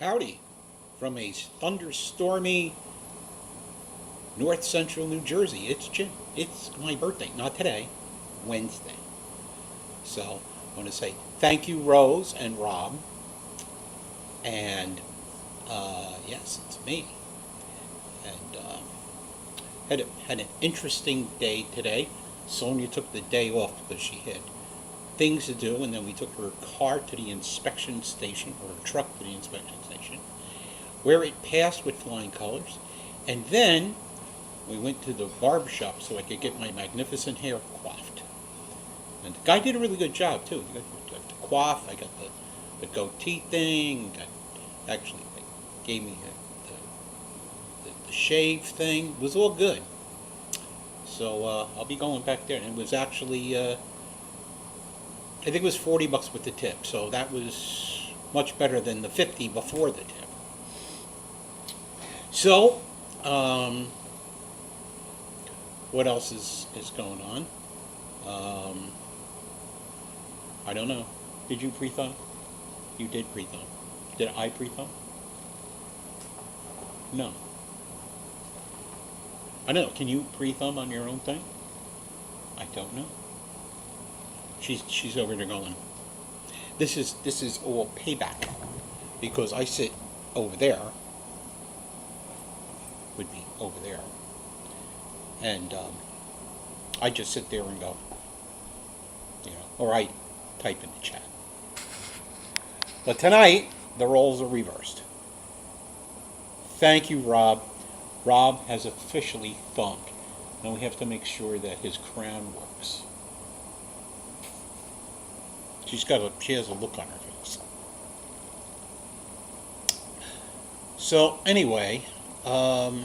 Howdy from a thunderstormy north central New Jersey. It's Jim. It's my birthday, not today, Wednesday. So I want to say thank you, Rose and Rob. And yes, it's me. And had an interesting day today. Sonia took the day off because she had things to do, and then we took her car to the inspection station, or her truck to the inspection station, where it passed with flying colors. And then we went to the barber shop so I could get my magnificent hair coiffed. And the guy did a really good job too. I got the coif, I got the goatee thing, actually they gave me the shave thing. It was all good. So I'll be going back there. And it was actually, I think it was $40 with the tip. So that was much better than the 50 before the tip. So, what else is going on? I don't know. Did you pre-thumb? You did pre-thumb. Did I pre-thumb? No. I don't know. Can you pre-thumb on your own thing? I don't know. She's over there going. This is all payback because I sit over there. Would be over there, and I just sit there and go, or I type in the chat. But tonight the roles are reversed. Thank you, Rob. Rob has officially thumbed. Now we have to make sure that his crown works. She has a look on her face. So anyway, so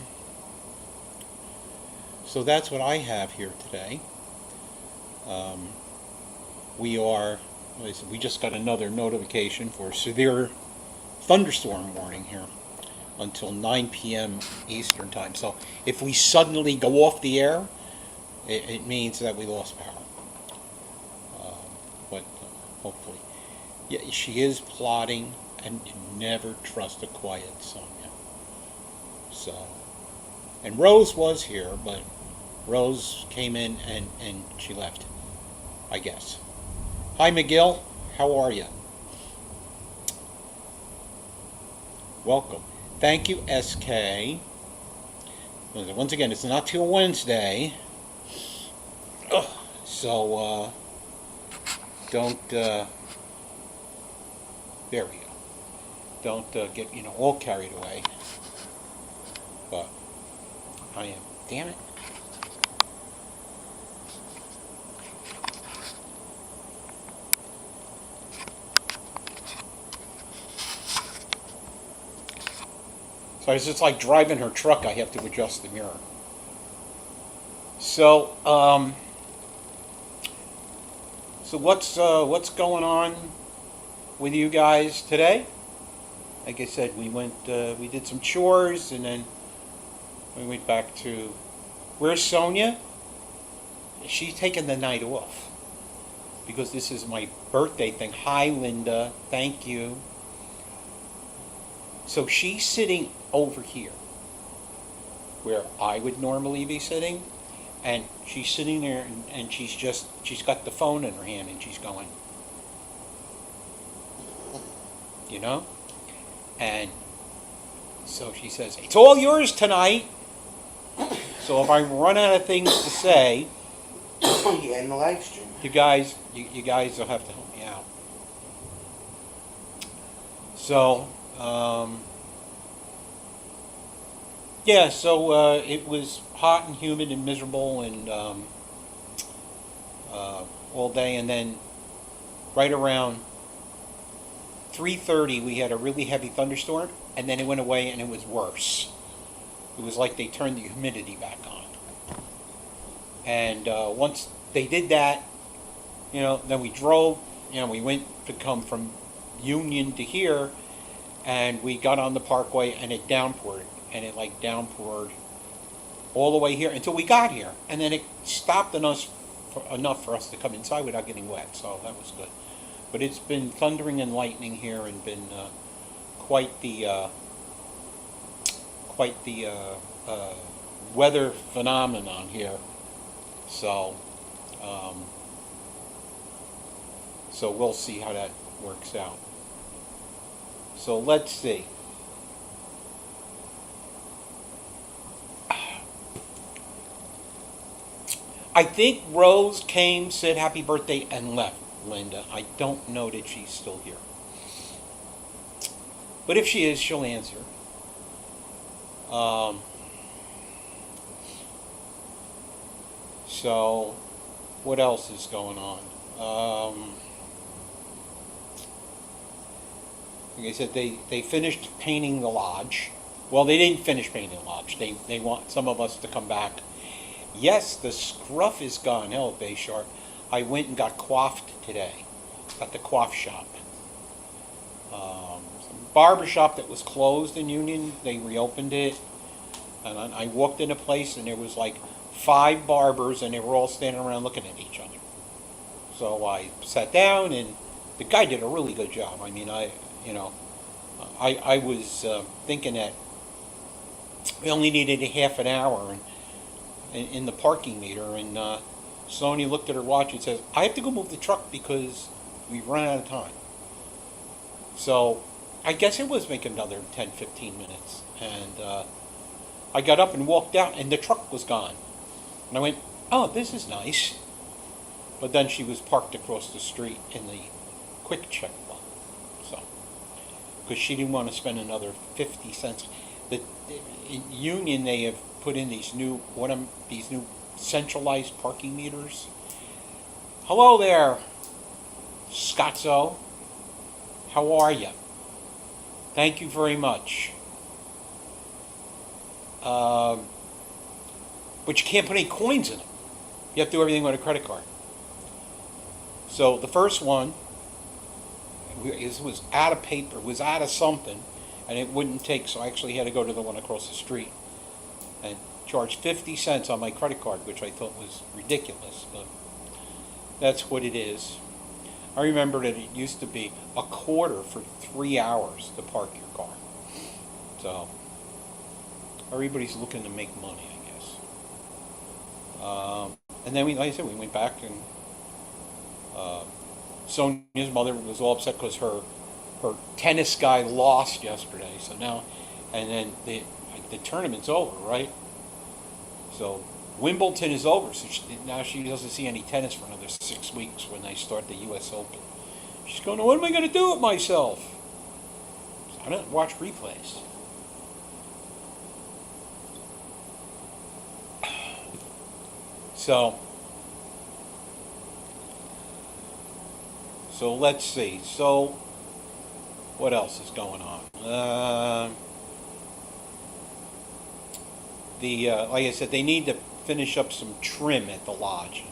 that's what I have here today. We just got another notification for severe thunderstorm warning here until 9 p.m. Eastern time. So if we suddenly go off the air, it means that we lost power. But hopefully, yeah, she is plotting, and you never trust a quiet Sonia. So, and Rose was here, but Rose came in and she left, I guess. Hi, McGill. How are you? Welcome. Thank you, SK. Once again, it's not till Wednesday. So, don't, there we go. Don't get, all carried away. But I am, damn it. So it's just like driving her truck. I have to adjust the mirror. So, so what's going on with you guys today? Like I said, we did some chores, and then we went back to. Where's Sonia? She's taking the night off because this is my birthday thing. Hi, Linda. Thank you. So she's sitting over here where I would normally be sitting, and she's sitting there, and she's got the phone in her hand, and she's going, and so she says, it's all yours tonight. So if I run out of things to say, yeah, in the live stream, you guys will have to help me out. So, yeah, so it was hot and humid and miserable and all day, and then right around 3:30 we had a really heavy thunderstorm, and then it went away and it was worse. It was like they turned the humidity back on. And once they did that, then we drove, we went to come from Union to here, and we got on the Parkway, and it downpoured, and it downpoured all the way here until we got here, and then it stopped enough for us to come inside without getting wet, so that was good. But it's been thundering and lightning here, and been quite the weather phenomenon here. So, um, so we'll see how that works out. So let's see. I think Rose came, said happy birthday, and left, Linda. I don't know that she's still here. But if she is, she'll answer. Um, so, what else is going on? Like I said, they finished painting the lodge. Well, they didn't finish painting the lodge. They want some of us to come back. Yes, the scruff is gone. Hell, Bayshore. I went and got coiffed today at the coif shop. Barber shop that was closed in Union, they reopened it. And I walked in a place and there was like 5 barbers and they were all standing around looking at each other. So I sat down and the guy did a really good job. I mean, I was thinking that we only needed a half an hour in the parking meter, and Sonia looked at her watch and says, I have to go move the truck because we've run out of time. So I guess it was making another 10, 15 minutes. And I got up and walked out and the truck was gone. And I went, oh, this is nice. But then she was parked across the street in the quick check lot. So, because she didn't want to spend another 50 cents. In Union, they have put in these new centralized parking meters. Hello there, Scotzo. How are you? Thank you very much. But you can't put any coins in them. You have to do everything with a credit card. So the first one was out of paper, was out of something, and it wouldn't take, so I actually had to go to the one across the street and charge 50 cents on my credit card, which I thought was ridiculous, but that's what it is. I remember that it used to be a quarter for 3 hours to park your car. So everybody's looking to make money, I guess. And then, like I said, we went back and Sonia's mother was all upset because her tennis guy lost yesterday. So now, and then the tournament's over, right? So Wimbledon is over. So now she doesn't see any tennis for another 6 weeks when they start the U.S. Open. She's going, what am I going to do with myself? So I don't watch replays. So let's see. So what else is going on? Like I said, they need to finish up some trim at the lodge.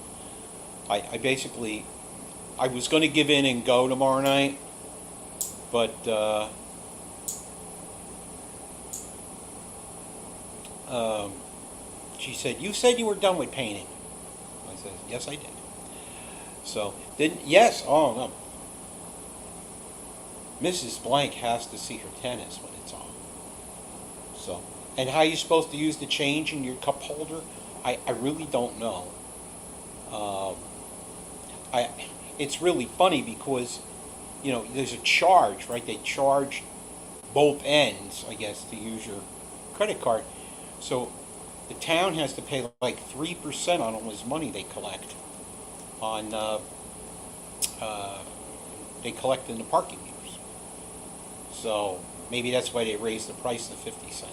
I was going to give in and go tomorrow night, but she said, you said you were done with painting. I said, yes, I did. So, yes, oh no. Mrs. Blank has to see her tennis when it's on. So, and how you're supposed to use the change in your cup holder, I really don't know. It's really funny because, there's a charge, right? They charge both ends, I guess, to use your credit card. So the town has to pay like 3% on all this money they collect on they collect in the parking meters. So maybe that's why they raised the price to 50 cents.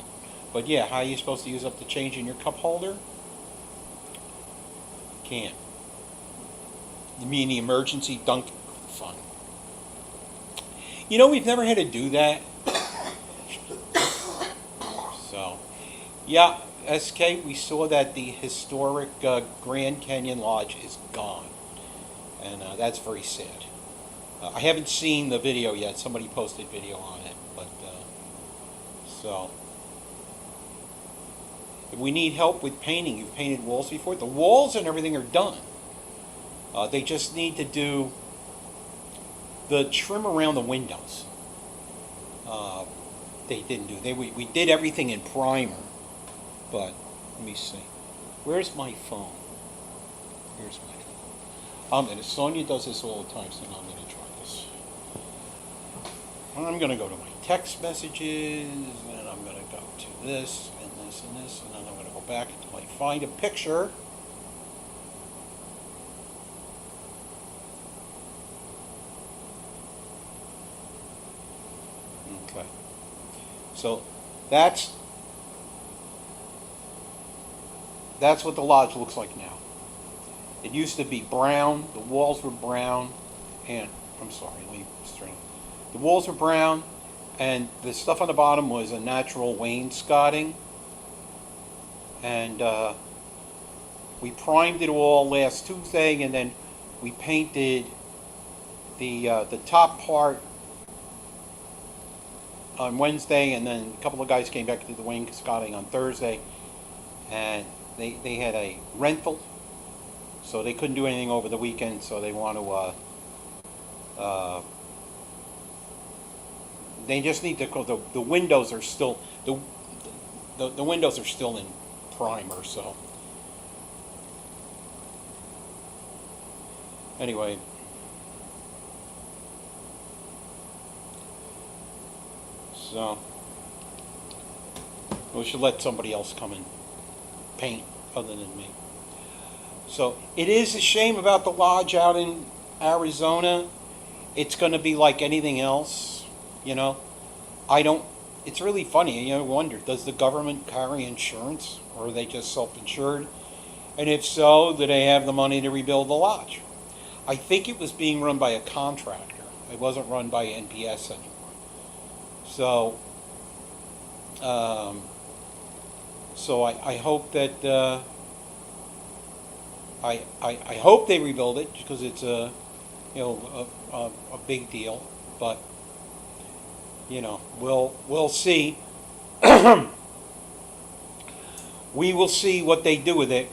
But yeah, how are you supposed to use up the change in your cup holder? Can't. You mean the emergency dunk fund? We've never had to do that. So, yeah, SK, we saw that the historic Grand Canyon Lodge is gone. And that's very sad. I haven't seen the video yet. Somebody posted video on it. But, so. If we need help with painting, you've painted walls before. The walls and everything are done. They just need to do the trim around the windows. they didn't do. We did everything in primer, but let me see. Where's my phone? Here's my phone. And Sonia does this all the time, so now I'm going to try this. I'm going to go to my text messages, and I'm going to go to this, and this, and this, and then I'm going to go back until I find a picture. Okay. So that's what the lodge looks like now. It used to be brown. The walls were brown, and I'm sorry, let me straighten. The walls were brown, and the stuff on the bottom was a natural wainscoting. And we primed it all last Tuesday, and then we painted the top part on Wednesday, and then a couple of guys came back to do the wainscoting on Thursday, and they had a rental, so they couldn't do anything over the weekend, so they want to they just need to go. The windows are still the windows are still in primer, so anyway, so we should let somebody else come and paint other than me. So it is a shame about the lodge out in Arizona. It's going to be like anything else, you know. It's really funny, you know, wonder, does the government carry insurance, or are they just self-insured? And if so, do they have the money to rebuild the lodge? I think it was being run by a contractor. It wasn't run by NPS anymore. So, I hope that I hope they rebuild it, because it's a big deal. But you know, we'll see. We will see what they do with it.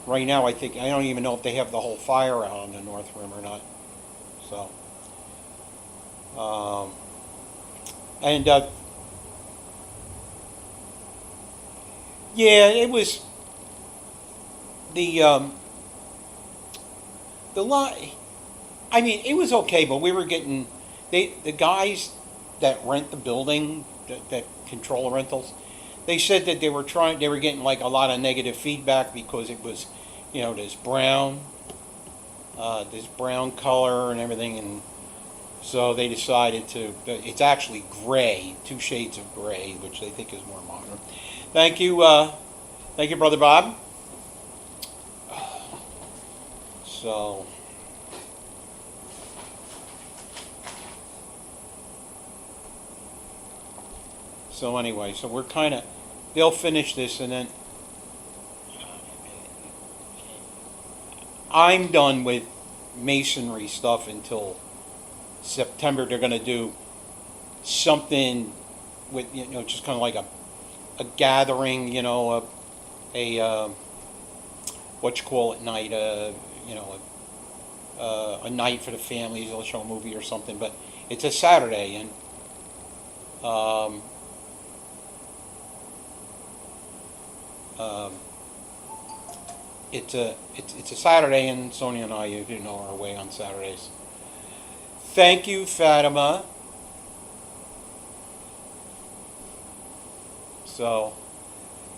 Right now, I don't even know if they have the whole fire out on the North Rim or not. So, and yeah, it was the lot. I mean, it was okay, but we were getting the guys that rent the building, that control the rentals. They said that they were getting like a lot of negative feedback because it was, you know, this brown color and everything, and so they decided to. It's actually gray, 2 shades of gray, which they think is more modern. Thank you, Brother Bob. So. So anyway, so we're they'll finish this, and then I'm done with masonry stuff until September. They're going to do something with, you know, just kind of like a gathering, you know, a what you call it night, you know, a night for the families. They'll show a movie or something, but it's a Saturday, and it's a Saturday, and Sonia and I, you know, are away on Saturdays. Thank you, Fatima. So,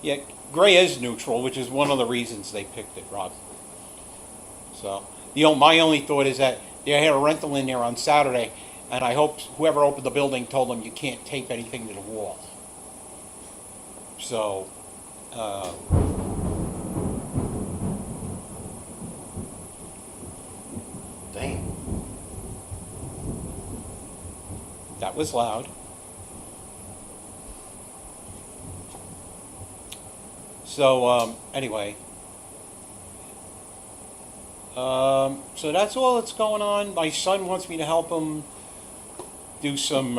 yeah, gray is neutral, which is one of the reasons they picked it, Rob. So, my only thought is that they had a rental in there on Saturday, and I hope whoever opened the building told them you can't tape anything to the wall. So, Damn. that was loud. So, anyway. So that's all that's going on. My son wants me to help him do some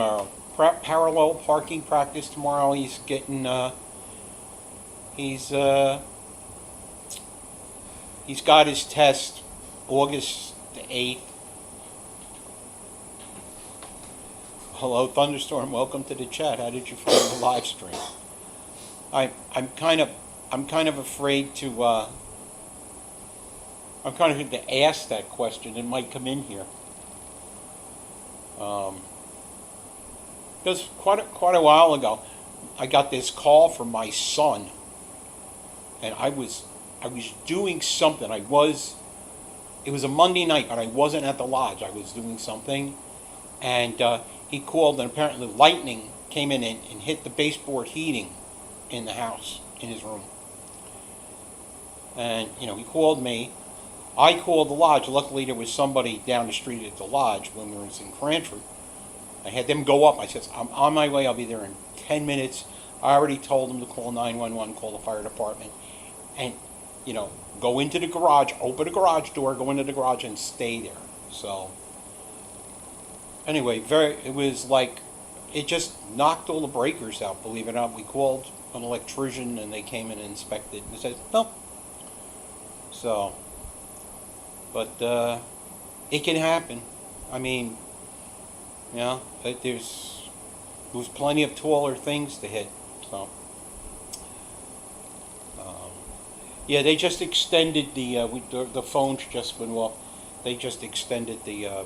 parallel parking practice tomorrow. He's getting, he's got his test August the 8th. Hello, Thunderstorm. Welcome to the chat. How did you find the live stream? I, I'm kind of, I'm kind of afraid to, I'm kind of afraid to ask that question. It might come in here. Because quite a while ago, I got this call from my son, and I was doing something. It was a Monday night, but I wasn't at the lodge. I was doing something, and he called, and apparently lightning came in and hit the baseboard heating in the house, in his room. And, he called me. I called the lodge. Luckily, there was somebody down the street at the lodge when we were in Cranford. I had them go up. I said, I'm on my way. I'll be there in 10 minutes. I already told them to call 911, call the fire department, and, go into the garage, open the garage door, go into the garage, and stay there. So, anyway, it was like, it just knocked all the breakers out, believe it or not. We called an electrician, and they came and inspected, and said, no. So, but it can happen. I mean, there's plenty of taller things to hit. So, yeah, they just extended the phones just went off. They just extended the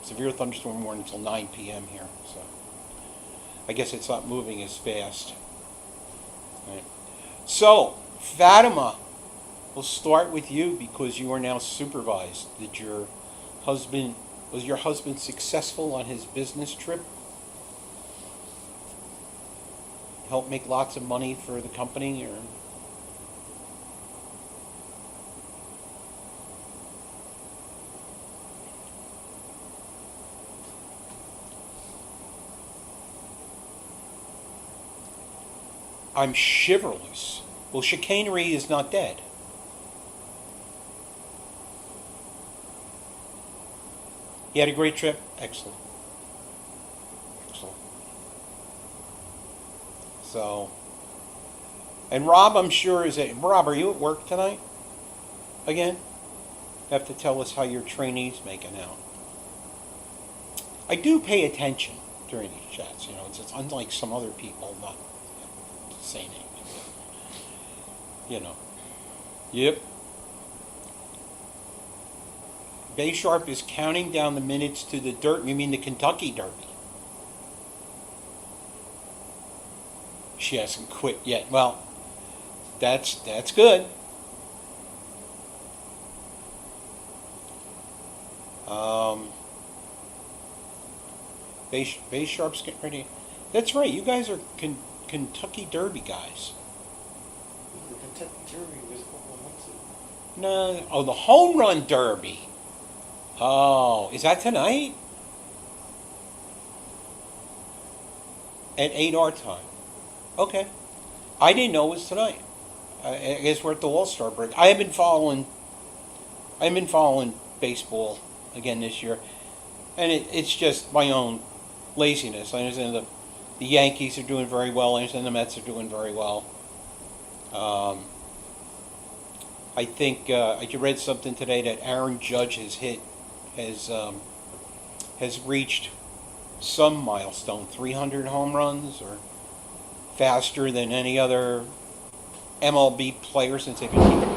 severe thunderstorm warning until 9 p.m. here. So, I guess it's not moving as fast. Right. So, Fatima, we'll start with you because you are now supervised. Was your husband successful on his business trip? Help make lots of money for the company, or? I'm chivalrous. Well, chicanery is not dead. You had a great trip? Excellent. Excellent. So, and Rob, I'm sure, Rob, are you at work tonight? Again? You have to tell us how your trainee's making out. I do pay attention during these chats, it's unlike some other people, not saying anything. Yep. Bay Sharp is counting down the minutes to the Derby. You mean the Kentucky Derby? She hasn't quit yet. Well, that's good. Bay Sharp's getting ready. That's right. You guys are Kentucky Derby guys. The Kentucky Derby was a couple of months ago. No. Oh, the Home Run Derby. Oh, is that tonight? At 8 our time. Okay. I didn't know it was tonight. I guess we're at the All-Star break. I haven't been following baseball again this year. And it's just my own laziness. I understand the Yankees are doing very well. I understand the Mets are doing very well. I think I read something today that Aaron Judge has reached some milestone, 300 home runs, or faster than any other MLB player since they've been keeping it.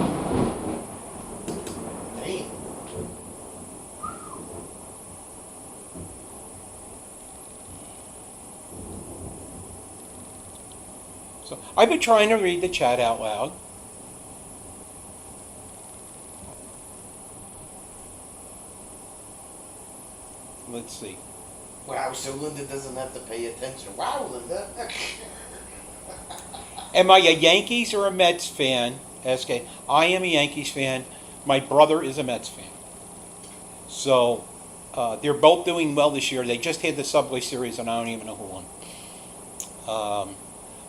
Damn. So I've been trying to read the chat out loud. Let's see. Wow, so Linda doesn't have to pay attention. Wow, Linda. Am I a Yankees or a Mets fan? SK. I am a Yankees fan. My brother is a Mets fan. So they're both doing well this year. They just had the Subway Series, and I don't even know who won.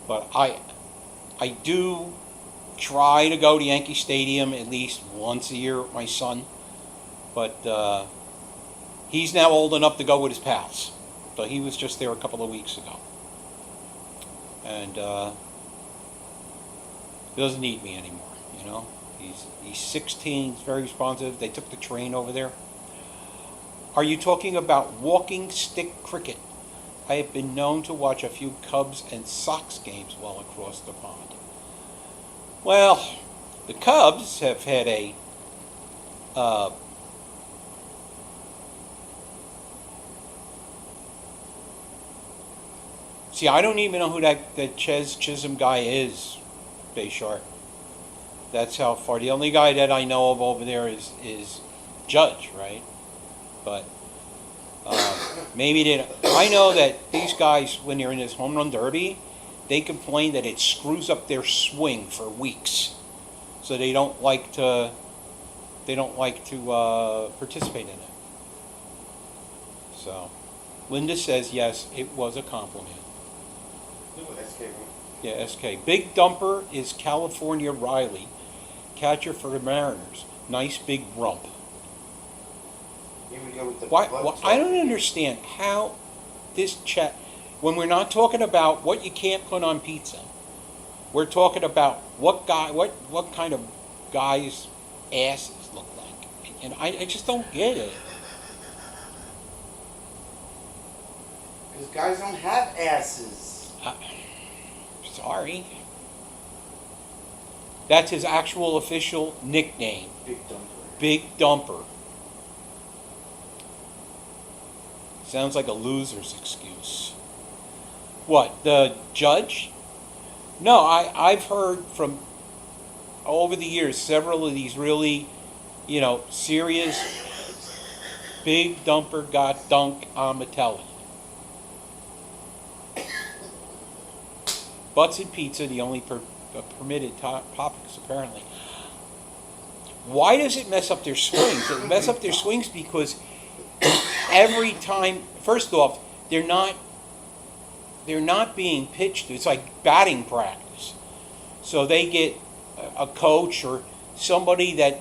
But I do try to go to Yankee Stadium at least once a year with my son. But he's now old enough to go with his pals. So he was just there a couple of weeks ago. And he doesn't need me anymore, He's 16, he's very responsive. They took the train over there. Are you talking about walking stick cricket? I have been known to watch a few Cubs and Sox games while across the pond. Well, the Cubs have had a uh, see. I don't even know who that Ches Chisholm guy is, Bayshore. That's how far. The only guy that I know of over there is Judge, right? But maybe they don't. I know that these guys, when they're in this home run derby, they complain that it screws up their swing for weeks, so they don't like to participate in it. So, Linda says yes, it was a compliment. Yeah, SK. Big Dumper is California Riley, catcher for the Mariners. Nice big rump. Here we go with the Why, blood I don't talk. understand how this chat, when we're not talking about what you can't put on pizza, we're talking about what kind of guys' asses look like. And I just don't get it. Because guys don't have asses. Sorry. That's his actual official nickname, Big dumper. Big Dumper. Sounds like a loser's excuse. What, the Judge? No, I've heard from over the years several of these really, serious Big Dumper got dunk on Mattelli. Butts and pizza, the only permitted topics apparently. Why does it mess up their swings? It mess up their swings because every time, first off, they're not being pitched. It's like batting practice. So they get a coach or somebody that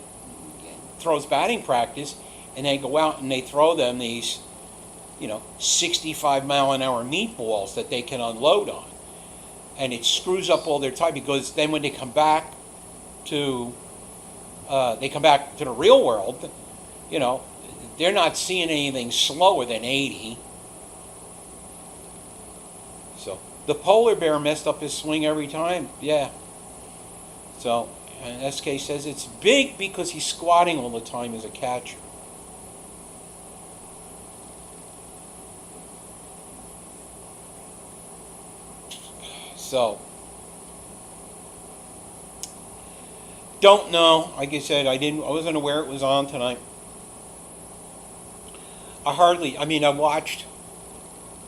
throws batting practice, and they go out and they throw them these, 65-mile-an-hour meatballs that they can unload on. And it screws up all their time because then when they come back to the real world, they're not seeing anything slower than 80. So the polar bear messed up his swing every time. Yeah. So and SK says it's big because he's squatting all the time as a catcher. So, don't know. Like I said, I wasn't aware it was on tonight. I watched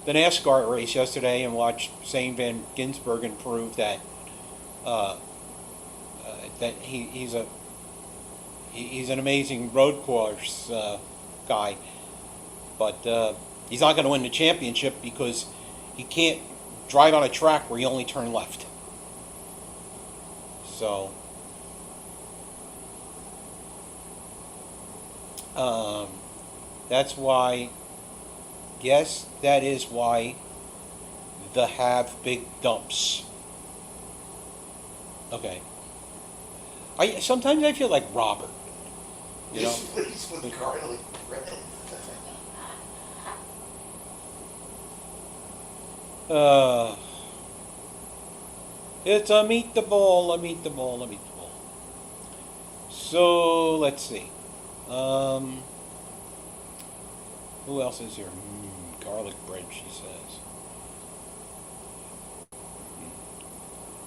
the NASCAR race yesterday and watched Shane Van Gisbergen prove that that he's an amazing road course guy, but he's not going to win the championship because he can't drive on a track where you only turn left. So, that's why, yes, that is why the have big dumps. Okay. Sometimes I feel like Robert, Please with garlic bread. It's a meatball, a meatball, a meatball. So let's see. Who else is here? Garlic bread, she says.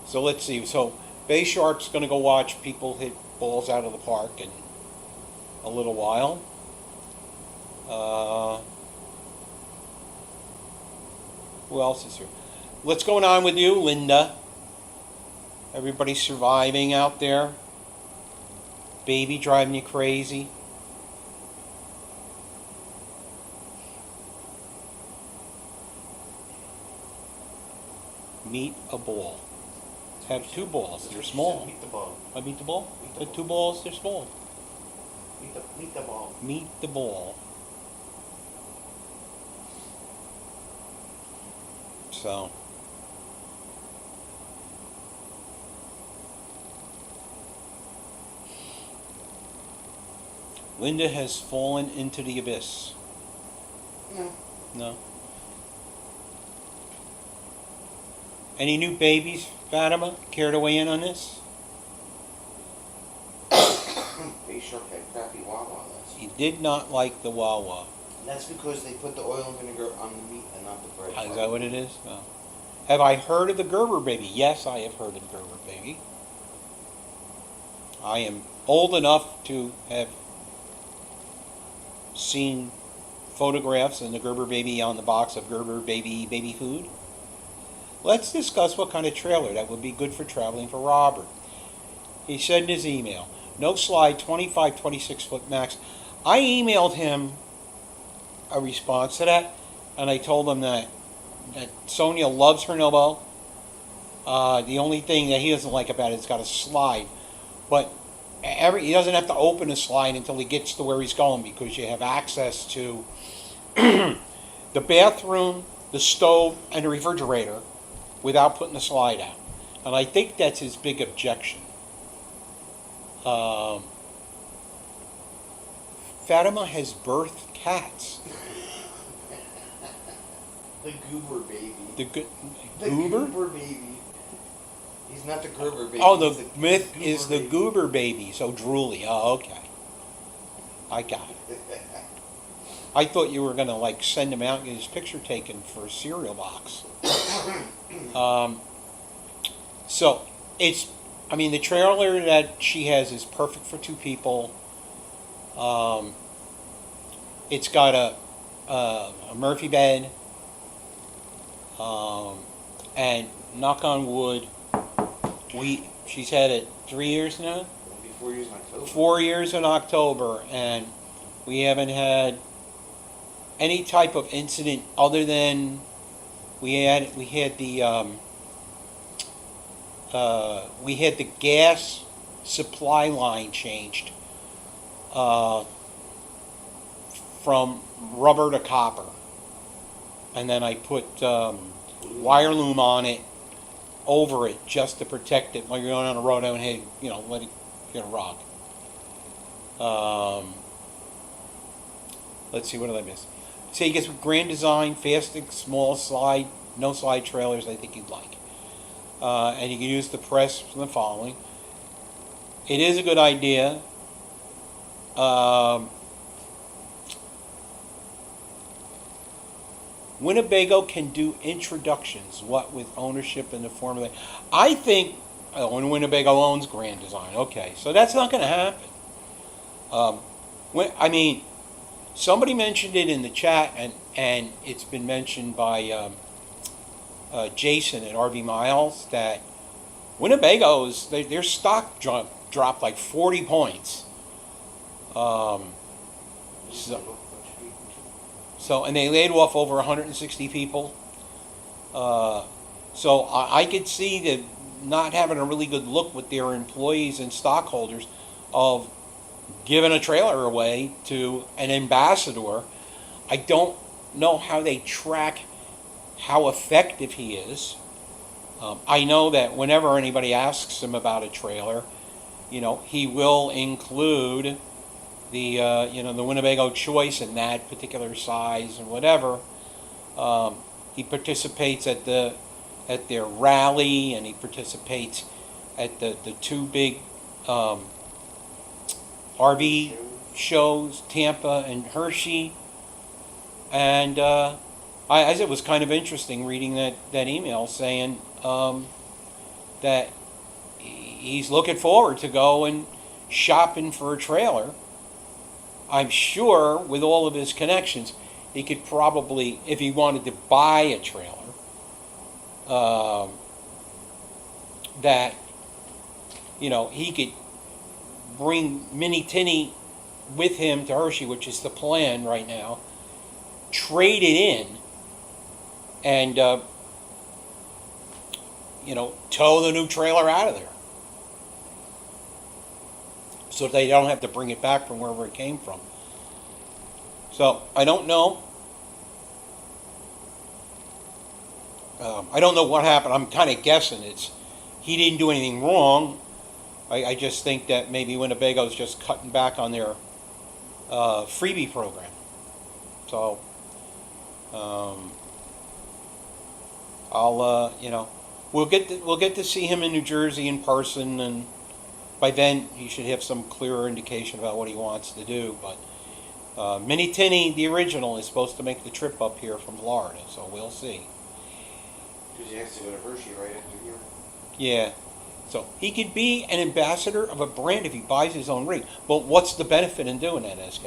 So let's see. So Bay Sharp's going to go watch people hit balls out of the park in a little while. Who else is here? What's going on with you, Linda? Everybody surviving out there? Baby driving you crazy? Meet a ball. Have two balls. They're small. Meet the ball. I meet the ball? Meet the The ball. two balls, they're small. Meet the ball. Meet the ball. So. Linda has fallen into the abyss. No. No. Any new babies, Fatima? Care to weigh in on this? They sure had crappy Wawa last. He did not like the Wawa. And that's because they put the oil and vinegar on the meat and not the bread. Is that what it is? No. Have I heard of the Gerber baby? Yes, I have heard of the Gerber baby. I am old enough to have seen photographs and the Gerber baby on the box of Gerber baby food. Let's discuss what kind of trailer that would be good for traveling for Robert. He said in his email, no slide, 25, 26 foot max. I emailed him a response to that, and I told him that Sonia loves her Novo. The only thing that he doesn't like about it is it's got a slide. But he doesn't have to open a slide until he gets to where he's going, because you have access to the bathroom, the stove, and the refrigerator without putting the slide out. And I think that's his big objection. Fatima has birthed cats. The Goober baby. The Goober Goober? baby. He's not the Gerber baby. Oh, the he's myth Goober is the baby. Goober baby, so drooly. Oh, okay. I got it. I thought you were going to like send him out and get his picture taken for a cereal box. So the trailer that she has is perfect for two people. It's got a Murphy bed, and knock on wood, she's had it 3 years now. It'll be 4 years in October. 4 years in October, and we haven't had any type of incident other than we had the gas supply line changed from rubber to copper, and then I put wire loom on it over it just to protect it while you're going on the road. And hey, let it get a rock. Let's see, what did I miss? So he gets Grand Design, fast and small slide, no slide trailers. I think you'd like, and you can use the press from the following. It is a good idea. Winnebago can do introductions, what with ownership and the formula. I think when Winnebago owns Grand Design, okay, so that's not going to happen. Somebody mentioned it in the chat, and it's been mentioned by Jason at RV Miles, that Winnebago's their stock dropped like 40 points. So, and they laid off over 160 people. So I could see that not having a really good look with their employees and stockholders of giving a trailer away to an ambassador. I don't know how they track how effective he is. I know that whenever anybody asks him about a trailer, he will include the Winnebago choice in that particular size and whatever. He participates at their rally, and he participates at the two big RV shows, Tampa and Hershey. And I said it was kind of interesting reading that email saying that he's looking forward to going shopping for a trailer. I'm sure with all of his connections, he could probably, if he wanted to buy a trailer, that, he could bring Mini Tinny with him to Hershey, which is the plan right now, trade it in, and, tow the new trailer out of there, so they don't have to bring it back from wherever it came from. So I don't know. I don't know what happened. I'm kind of guessing he didn't do anything wrong. I just think that maybe Winnebago's just cutting back on their freebie program. So I'll we'll get to see him in New Jersey in person, and by then he should have some clearer indication about what he wants to do. But Minnie Tinney, the original, is supposed to make the trip up here from Florida, so we'll see. Because he has to go to Hershey right after here. Yeah. So he could be an ambassador of a brand if he buys his own ring. But what's the benefit in doing that, SK?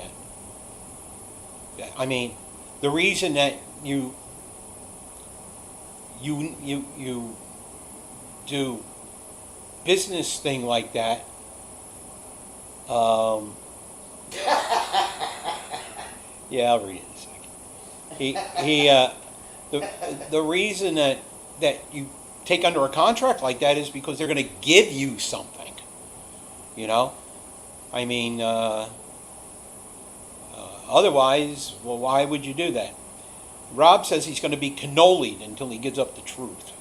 I mean, the reason that you do business thing like that, yeah, I'll read it in a second. The reason that you take under a contract like that is because they're going to give you something. You know, I mean, otherwise, well, why would you do that? Rob says he's going to be cannolied until he gives up the truth.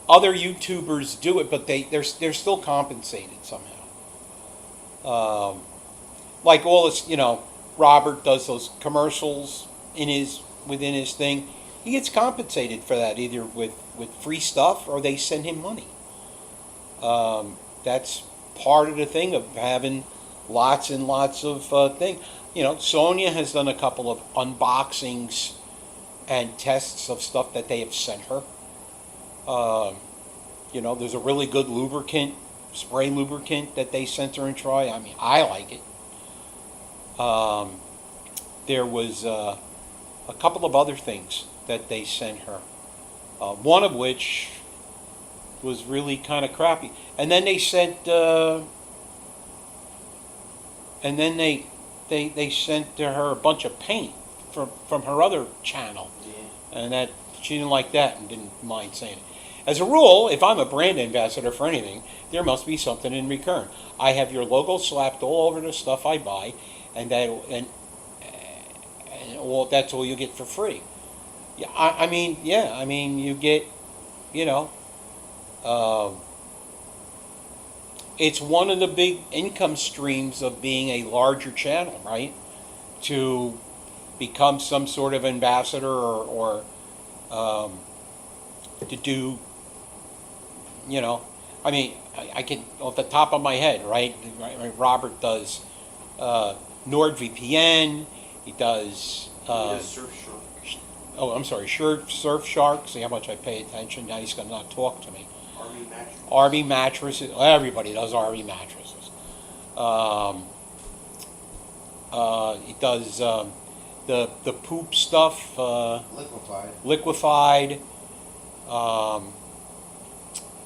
Other YouTubers do it, but they're still compensated somehow. Like all this, Robert does those commercials within his thing. He gets compensated for that either with free stuff or they send him money. That's part of the thing of having lots and lots of things. Sonia has done a couple of unboxings and tests of stuff that they have sent her. There's a really good spray lubricant that they sent her and try. I mean, I like it. There was a couple of other things that they sent her. One of which was really kind of crappy. And then they sent, they sent to her a bunch of paint from her other channel. Yeah. And that she didn't like that and didn't mind saying it. As a rule, if I'm a brand ambassador for anything, there must be something in return. I have your logo slapped all over the stuff I buy, and that's all you get for free. Yeah, I mean, you get, it's one of the big income streams of being a larger channel, right? To become some sort of ambassador or to do, I can, off the top of my head, right? Robert does NordVPN, he does... Surfshark. Oh, I'm sorry, Surfshark. See how much I pay attention. Now he's going to not talk to me. RV mattresses. Everybody does RV mattresses. He does the poop stuff. Liquefied.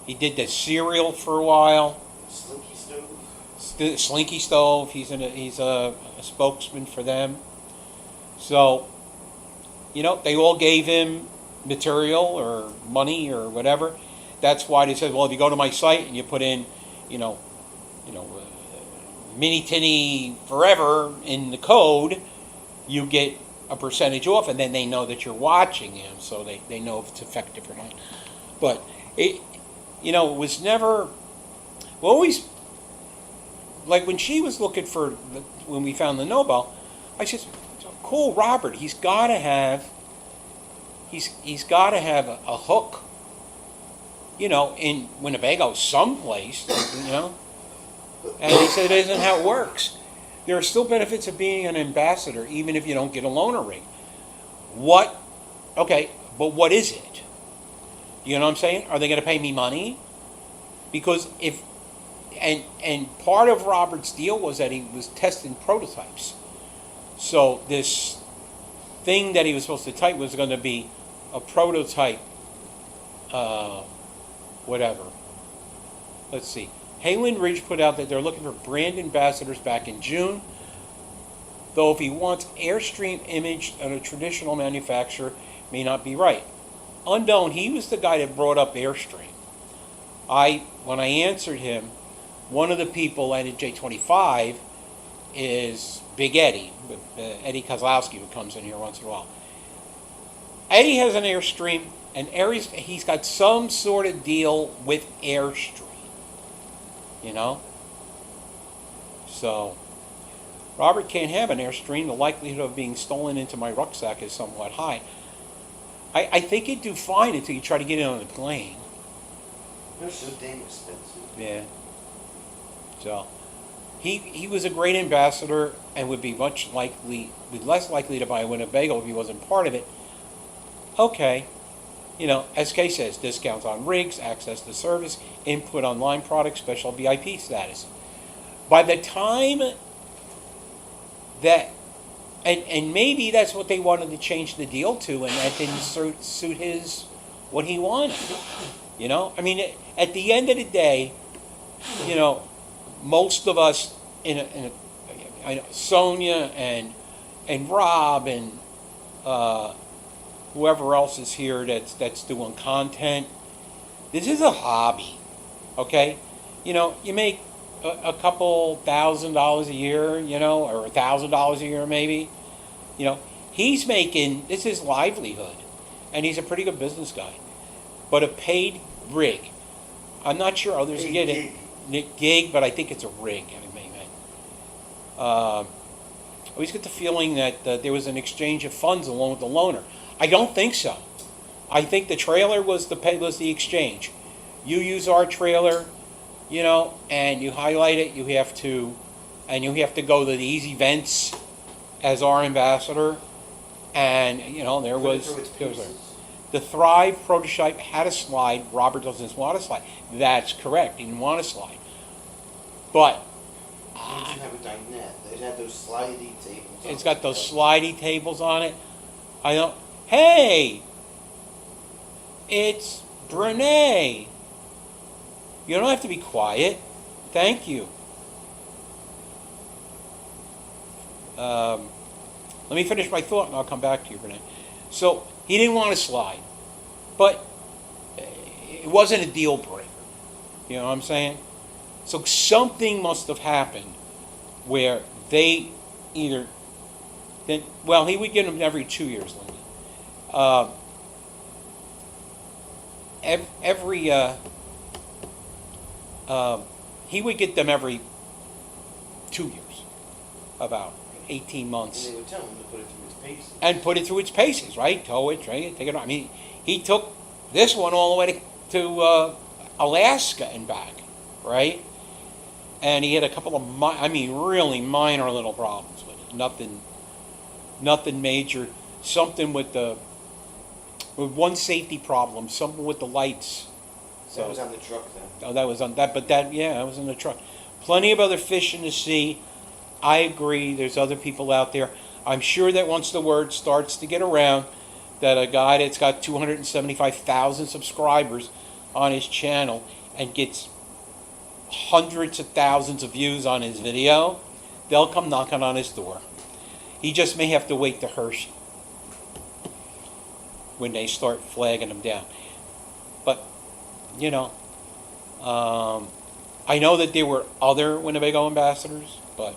He did the cereal for a while. Slinky Stove. He's a spokesman for them. So, they all gave him material or money or whatever. That's why they said, well, if you go to my site and you put in, Minnie Tinney Forever in the code, you get a percentage off, and then they know that you're watching him, so they know if it's effective or not. But it was never, always, like when she was looking when we found the Nobel, I said, cool, Robert, he's got to have a hook, in Winnebago someplace, And he said it isn't how it works. There are still benefits of being an ambassador, even if you don't get a loaner ring. But what is it? You know what I'm saying? Are they going to pay me money? Because and part of Robert's deal was that he was testing prototypes. So this thing that he was supposed to type was going to be a prototype, whatever. Let's see. Haylen Ridge put out that they're looking for brand ambassadors back in June. Though if he wants Airstream imaged at a traditional manufacturer, may not be right. Unknown, he was the guy that brought up Airstream. When I answered him, one of the people at J25 is Big Eddie, Eddie Kozlowski, who comes in here once in a while. Eddie has an Airstream, and he's got some sort of deal with Airstream. So, Robert can't have an Airstream. The likelihood of being stolen into my rucksack is somewhat high. I think you'd do fine until you try to get it on the plane. They're so damn expensive. Yeah. So, he was a great ambassador and would be less likely to buy a Winnebago if he wasn't part of it. Okay. SK says discounts on rigs, access to service, input on line products, special VIP status. By the time that, and maybe that's what they wanted to change the deal to, and that didn't suit what he wanted. I mean, at the end of the day, most of us I know Sonia and Rob and whoever else is here that's doing content. This is a hobby, okay? You make a couple $1,000 a year, or $1,000 a year maybe. He's making, this is livelihood, and he's a pretty good business guy. But a paid rig, I'm not sure others Paid get gig. it. Gig, but I think it's a rig. I always get the feeling that there was an exchange of funds along with the loaner. I don't think so. I think the trailer was the exchange. You use our trailer, and you highlight it. You have to go to these events as our ambassador, and there was the Thrive prototype had a slide. Robert doesn't want a slide. That's correct. He didn't want a slide, but It didn't have a dinette. It had those slidey tables. it's got those slidey tables on it. I don't. Hey, it's Brene. You don't have to be quiet. Thank you. Let me finish my thought and I'll come back to you, Brene. So he didn't want to slide, but it wasn't a deal breaker. You know what I'm saying? So something must have happened where they either then he would get them every 2 years, Linda. He would get them every 2 years, about 18 months. And they would tell him to put it through its paces. And put it through its paces, right? Tow it, train it, take it on. I mean, he took this one all the way to Alaska and back, right? And he had a couple of, really minor little problems with it. Nothing major. Something with one safety problem. Something with the lights. That was on the truck then. Oh, that was on that, but that was in the truck. Plenty of other fish in the sea. I agree. There's other people out there. I'm sure that once the word starts to get around, that a guy that's got 275,000 subscribers on his channel and gets hundreds of thousands of views on his video, they'll come knocking on his door. He just may have to wait to Hershey when they start flagging him down. But, I know that there were other Winnebago ambassadors, but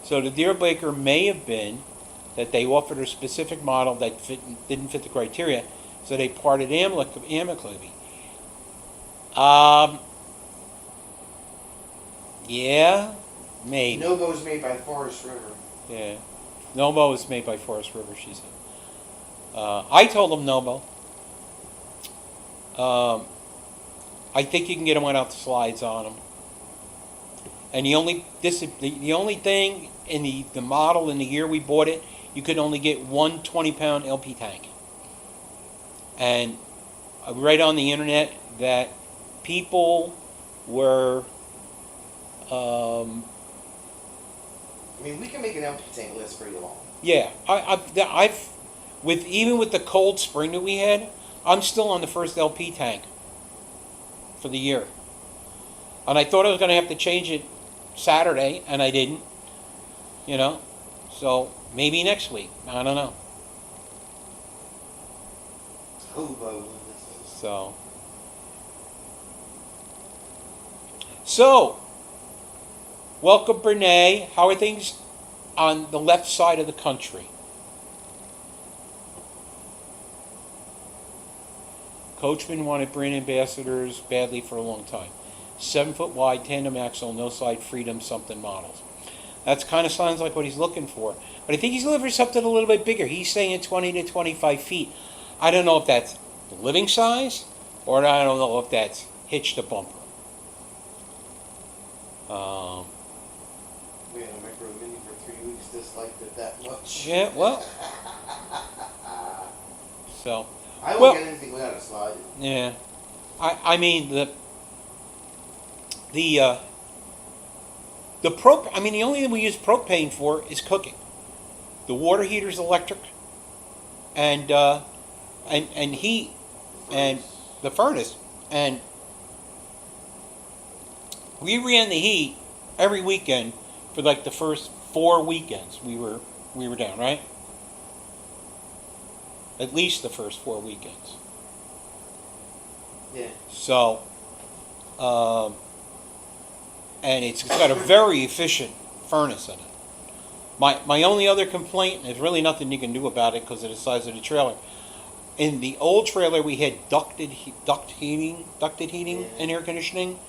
so the deal breaker may have been that they offered a specific model that didn't fit the criteria, so they parted amicably. Yeah, maybe. Novo was made by Forest River. Yeah, Novo is made by Forest River, she said. I told them Novo. I think you can get them without the slides on them. And the only thing in the model in the year we bought it, you could only get one 20-pound LP tank. And I read on the internet that people were. We can make an LP tank list pretty long. Yeah, I've even with the cold spring that we had, I'm still on the first LP tank for the year. And I thought I was going to have to change it Saturday, and I didn't. So maybe next week. I don't know. Hobo. So, welcome, Brene. How are things on the left side of the country? Coachman wanted brand ambassadors badly for a long time. 7 foot wide, tandem axle, no side, freedom, something models. That's kind of sounds like what he's looking for. But I think he's looking for something a little bit bigger. He's saying 20 to 25 feet. I don't know if that's the living size or I don't know if that's hitched a bumper. We had a micro mini for 3 weeks, disliked it that much. Yeah, well, so I well- won't get anything without a slide. yeah, I mean the I mean the only thing we use propane for is cooking. The water heater's electric, and heat, and the furnace, and we ran the heat every weekend for like the first 4 weekends we were down, right? At least the first 4 weekends. Yeah. So, and it's got a very efficient furnace in it. My only other complaint, there's really nothing you can do about it because of the size of the trailer. In the old trailer, we had ducted heating and air conditioning,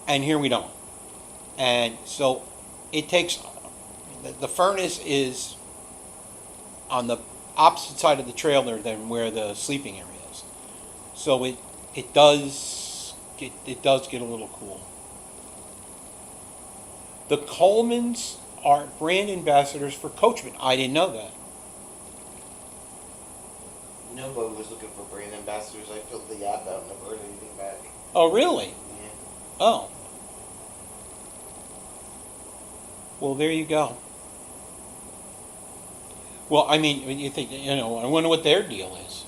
and here we don't. And so it takes, the furnace is on the opposite side of the trailer than where the sleeping area is. So it does get a little cool. The Colemans are brand ambassadors for Coachman. I didn't know that. Nobody was looking for brand ambassadors. I filled the app out and never heard anything back. Oh, really? Yeah. Oh. Well, there you go. Well, I mean, you think, I wonder what their deal is.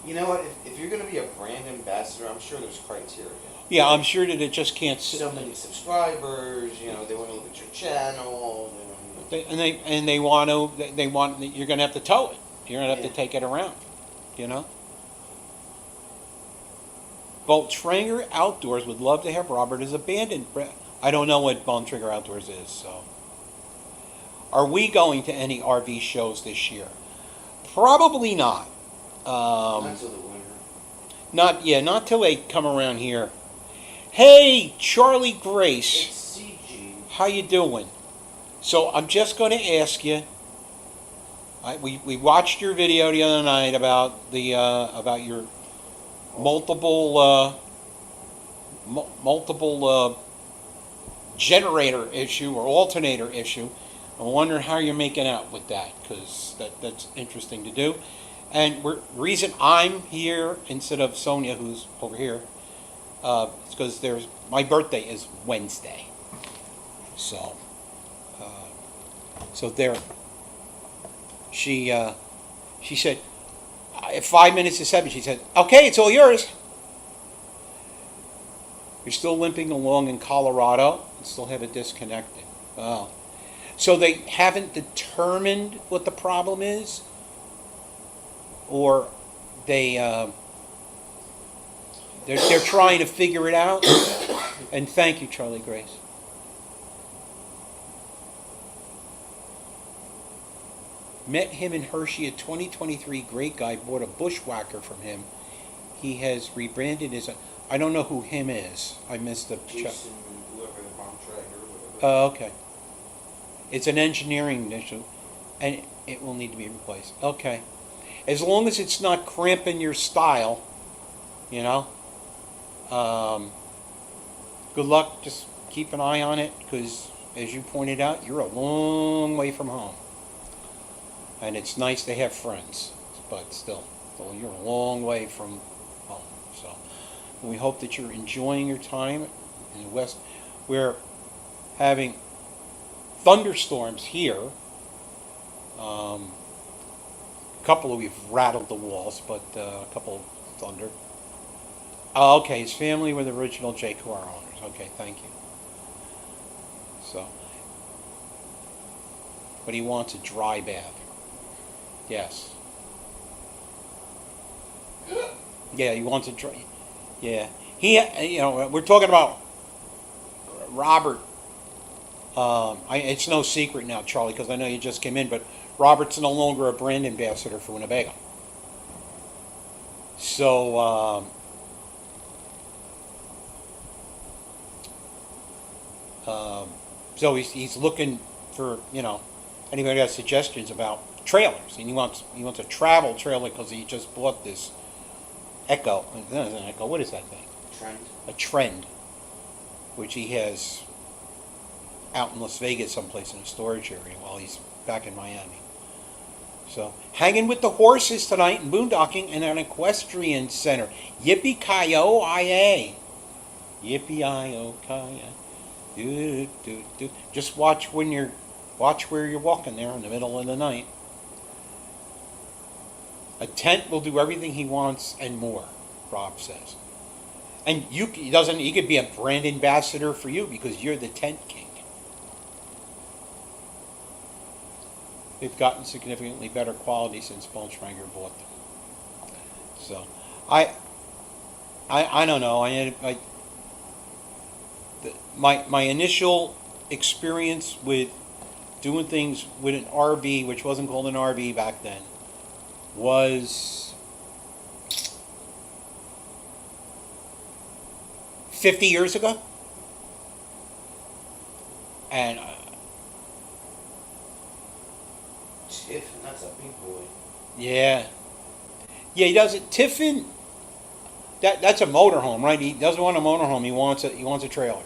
You know what? If you're going to be a brand ambassador, I'm sure there's criteria. Yeah, I'm sure that it just can't sit. So many subscribers. They want to look at your channel. They want you're going to have to tow it. You're going to have Yeah. to take it around, Boltranger Outdoors would love to have Robert as abandoned. I don't know what Boltranger Outdoors is, so. Are we going to any RV shows this year? Probably not. Until the winter. Not till they come around here. Hey, Charlie Grace. It's CG. How you doing? So I'm just going to ask you. We watched your video the other night about your multiple generator issue or alternator issue. I'm wondering how you're making out with that because that's interesting to do. And the reason I'm here instead of Sonia, who's over here, is because my birthday is Wednesday. So there. She said, at 5 minutes to 7, she said, "Okay, it's all yours." You're still limping along in Colorado and still have it disconnected. Oh. So they haven't determined what the problem is? Or they're trying to figure it out? And thank you, Charlie Grace. Met him in Hershey at 2023. Great guy. Bought a Bushwhacker from him. He has rebranded his. I don't know who him is. I missed the. Jason, whoever the bomb tracker or whatever. Oh, okay. It's an engineering issue, and it will need to be replaced. Okay. As long as it's not cramping your style, good luck. Just keep an eye on it, because as you pointed out, you're a long way from home. And it's nice to have friends, but still, you're a long way from home. So we hope that you're enjoying your time in the West. We're having thunderstorms here. A couple we've rattled the walls, but a couple of thunder. Oh, okay, his family were the original Jaguar owners. Okay, thank you. So, but he wants a dry bath. Yes. Yeah, he wants a dry. Yeah, we're talking about Robert. It's no secret now, Charlie, because I know you just came in, but Robert's no longer a brand ambassador for Winnebago. So, he's looking for, anybody got suggestions about trailers, and he wants a travel trailer because he just bought this Echo. No, it's an Echo. What is that thing? Trend. A Trend, which he has out in Las Vegas someplace in a storage area while he's back in Miami. So, hanging with the horses tonight and boondocking in an equestrian center. Yippee-ki-yo-I-A. Yippee-i-o-ki-ya. Do, do, do. Just watch where you're walking there in the middle of the night. A tent will do everything he wants and more, Rob says. And he could be a brand ambassador for you because you're the tent king. They've gotten significantly better quality since Bontrager bought them. So, I don't know. My initial experience with doing things with an RV, which wasn't called an RV back then, was 50 years ago. And Tiffin, that's a big boy. yeah, he does it. Tiffin, that's a motorhome, right? He doesn't want a motorhome. He wants a trailer.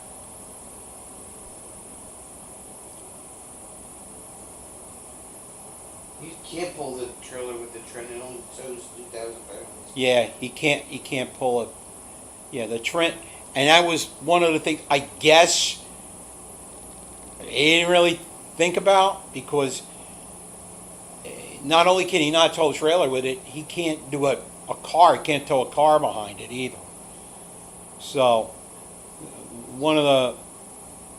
You can't pull the trailer with the Trend. It only tows 2,000 pounds. Yeah, he can't pull it. Yeah, the Trent, and that was one of the things I guess he didn't really think about because not only can he not tow a trailer with it, he can't do a car. He can't tow a car behind it either. So one of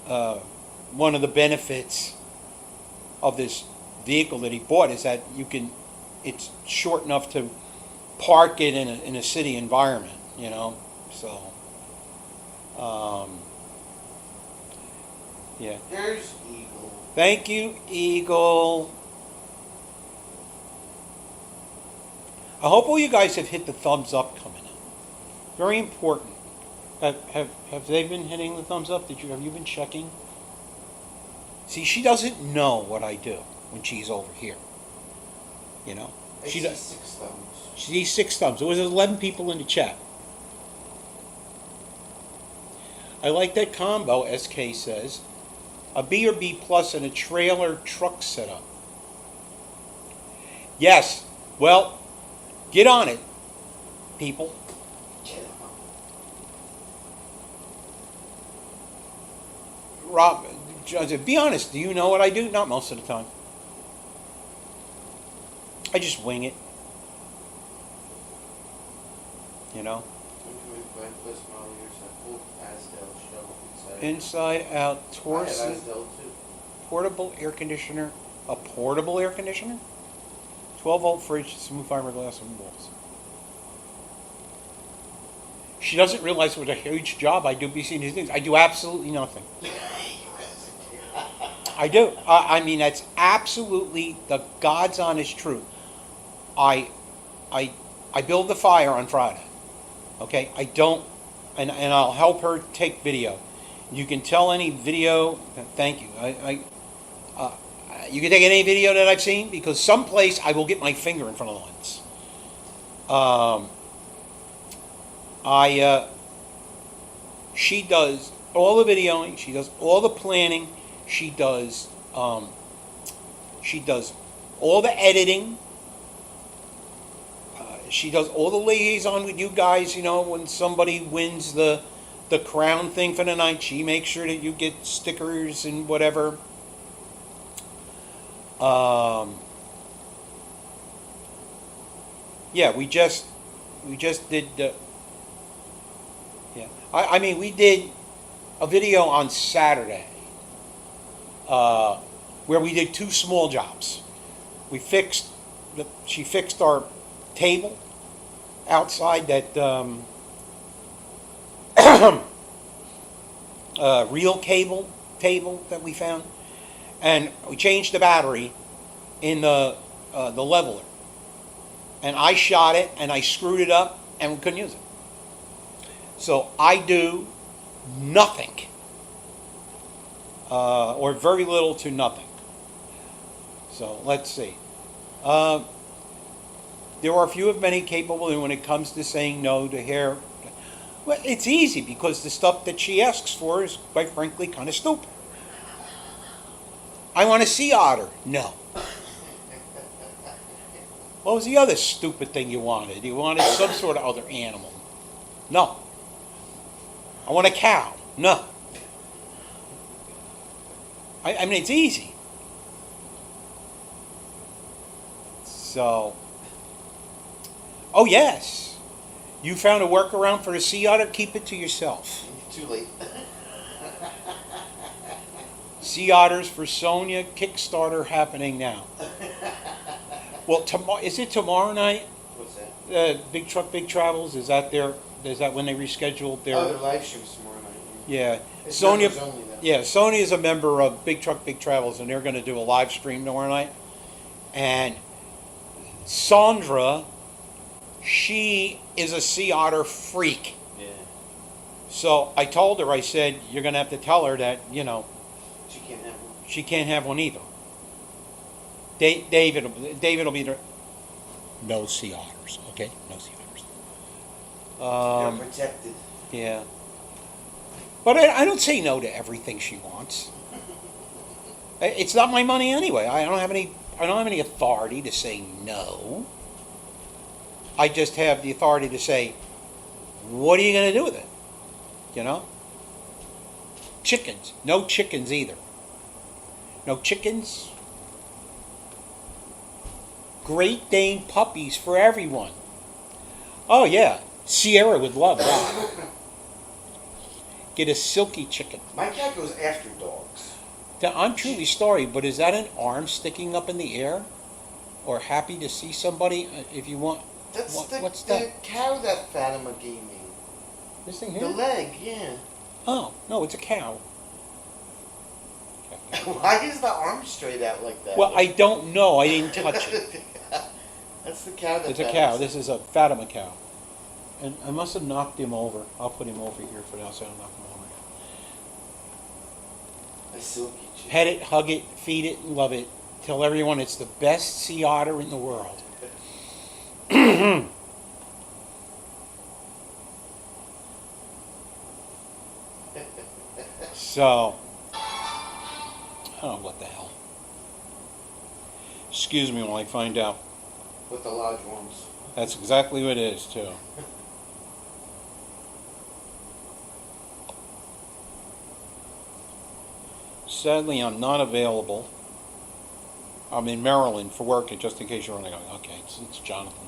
the benefits of this vehicle that he bought is that it's short enough to park it in a city environment, you know. So yeah. There's Eagle. Thank you, Eagle. I hope all you guys have hit the thumbs up coming in. Very important. Have they been hitting the thumbs up? Have you been checking? See, she doesn't know what I do when she's over here. You know, I she see does. 6 thumbs. She sees 6 thumbs. There was 11 people in the chat. I like that combo, SK says. A B or B plus and a trailer truck setup. Yes. Well, get on it, people. Rob, be honest, do you know what I do? Not most of the time. I just wing it. You know? 125 plus milliliters of full pastel shovel inside. Inside out, I have torso, pastel too. portable air conditioner. A portable air conditioner? 12-volt fridge, smooth fiberglass and walls. She doesn't realize what a huge job I do be seeing these things. I do absolutely nothing. I do. I mean, that's absolutely the God's honest truth. I build the fire on Friday. Okay? I don't, and I'll help her take video. You can tell any video, thank you. You can take any video that I've seen because someplace I will get my finger in front of the lens. She does all the videoing. She does all the planning. She does all the editing. She does all the liaison with you guys. You know, when somebody wins the crown thing for the night, she makes sure that you get stickers and whatever. Yeah, we just did. Yeah, I mean, we did a video on Saturday where we did 2 small jobs. She fixed our table outside that reel cable table that we found, and we changed the battery in the leveler. And I shot it and I screwed it up and we couldn't use it. So I do nothing, or very little to nothing. So let's see. there are few of many capable, and when it comes to saying no to hair, well, it's easy because the stuff that she asks for is, quite frankly, kind of stupid. I want a sea otter. No. What was the other stupid thing you wanted? You wanted some sort of other animal. No. I want a cow. No. I mean, it's easy. So, oh yes, you found a workaround for a sea otter. Keep it to yourself. Too late. Sea otters for Sonia Kickstarter happening now. Well, is it tomorrow night? What's that? Big Truck Big Travels, is that their? Is that when they rescheduled their? Oh, their live streams tomorrow night. Yeah, It's Sonia. members only, though. Yeah, Sonia is a member of Big Truck Big Travels, and they're going to do a live stream tomorrow night. And Sandra, she is a sea otter freak. Yeah. So I told her, I said, you're going to have to tell her that, She can't have one. she can't have one either. David will be there. No sea otters, okay? No sea otters. They're protected. Yeah. But I don't say no to everything she wants. It's not my money anyway. I don't have any authority to say no. I just have the authority to say, what are you going to do with it? Chickens. No chickens either. No chickens. Great Dane puppies for everyone. Oh yeah, Sierra would love that. Get a silky chicken. My cat goes after dogs. Now, I'm truly sorry, but is that an arm sticking up in the air? Or happy to see somebody? If you want, That's what's the that? cow that Fatima gave me. This thing The here? leg, yeah. Oh no, it's a cow. Why is the arm straight out like that? Well, I don't know. I didn't touch it. That's the cow that It's a Fatima cow. said. This is a Fatima cow. And I must have knocked him over. I'll put him over here for now so I don't knock him over. A silky chick. Pet it, hug it, feed it, love it. Tell everyone it's the best sea otter in the world. So, oh, what the hell. Excuse me while I find out. With the large ones. That's exactly what it is, too. Sadly, I'm not available. I'm in Maryland for work, and just in case you're wondering, okay, it's Jonathan.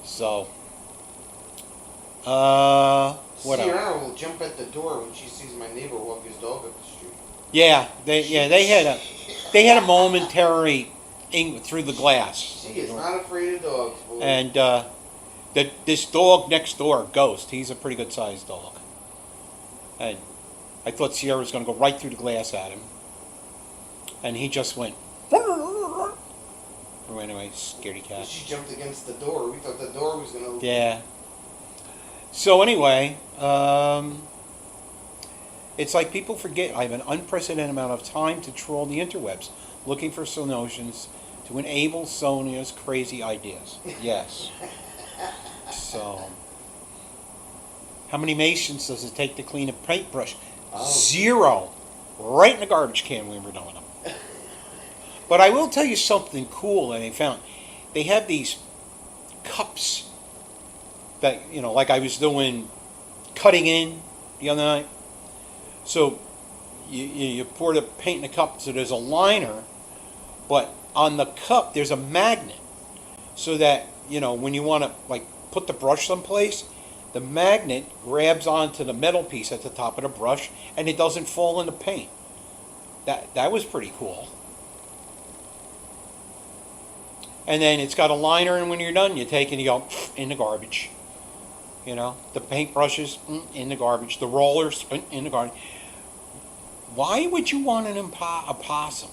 So, what else? Sierra will jump at the door when she sees my neighbor walk his dog up the street. Yeah, they had a momentary through the glass. She is not afraid of dogs, boy. And this dog next door, Ghost, he's a pretty good sized dog. And I thought Sierra was going to go right through the glass at him. And he just went. Oh, anyway, scaredy cat. She jumped against the door. We thought the door was going to open. Yeah. So anyway, it's like people forget I have an unprecedented amount of time to troll the interwebs, looking for solutions to enable Sonia's crazy ideas. Yes. So, how many Masons does it take to clean a paintbrush? Oh. 0. Right in the garbage can when we're doing them. But I will tell you something cool that I found. They have these cups that, like I was doing cutting in the other night. So you pour the paint in the cup, so there's a liner, but on the cup there's a magnet, so that when you want to put the brush someplace, the magnet grabs onto the metal piece at the top of the brush and it doesn't fall in the paint. That was pretty cool. And then it's got a liner, and when you're done, you take it and you go in the garbage. The paintbrushes in the garbage, the rollers in the garbage. Why would you want a possum?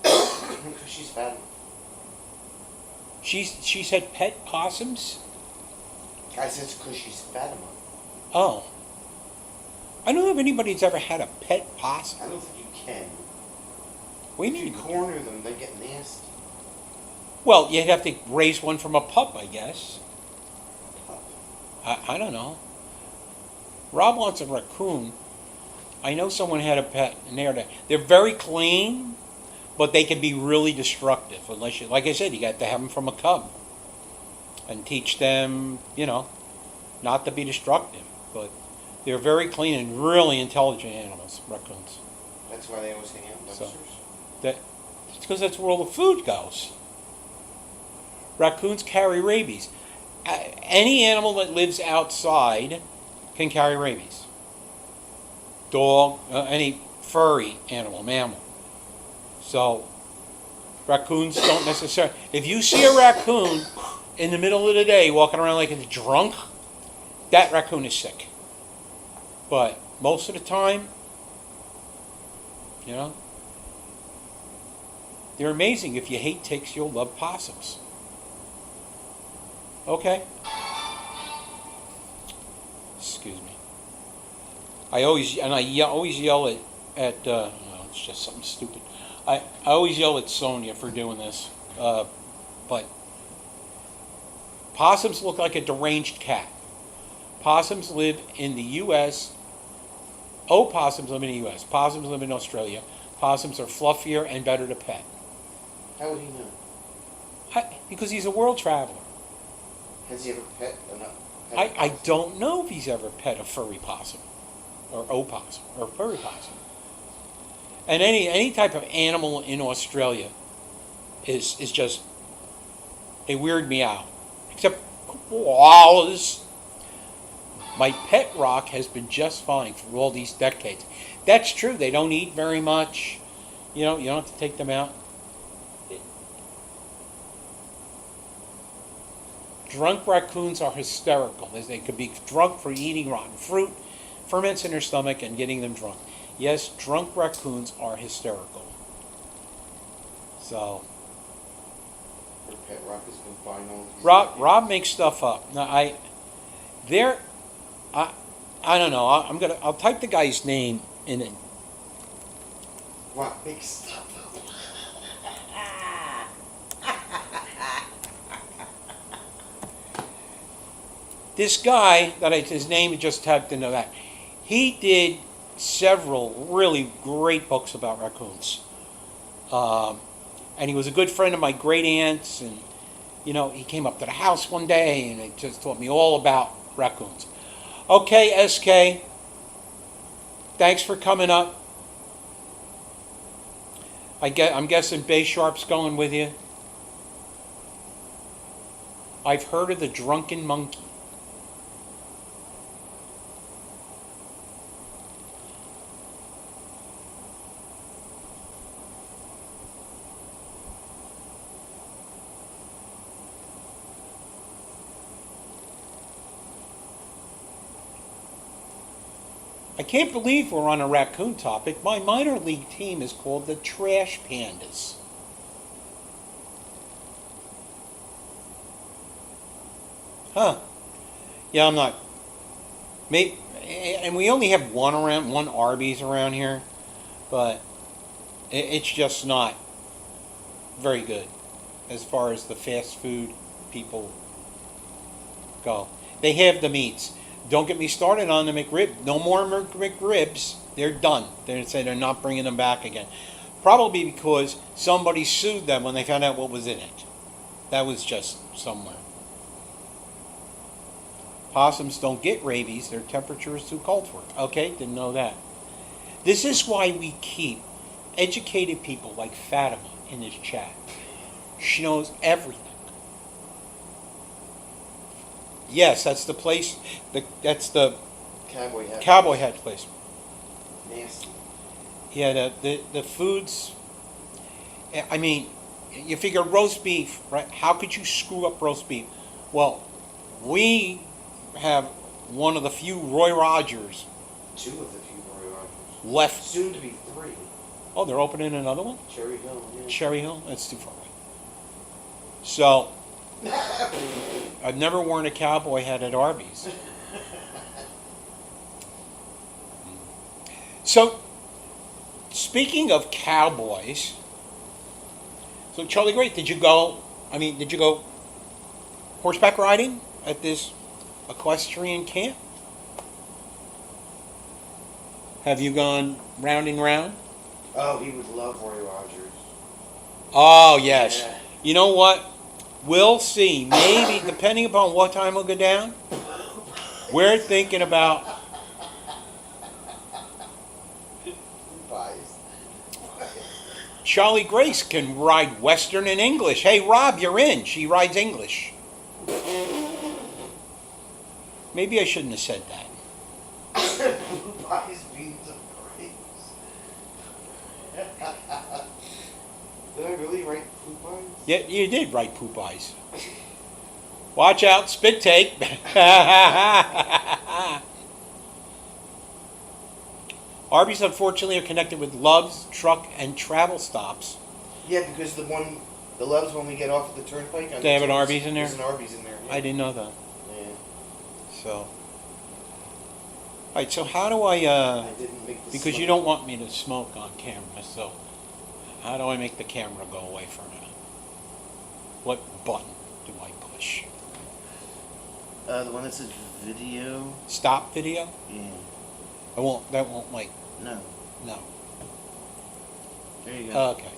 Because she's fat. She said pet possums? I said it's because she's Fatima. Oh. I don't know if anybody's ever had a pet I possum. don't think you can. We If you need. corner them, they get nasty. Well, you'd have to raise one from a pup, I guess. Pup. I don't know. Rob wants a raccoon. I know someone had a pet, and they're very clean, but they can be really destructive unless you, like I said, you got to have them from a cub and teach them, not to be destructive. But they're very clean and really intelligent animals, raccoons. That's why they always hang out in So- dumpsters. It's because that's where all the food goes. Raccoons carry rabies. Any animal that lives outside can carry rabies. Dog, any furry animal, mammal. So, raccoons don't necessarily. If you see a raccoon in the middle of the day walking around like it's drunk, that raccoon is sick. But most of the time, they're amazing. If you hate ticks, you'll love possums. Okay. Excuse me. I always yell at well, it's just something stupid. I always yell at Sonia for doing this, but possums look like a deranged cat. Possums live in the U.S. Opossums live in the U.S. Possums live in Australia. Possums are fluffier and better to pet. How would he know? Because he's a world traveler. Has he ever pet enough? I don't know if he's ever pet a furry possum, or opossum, or furry possum. And any type of animal in Australia is just, they weird me out. Except koalas. My pet rock has been just fine for all these decades. That's true. They don't eat very much. You don't have to take them out. Drunk raccoons are hysterical. They could be drunk for eating rotten fruit, ferments in their stomach, and getting them drunk. Yes, drunk raccoons are hysterical. So, Her pet rock has been fine all these decades. Rob makes stuff up. Now, I don't know. I'll type the guy's name in it. Rock big stuff. This guy his name is just typed into that. He did several really great books about raccoons. And he was a good friend of my great aunt's, and he came up to the house one day and he just taught me all about raccoons. Okay, SK, thanks for coming up. I'm guessing Bay Sharp's going with you. I've heard of the drunken monkey. I can't believe we're on a raccoon topic. My minor league team is called the Trash Pandas. Huh. Yeah, I'm not. Maybe, and we only have one Arby's around here, but it's just not very good as far as the fast food people go. They have the meats. Don't get me started on the McRib. No more McRibs. They're done. They say they're not bringing them back again. Probably because somebody sued them when they found out what was in it. That was just somewhere. Possums don't get rabies. Their temperature is too cold for it. Okay, didn't know that. This is why we keep educated people like Fatima in this chat. She knows everything. Yes, that's the place. That's the Cowboy hat place. Nasty. Yeah, the foods. I mean, you figure roast beef, right? How could you screw up roast beef? Well, we have one of the few Roy Rogers Two of the few Roy Rogers. left. Soon to be three. Oh, they're opening another one? Cherry Hill. Yeah. Cherry Hill? That's too far away. So, I've never worn a cowboy hat at Arby's. So, speaking of cowboys, so Charlie Gray, did you go? I mean, did you go horseback riding at this equestrian camp? Have you gone rounding round? Oh, he would love Roy Rogers. Oh yes. Yeah. You know what? We'll see. Maybe depending upon what time we'll go down. We're thinking about Buys. Charlie Grace can ride Western and English. Hey Rob, you're in. She rides English. Maybe I shouldn't have said that. Who buys beans of grapes? Did I really write poop eyes? Yeah, you did write poop eyes. Watch out, spit take. Arby's unfortunately are connected with Love's truck and travel stops. Yeah, because the Loves when we get off at the turnpike. They have an Arby's in there? There's an Arby's in there. Yeah. I didn't know that. Yeah. So, alright, so how do I, I didn't make the because you slip. don't want me to smoke on camera, so how do I make the camera go away from it? What button do I push? The one that says video. Stop video? Yeah. That won't like, No. no. There you go. Okay.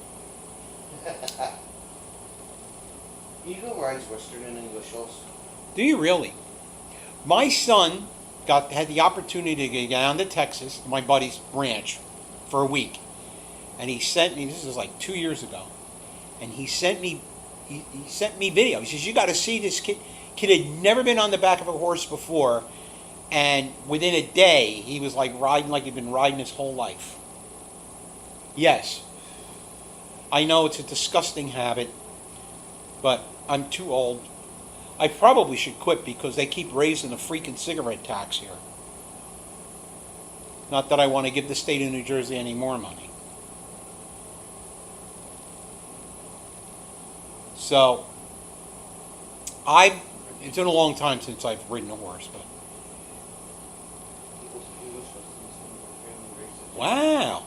Eagle rides Western and English also. Do you really? My son had the opportunity to go down to Texas, to my buddy's ranch, for a week. And he sent me, this was like 2 years ago, and he sent me video. He says, you got to see this kid. Kid had never been on the back of a horse before, and within a day, he was like riding like he'd been riding his whole life. Yes. I know it's a disgusting habit, but I'm too old. I probably should quit because they keep raising the freaking cigarette tax here. Not that I want to give the state of New Jersey any more money. So, it's been a long time since I've ridden a horse, but wow.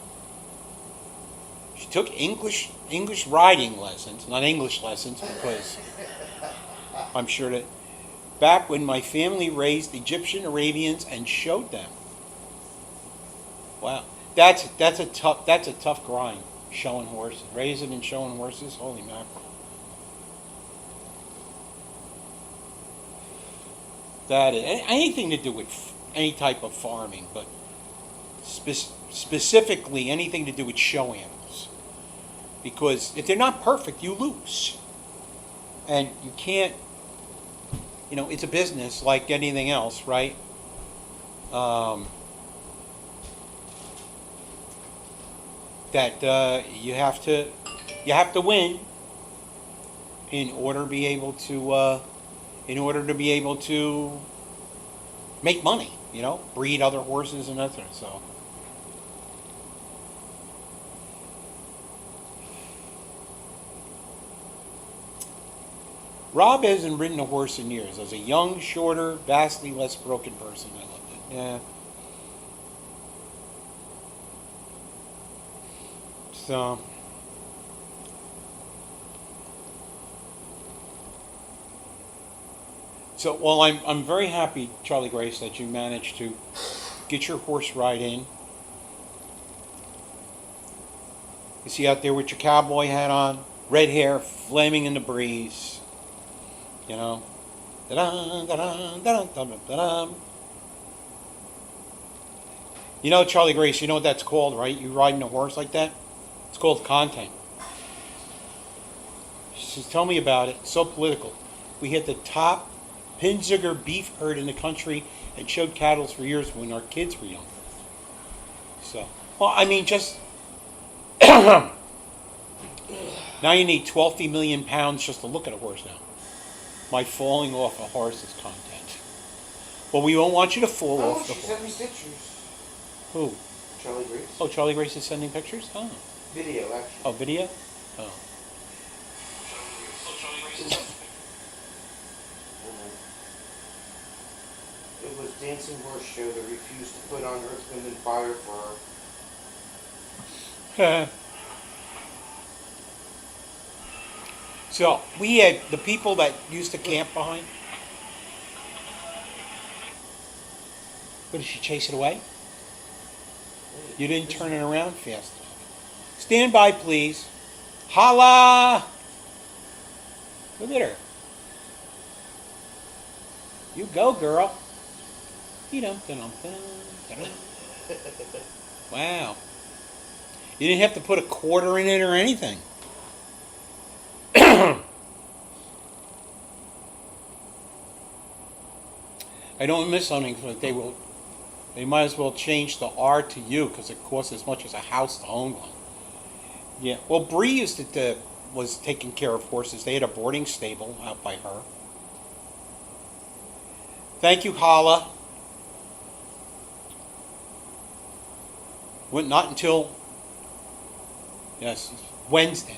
She took English riding lessons, not English lessons, because I'm sure that back when my family raised Egyptian Arabians and showed them. Wow, that's a tough grind. Showing horses, raising and showing horses. Holy mackerel! That is anything to do with any type of farming, but specifically anything to do with show animals. Because if they're not perfect, you lose. And you can't, it's a business like anything else, right? That you have to win in order to be able to make money, breed other horses and that sort of stuff. Rob hasn't ridden a horse in years. As a young, shorter, vastly less broken person, I loved it. Yeah. So, well, I'm very happy, Charlie Grace, that you managed to get your horse ride in. You see out there with your cowboy hat on, red hair flaming in the breeze. Da-da, da-da, da-da, da-da, da-da. Charlie Grace, you know what that's called, right? You riding a horse like that? It's called content. She says, tell me about it. It's so political. We hit the top Pinziger beef herd in the country and showed cattle for years when our kids were young. So, well, I mean, just now you need 12 million pounds just to look at a horse now. My falling off a horse is content. Well, we won't want you to fall off the she horse. sent me pictures. Who? Charlie Grace. Oh, Charlie Grace is sending pictures? Oh. Video, actually. Oh, video? Oh. It was Dancing Horse Show that refused to put on Earth, Wind, and Fire for So we had the people that used to camp behind. What, did she chase it away? You didn't turn it around fast enough. Stand by, please. Holla! Look at her. You go, girl. Wow. You didn't have to put a quarter in it or anything. I don't miss something, but they might as well change the R to U because it costs as much as a house to own one. Yeah. Well, Bree was taking care of horses. They had a boarding stable out by her. Thank you, Hala. Not until, yes, Wednesday.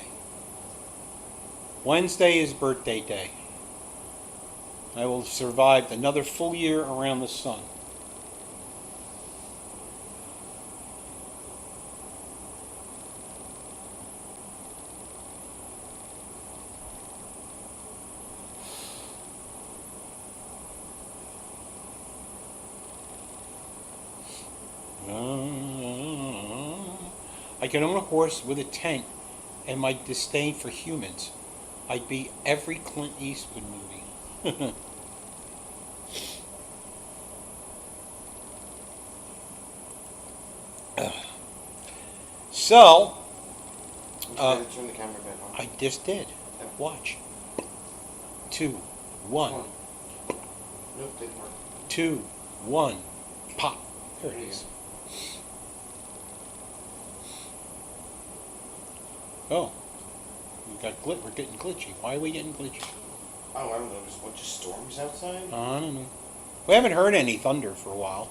Wednesday is birthday day. I will have survived another full year around the sun. I can own a horse with a tent and my disdain for humans. I'd be every Clint Eastwood movie. So, Turn the camera back on. I just did. Watch. 2, 1, Nope, didn't work. 2, 1, pop. There it is. Oh, we're getting glitchy. Why are we getting glitchy? Oh, I don't know. There's a bunch of storms outside. I don't know. We haven't heard any thunder for a while.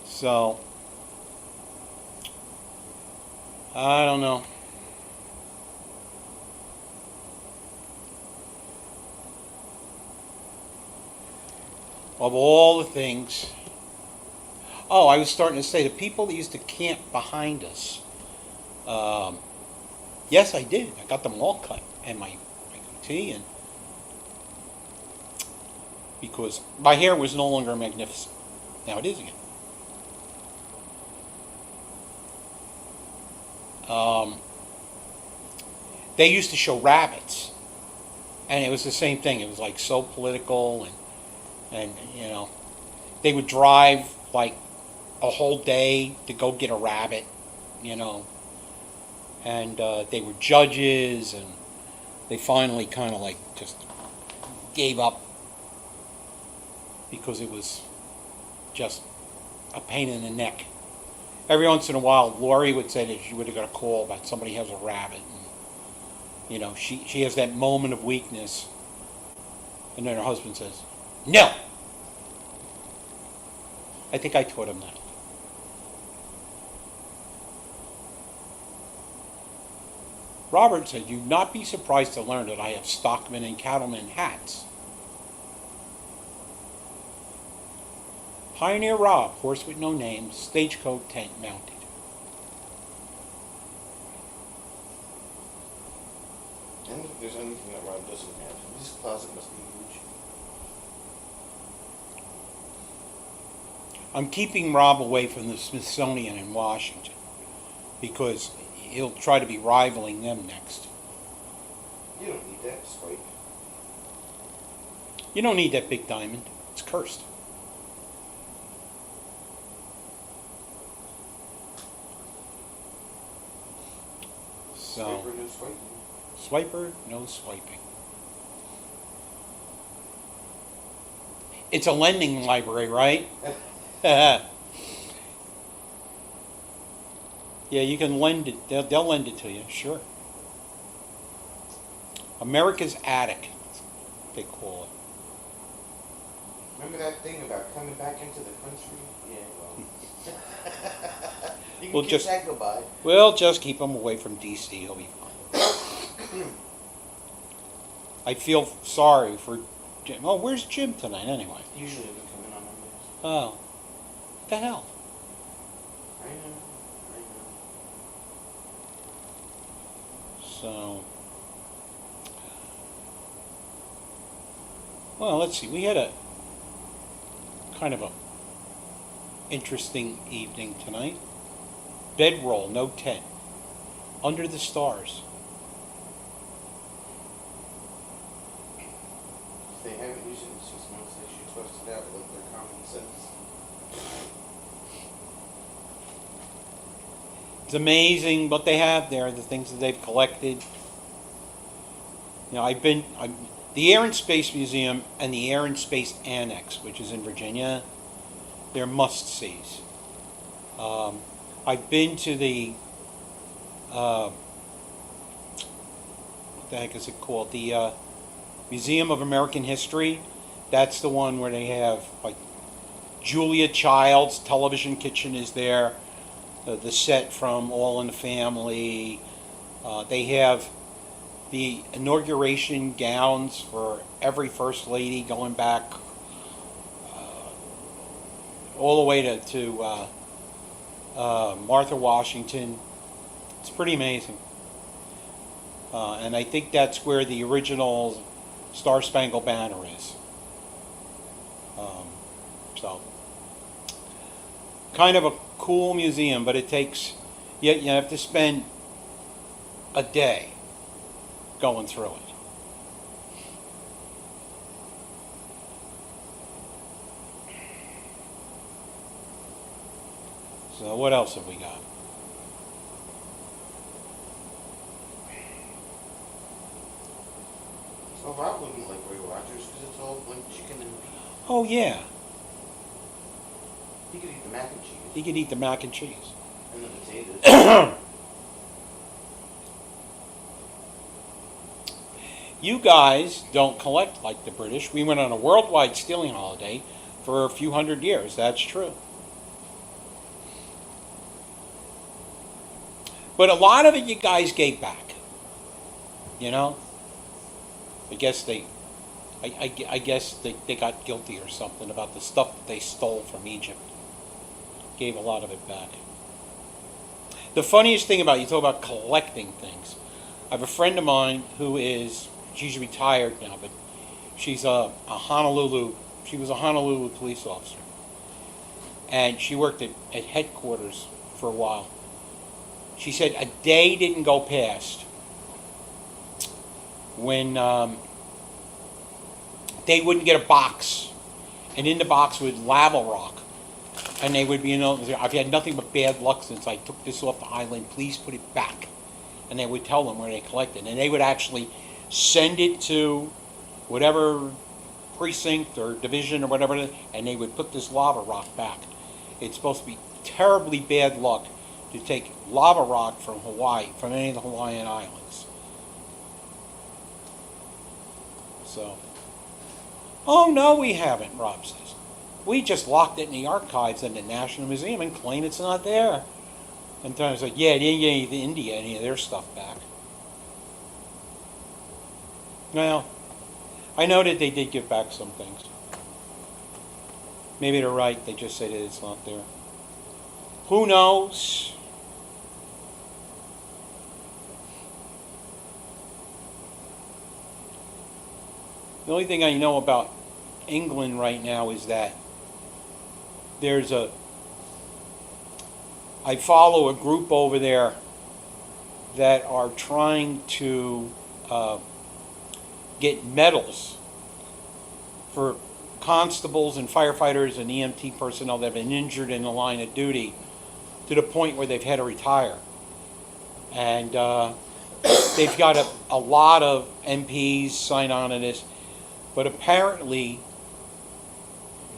So, I don't know. Of all the things. Oh, I was starting to say, the people that used to camp behind us. Yes, I did. I got them all cut. And my goatee. And because my hair was no longer magnificent. Now it is again. They used to show rabbits, and it was the same thing. It was like so political, and you know, they would drive like a whole day to go get a rabbit, you know, and they were judges, and they finally kind of like just gave up because it was just a pain in the neck. Every once in a while, Lori would say that she would have got a call about somebody has a rabbit. And, you know, she has that moment of weakness. And then her husband says, no! I think I taught him that. Robert said, you'd not be surprised to learn that I have stockman and cattleman hats. Pioneer Rob, horse with no name, stagecoach tent mounted. And if there's anything that Rob doesn't have, this closet must be huge. I'm keeping Rob away from the Smithsonian in Washington because he'll try to be rivaling them next. You don't need that spike. You don't need that big diamond. It's cursed. So, Swiper, no swiping. swiper, no swiping. It's a lending library, right? Yeah, you can lend it. They'll lend it to you, sure. America's Attic, they call it. Remember that thing about coming back into the country? Yeah, well. You can Well, kiss just- that goodbye. We'll just keep him away from D.C. He'll be fine. I feel sorry for Jim. Oh, where's Jim tonight anyway? Usually we come in on Mondays. Oh, what the hell? I know. So, well, let's see. We had a kind of a interesting evening tonight. Bedroll, no tent. Under the stars. If they haven't used it in 6 months, they should trust it out with their common sense. It's amazing what they have there, the things that they've collected. You know, the Air and Space Museum and the Air and Space Annex, which is in Virginia, they're must-sees. I've been to the, what the heck is it called? The Museum of American History. That's the one where they have, like, Julia Child's television kitchen is there. The set from All in the Family. They have the inauguration gowns for every First Lady going back all the way to Martha Washington. It's pretty amazing. And I think that's where the original Star Spangled Banner is. So, kind of a cool museum, but it takes, you have to spend a day going through it. So what else have we got? So Rob wouldn't like Roy Rogers because it's all like chicken and beef. Oh yeah, He could eat the mac and cheese he could eat the mac and cheese. and the potatoes. You guys don't collect like the British. We went on a worldwide stealing holiday for a few hundred years. That's true. But a lot of it you guys gave back. You know? I guess I guess they got guilty or something about the stuff that they stole from Egypt. Gave a lot of it back. The funniest thing about, you talk about collecting things. I have a friend of mine who is, she's retired now, but she's a Honolulu, she was a Honolulu police officer. And she worked at headquarters for a while. She said a day didn't go past when they wouldn't get a box, and in the box was lava rock, and they would be, you know, I've had nothing but bad luck since I took this off the island. Please put it back, and they would tell them where they collected, and they would actually send it to whatever precinct or division or whatever, and they would put this lava rock back. It's supposed to be terribly bad luck to take lava rock from Hawaii, from any of the Hawaiian Islands. So, oh no, we haven't, Rob says. We just locked it in the archives in the National Museum and claim it's not there. And Tony's like, yeah, they didn't get India any of their stuff back. Well, I know that they did give back some things. Maybe they're right, they just said that it's not there. Who knows? The only thing I know about England right now is that I follow a group over there that are trying to get medals for constables and firefighters and EMT personnel that have been injured in the line of duty to the point where they've had to retire. And they've got a lot of MPs sign on to this. But apparently,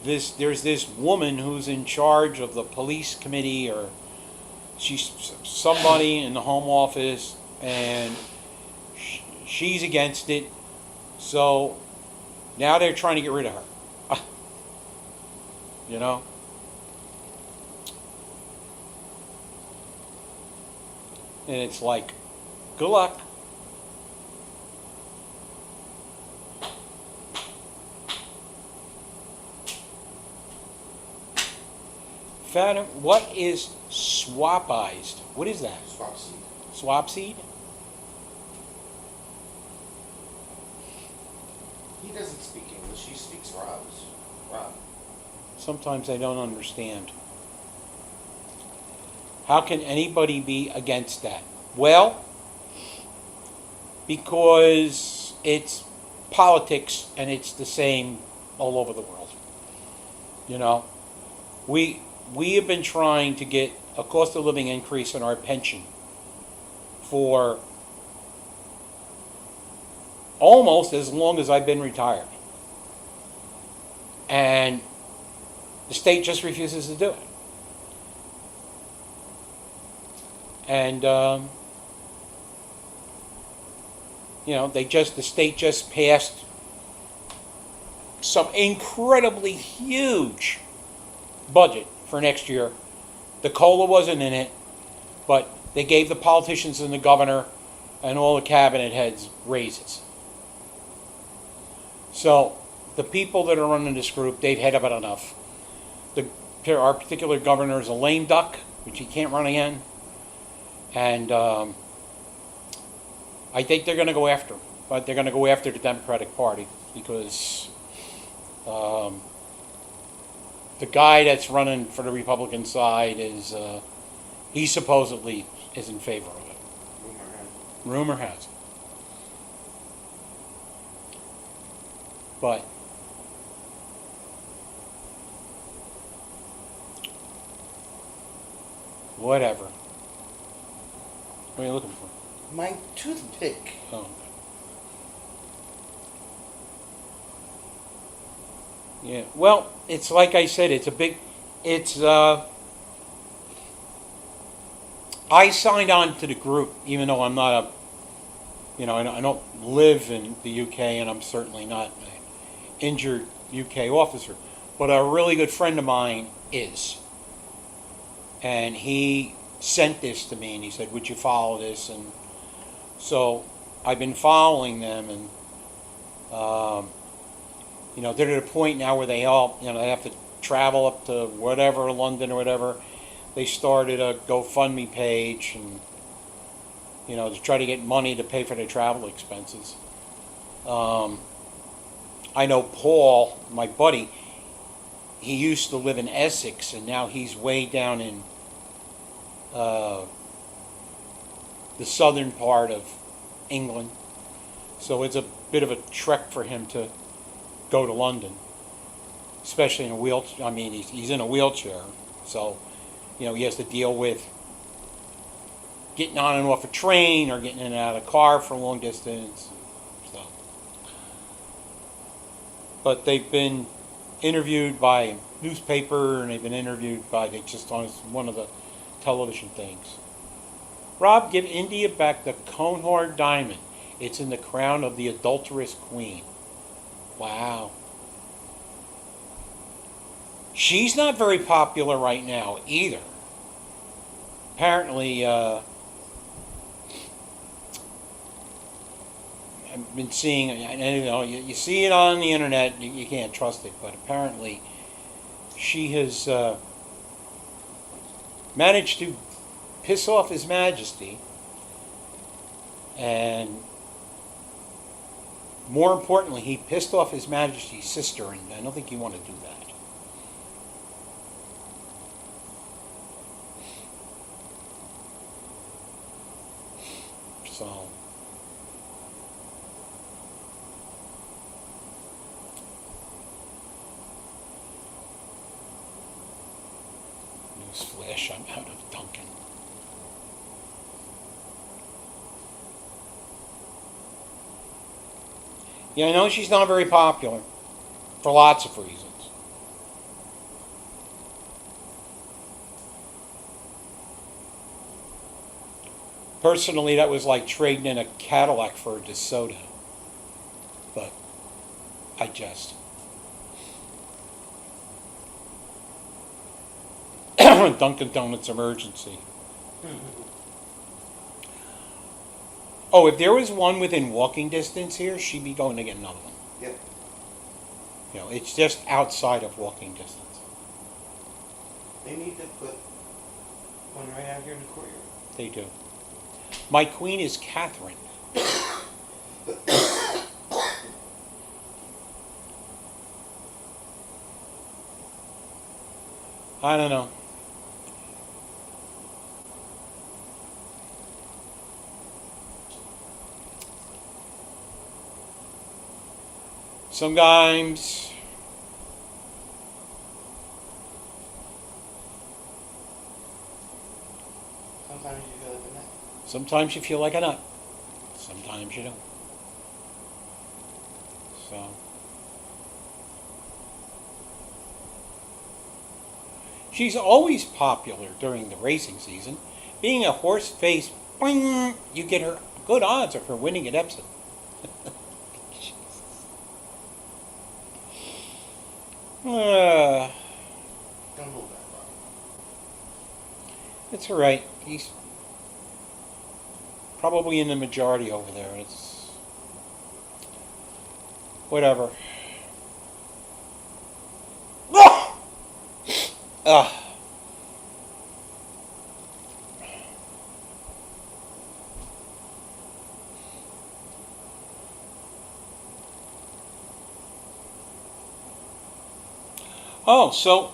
there's this woman who's in charge of the police committee, or she's somebody in the Home Office, and she's against it. So now they're trying to get rid of her. You know? And it's like, good luck. What is swapized? What is that? Swap seed. Swap seed? He doesn't speak English. He speaks Rob's. Rob. Sometimes I don't understand. How can anybody be against that? Well, because it's politics and it's the same all over the world. You know, we have been trying to get a cost of living increase in our pension for almost as long as I've been retired. And the state just refuses to do it. And, you know, the state just passed some incredibly huge budget for next year. The COLA wasn't in it, but they gave the politicians and the governor and all the cabinet heads raises. So the people that are running this group, they've had about enough. Our particular governor is a lame duck, which he can't run again. And I think they're going to go after him. But they're going to go after the Democratic Party because the guy that's running for the Republican side is, he supposedly is in favor of it. Rumor has it. But whatever. What are you looking for? My toothpick. Oh. Yeah. Well, it's like I said, I signed on to the group, even though I'm not I don't live in the UK and I'm certainly not an injured UK officer, but a really good friend of mine is. And he sent this to me and he said, would you follow this? And so I've been following them, and they're at a point now where they all, they have to travel up to whatever, London or whatever. They started a GoFundMe page, and to try to get money to pay for their travel expenses. I know Paul, my buddy, he used to live in Essex, and now he's way down in the southern part of England. So it's a bit of a trek for him to go to London, especially in a wheelchair. I mean, he's in a wheelchair, so he has to deal with getting on and off a train or getting in and out of a car for a long distance. So, but they've been interviewed by a newspaper, and they've been interviewed by just on one of the television things. Rob, give India back the Kohinoor diamond. It's in the crown of the adulterous queen. Wow. She's not very popular right now either. Apparently, I've been seeing, and you see it on the internet, you can't trust it, but apparently she has managed to piss off His Majesty, and more importantly, he pissed off His Majesty's sister, and I don't think he wanted to do that. So, newsflash, I'm out of Dunkin'. Yeah, I know she's not very popular for lots of reasons. Personally, that was like trading in a Cadillac for a DeSoto. But I just. Dunkin' Donuts emergency. Oh, if there was one within walking distance here, she'd be going to get another one. Yep. It's just outside of walking distance. They need to put one right out here in the courtyard. They do. My queen is Catherine. I don't know. Sometimes Sometimes you feel like a nut. Sometimes you feel like a nut. Sometimes you don't. So. She's always popular during the racing season. Being a horse face, boing, you get her good odds of her winning at Epsom. uh, Don't hold that, Bob. it's all right. He's probably in the majority over there. It's whatever. Ugh. Oh, so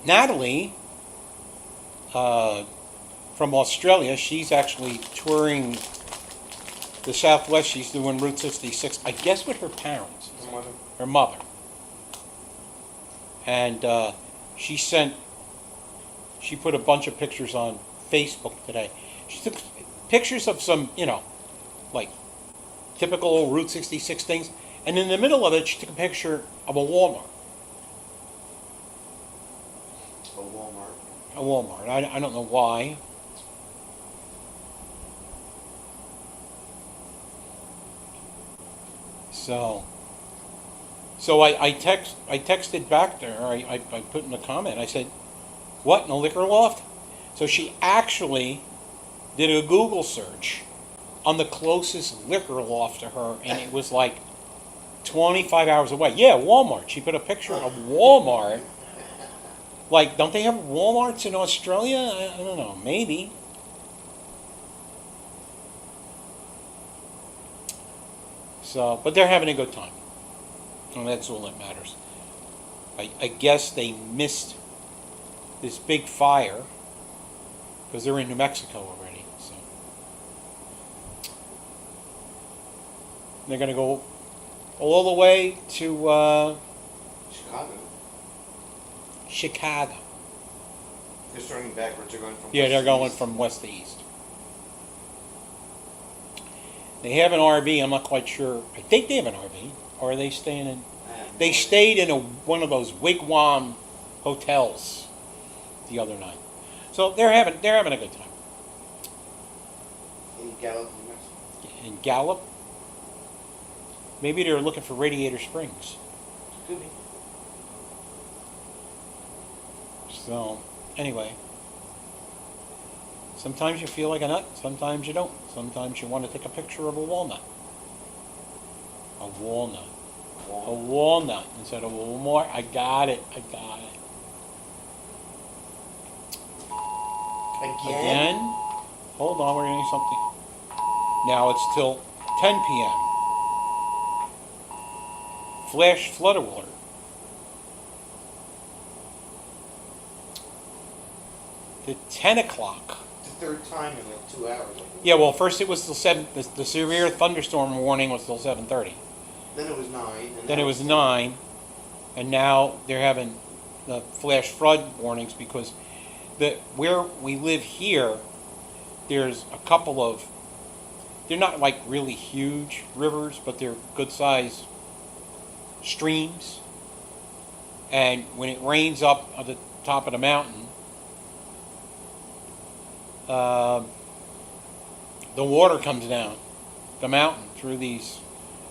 Natalie from Australia, she's actually touring the Southwest. She's doing Route 66, I guess with her parents, Her mother. her mother. And she put a bunch of pictures on Facebook today. She took pictures of some, like typical Route 66 things. And in the middle of it, she took a picture of a Walmart. A Walmart. A Walmart. I don't know why. So I texted back to her. I put in a comment. I said, "What, in a liquor loft?" So she actually did a Google search on the closest liquor loft to her, and it was like 25 hours away. Yeah, Walmart. She put a picture of Walmart. Like, don't they have Walmarts in Australia? I don't know. Maybe. So, but they're having a good time. And that's all that matters. I guess they missed this big fire because they're in New Mexico already. So they're going to go all the way to Chicago. Chicago. They're starting backwards. They're going from. Yeah, west they're to going east. from west to east. They have an RV. I'm not quite sure. I think they have an RV. Or are they staying in? I have no They idea. stayed in one of those wigwam hotels the other night. So they're having a good time. In Gallup, New Mexico. In Gallup. Maybe they're looking for Radiator Springs. Could be. So anyway. Sometimes you feel like a nut, sometimes you don't. Sometimes you want to take a picture of a walnut. A walnut. A walnut instead of a Walmart. I got it. Again? Hold on, we're getting something. Now it's till 10 p.m. Flash flood alert. To 10 o'clock. It's the third time in like 2 hours. Yeah, well, first it was till 7. The severe thunderstorm warning was till 7:30. Then it was 9. And Then now it was it's 9, and now they're having the flash flood warnings because where we live here, there's a couple of, they're not like really huge rivers, but they're good sized streams. And when it rains up at the top of the mountain, the water comes down the mountain through these.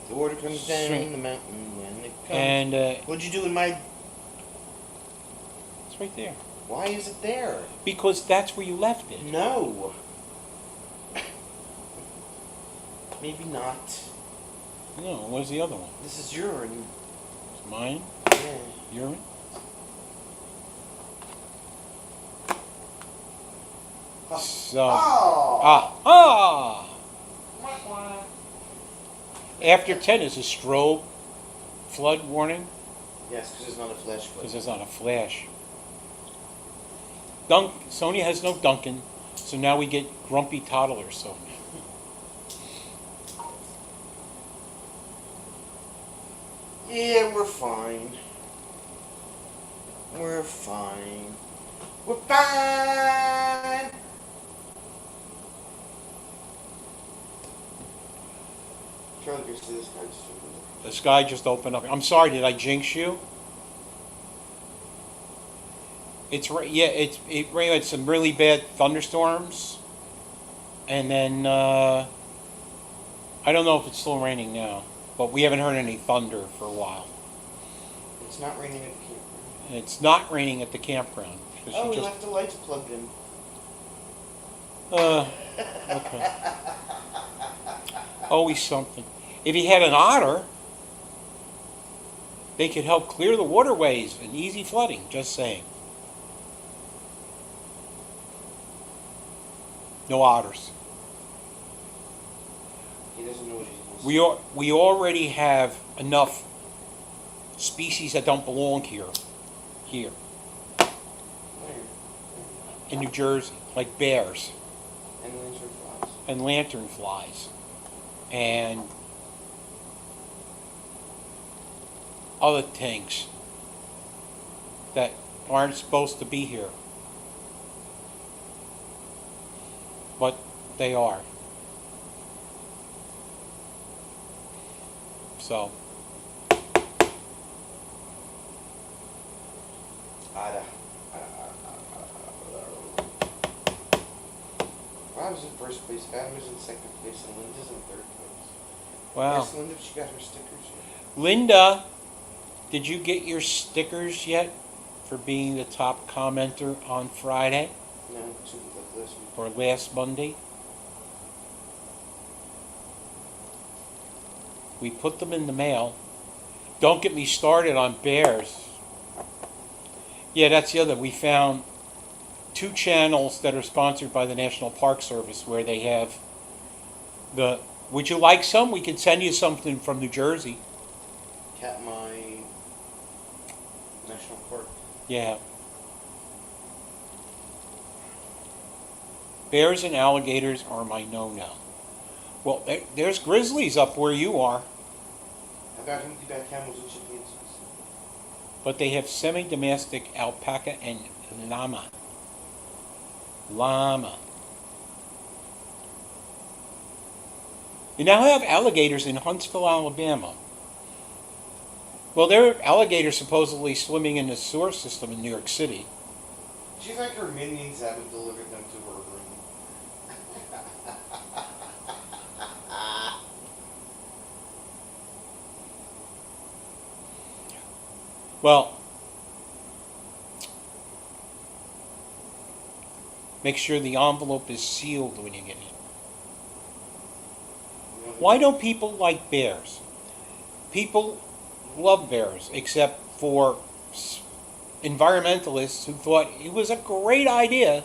The water comes down Stream. the mountain when it comes. And What'd you do in my? it's right there. Why is it there? Because that's where you left it. No. Maybe not. No, where's the other one? This is urine. It's mine? Yeah. Urine? So, Oh. After 10 is a strobe flood warning Yes, because it's not a flash flood. because it's on a flash. Sonia has no Dunkin', so now we get grumpy toddlers. So Yeah, we're fine. We're fine. We're fine. Charlie, go see this guy just opened up. the sky just opened up. I'm sorry, did I jinx you? It rained with some really bad thunderstorms, and then I don't know if it's still raining now, but we haven't heard any thunder for a while. It's not raining at the campground. And it's not raining at the campground. 'Cause Oh, you we just- left the lights plugged in. Okay. Always something. If he had an otter, they could help clear the waterways and easy flooding. Just saying. No otters. He doesn't know what he wants. We already have enough species that don't belong here Where? in New Jersey, like bears And lanternflies. and lanternflies and other things that aren't supposed to be here, but they are. So Rob's in first place, Fatima's in second place, and Linda's in third place. wow. Ask Linda if she got her stickers yet. Linda, did you get your stickers yet for being the top commenter on Friday No, two like this week. or last Monday? We put them in the mail. Don't get me started on bears. Yeah, that's the other. We found 2 channels that are sponsored by the National Park Service where they have the. Would you like some? We could send you something from New Jersey. Katmai National Park. Yeah. Bears and alligators are my no-no. Well, there's grizzlies up where you are, How about humpback camels and chimpanzees? but they have semi-domestic alpaca and llama. Llama. You now have alligators in Huntsville, Alabama. Well, there are alligators supposedly swimming in the sewer system in New York City. She's like her minions haven't delivered them to her room. Well, make sure the envelope is sealed when you get it. You know, Why don't people like bears? People love bears, except for environmentalists who thought it was a great idea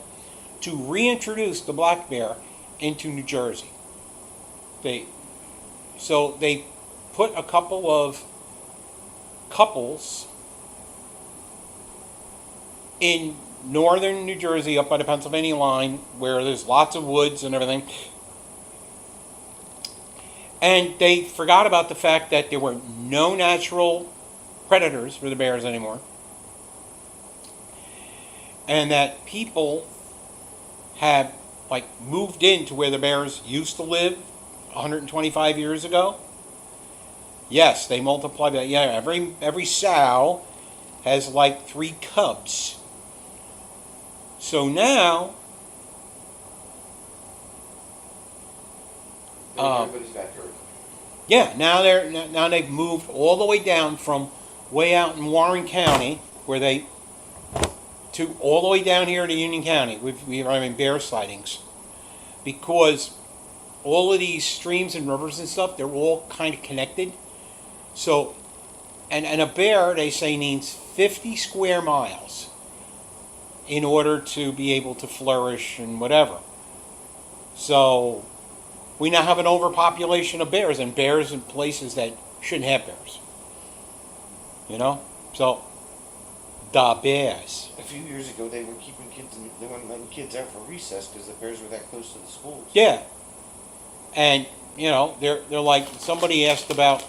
to reintroduce the black bear into New Jersey. They put a couple of couples in northern New Jersey up by the Pennsylvania line where there's lots of woods and everything. And they forgot about the fact that there were no natural predators for the bears anymore. And that people have moved into where the bears used to live 125 years ago. Yes, they multiply. Yeah, every sow has 3 cubs. So now, everybody's backyard. yeah, now they've moved all the way down from way out in Warren County, to all the way down here to Union County. We're having bear sightings because all of these streams and rivers and stuff, they're all kind of connected. So, and a bear, they say, needs 50 square miles in order to be able to flourish and whatever. So, we now have an overpopulation of bears, and bears in places that shouldn't have bears. You know? So, The Bears. A few years ago, they were keeping kids. They weren't letting kids out for recess because the Bears were that close to the schools. Yeah. And, they're like, somebody asked about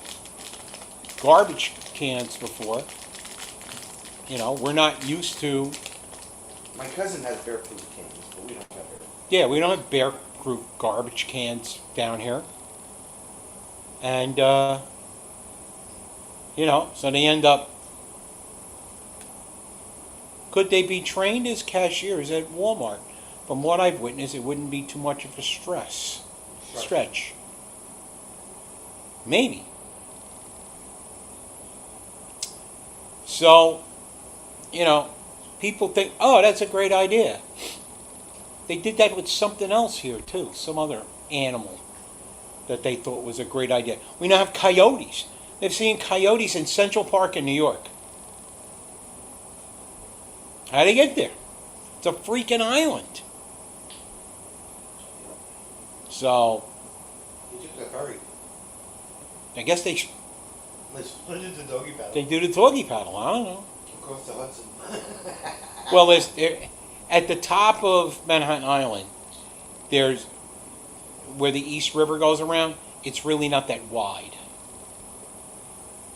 garbage cans before. We're not used to, My cousin has bear-proof cans, but we don't have bear. yeah, we don't have bear-proof garbage cans down here. And, so they end up, could they be trained as cashiers at Walmart? From what I've witnessed, it wouldn't be too much of a stretch. Maybe. So, people think, oh, that's a great idea. They did that with something else here, too, some other animal that they thought was a great idea. We now have coyotes. They've seen coyotes in Central Park in New York. How'd they get there? It's a freaking island. So, They took the ferry. I guess they Let's put it into doggy paddle. do the doggy paddle. I don't know. Across the Hudson. Well, at the top of Manhattan Island, there's where the East River goes around. It's really not that wide.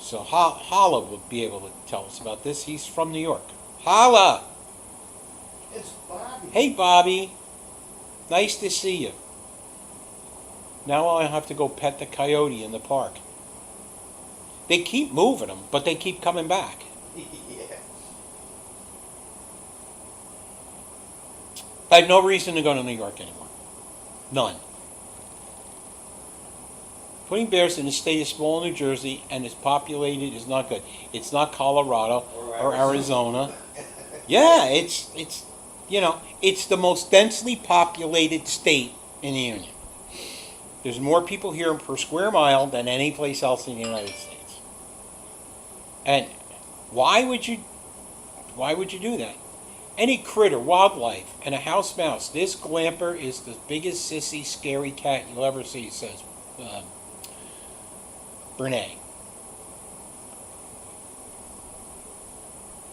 So Holla would be able to tell us about this. He's from New York. Holla! It's Bobby. Hey, Bobby. Nice to see you. Now I have to go pet the coyote in the park. They keep moving them, but they keep coming back. Yeah. I have no reason to go to New York anymore. None. Putting bears in the state is small New Jersey and is populated is not good. It's not Colorado or Arizona. Yeah, it's it's the most densely populated state in the union. There's more people here per square mile than any place else in the United States. And why would you do that? Any critter, wildlife, and a house mouse, this glamper is the biggest sissy, scary cat you'll ever see, says Brene.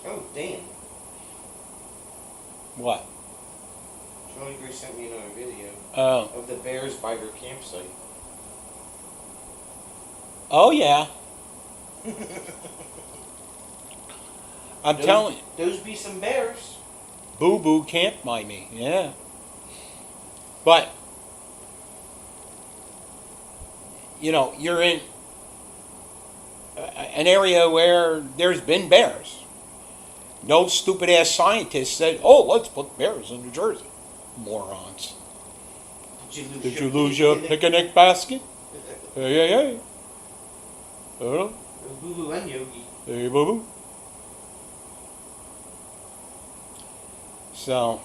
Oh, Dan. What? Shirley Grace sent me another video Oh. of the bears by her campsite. Oh, yeah. I'm telling you. Those be some bears. Boo Boo camped by me, yeah. But, you're in an area where there's been bears. No stupid ass scientist said, oh, let's put bears in New Jersey. Morons. Did you lose your picnic basket? Hey. Boo Boo and Yogi. Hey, Boo Boo. So,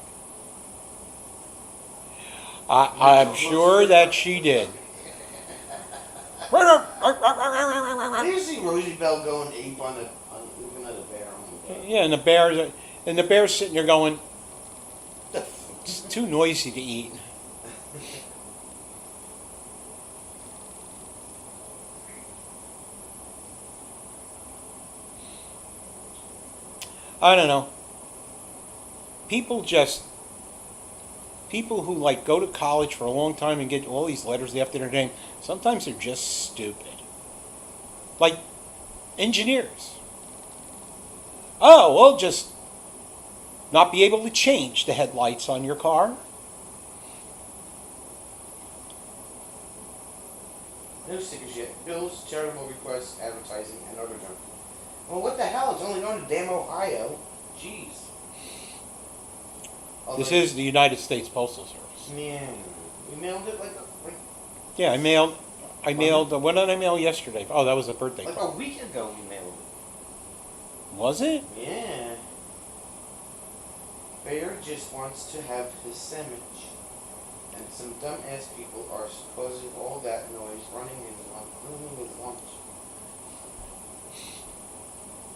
I'm sure that she did. Did you see Rosie Bell going ape on looking at a bear? Oh my God. Yeah, and the bear's sitting there going, it's too noisy to eat. I don't know. People who like go to college for a long time and get all these letters after their name, sometimes they're just stupid. Like engineers. Oh, well, just not be able to change the headlights on your car. No stickers yet. Bills, charitable requests, advertising, and other junk. Well, what the hell? It's only going to damn Ohio. Jeez. This is the United States Postal Service. Man, we mailed it like Yeah, I mailed. What did I mail yesterday? Oh, that was a birthday a card. week ago. We mailed Was it? it. Yeah. Bear just wants to have his sandwich, and some dumbass people are causing all that noise, running with lunch.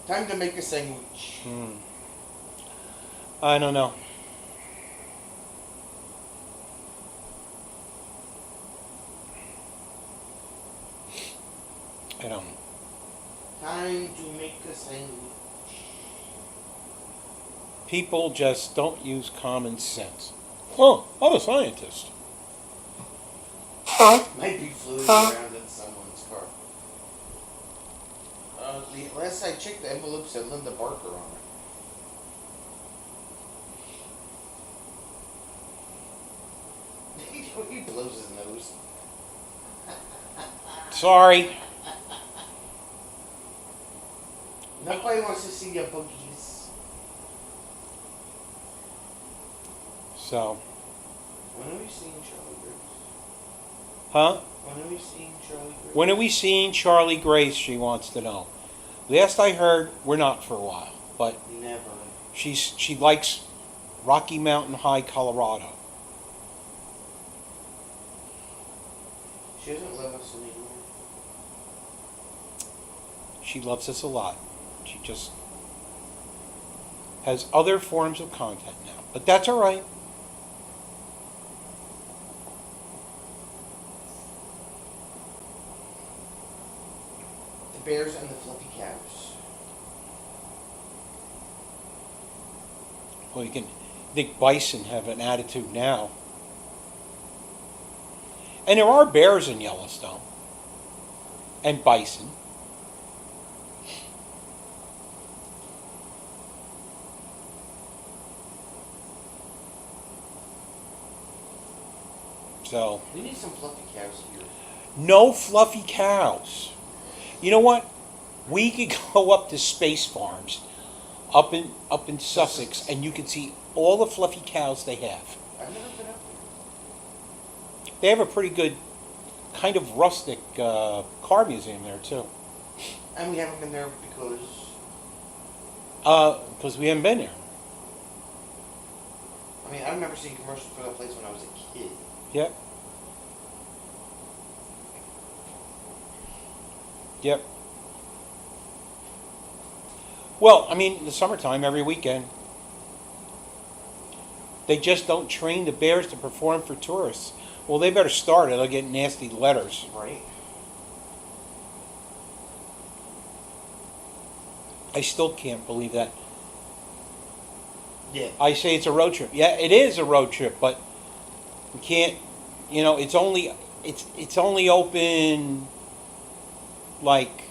Time to make a sandwich. I don't know. I don't know. Time to make a sandwich. People just don't use common sense. Oh, I'm a scientist. Might be floating around in someone's car. The last I checked, the envelope said Linda Barker on it. He blows his nose. Sorry. Nobody wants to see your boogies. So, When are we seeing Charlie Grace? huh? When are we seeing Charlie Grace? When are we seeing Charlie Grace, she wants to know. Last I heard, we're not for a while. But Never. she likes Rocky Mountain High, Colorado. She doesn't love us anymore. She loves us a lot. She just has other forms of content now. But that's all right. The bears and the fluffy cows. Well, you can think bison have an attitude now. And there are bears in Yellowstone. And bison. So, We need some fluffy cows here. no fluffy cows. You know what? We could go up to Space Farms up in Sussex and you can see all the fluffy cows they have. I've never been up there. They have a pretty good kind of rustic car museum there too. And we haven't been there because Because we haven't been there. I mean I remember seeing commercials for that place when I was a kid. Yep. Yep. Well, I mean, in the summertime, every weekend, they just don't train the bears to perform for tourists. Well, they better start it. They'll get nasty letters. Right. I still can't believe that. Yeah. I say it's a road trip. Yeah, it is a road trip, but we can't. You know, it's only open like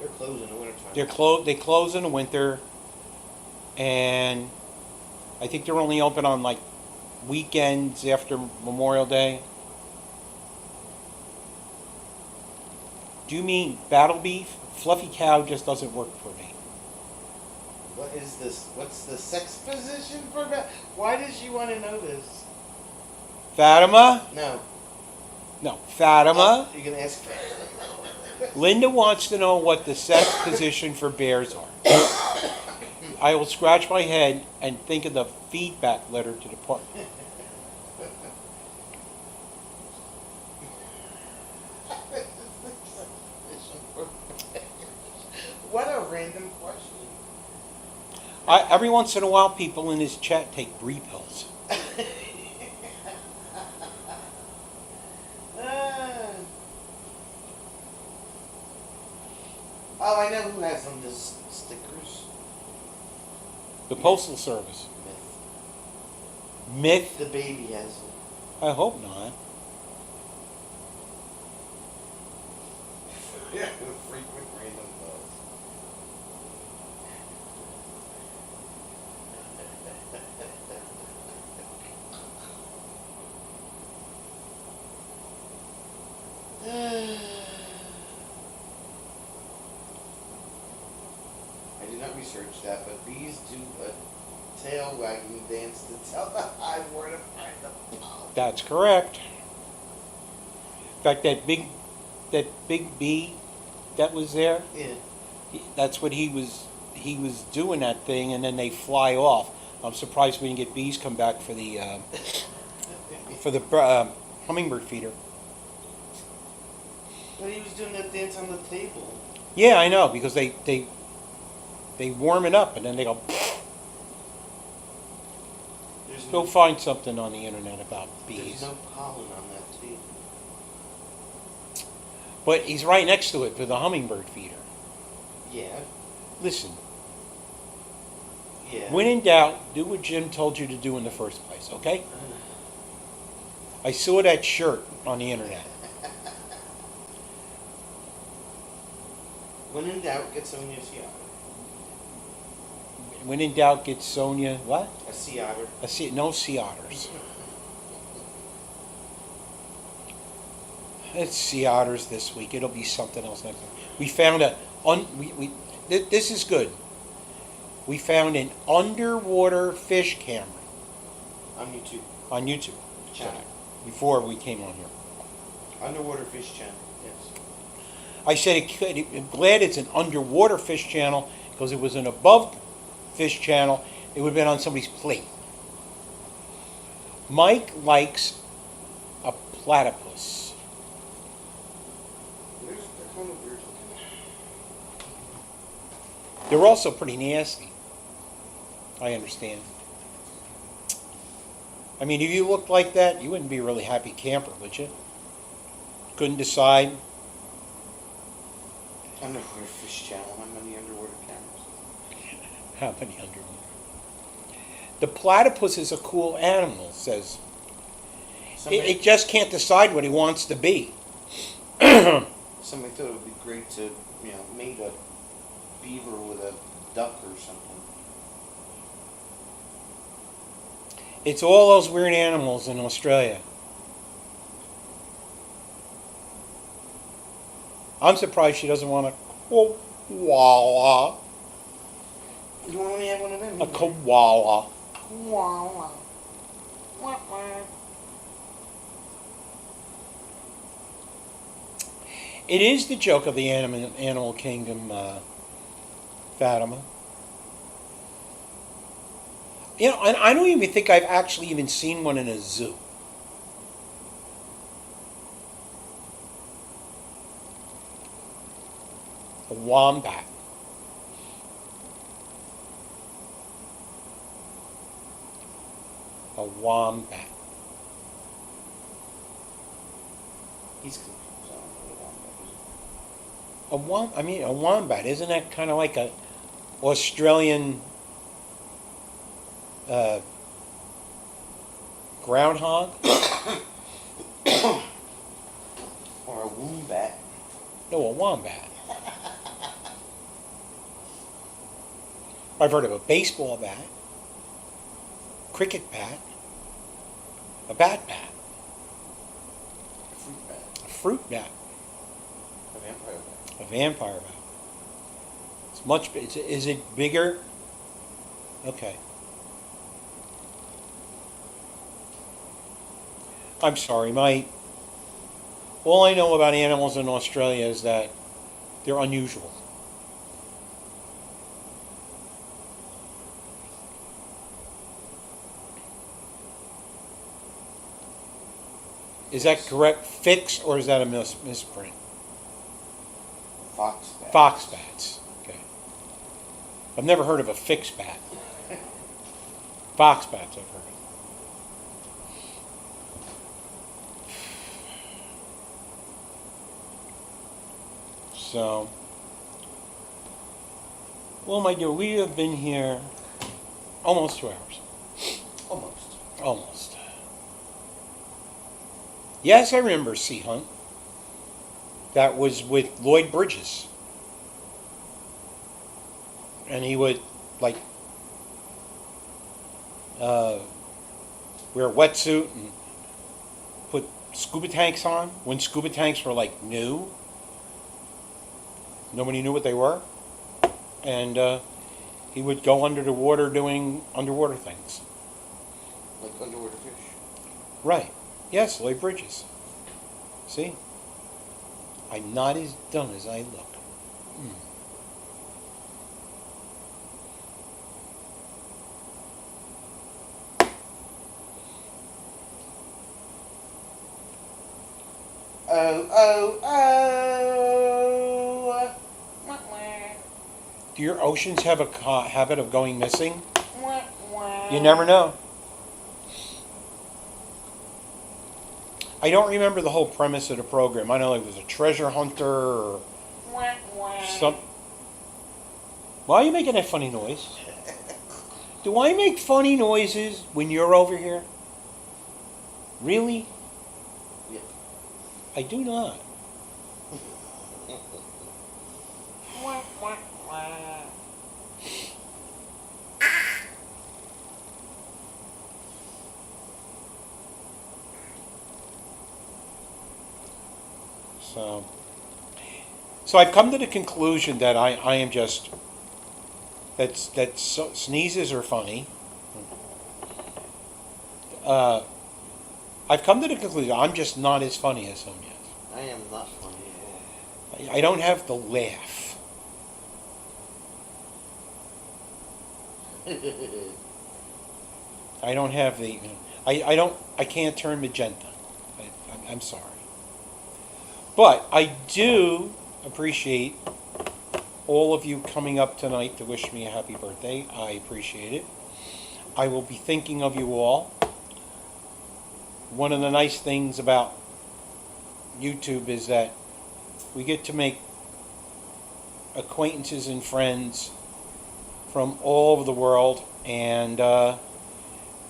They're closed in the wintertime. they close in the winter, and I think they're only open on like weekends after Memorial Day. Do you mean battle beef? Fluffy cow just doesn't work for me. What is this? What's the sex position for that? Why does she want to know this? Fatima? No. No, Fatima. You can ask. Linda wants to know what the sex position for bears are. I will scratch my head and think of the feedback letter to the park. What a random question. Every once in a while, people in this chat take brie pills. Oh, I know who has them. This stickers. The Postal Service. Myth. Myth? The baby has them. I hope not. Yeah, frequent random thoughts. I did not research that, but bees do a tail wagging dance to tell the hive where to find the pollen. That's correct. In fact, that big bee that was there, Yeah. that's what he was doing that thing, and then they fly off. I'm surprised we didn't get bees come back for the hummingbird feeder. But he was doing that dance on the table. Yeah, I know, because they warm it up and then they go. There's Go no, find something on the internet about there's bees. no pollen on that table. But he's right next to it for the hummingbird feeder. Yeah. Listen, Yeah. When in doubt, do what Jim told you to do in the first place, okay? I saw that shirt on the internet. When in doubt, get Sonia a sea otter. When in doubt, get Sonia, what? A sea otter. No sea otters. It's sea otters this week. It'll be something else next week. We found this is good. We found an underwater fish camera On YouTube. on YouTube Channel. before we came on here. Underwater fish channel. Yes. I said I'm glad it's an underwater fish channel because if it was an above fish channel, it would have been on somebody's plate. Mike likes a platypus. They're kind of weird looking. They're also pretty nasty. I understand. I mean, if you looked like that, you wouldn't be a really happy camper, would you? Couldn't decide. Underwater fish channel. How many underwater cameras? How many underwater? The platypus is a cool animal, says. It just can't decide what he wants to be. Somebody thought it would be great to, mate a beaver with a duck or something. It's all those weird animals in Australia. I'm surprised she doesn't want a koala. You want to have one of them? A koala. Koala. Wah, wah. It is the joke of the animal kingdom, Fatima. And I don't even think I've actually even seen one in a zoo. A wombat. A wombat. He's confused. I don't know what A wombat. Isn't that kind of like a Australian groundhog? or a wombat. No, a wombat. I've heard of a baseball bat, cricket bat, a bat, Fruit bat. a fruit bat, A vampire bat. a vampire bat. It's much. Is it bigger? Okay. I'm sorry, all I know about animals in Australia is that they're unusual. Is that correct? Fix, or is that a misprint? Fox bat. Fox bats. Okay. I've never heard of a fix bat. Fox bats I've heard of. So, well, my dear, we have been here almost 2 hours. Almost. Almost. Yes, I remember Sea Hunt. That was with Lloyd Bridges. And he would, wear a wetsuit and put scuba tanks on. When scuba tanks were, new. Nobody knew what they were. And he would go under the water doing underwater things. Like underwater fish. Right. Yes, Lloyd Bridges. See? I'm not as dumb as I look. Oh. Do your oceans have a habit of going missing? You never know. I don't remember the whole premise of the program. I know it was a treasure hunter or some. Why are you making that funny noise? Do I make funny noises when you're over here? Really? Yep. I do not. So, I've come to the conclusion that I am just sneezes are funny. I've come to the conclusion I'm just not as funny as Sonia is. I am not funny at all. I don't have the laugh. I don't have the. I can't turn magenta. I'm sorry. But I do appreciate all of you coming up tonight to wish me a happy birthday. I appreciate it. I will be thinking of you all. One of the nice things about YouTube is that we get to make acquaintances and friends from all over the world, and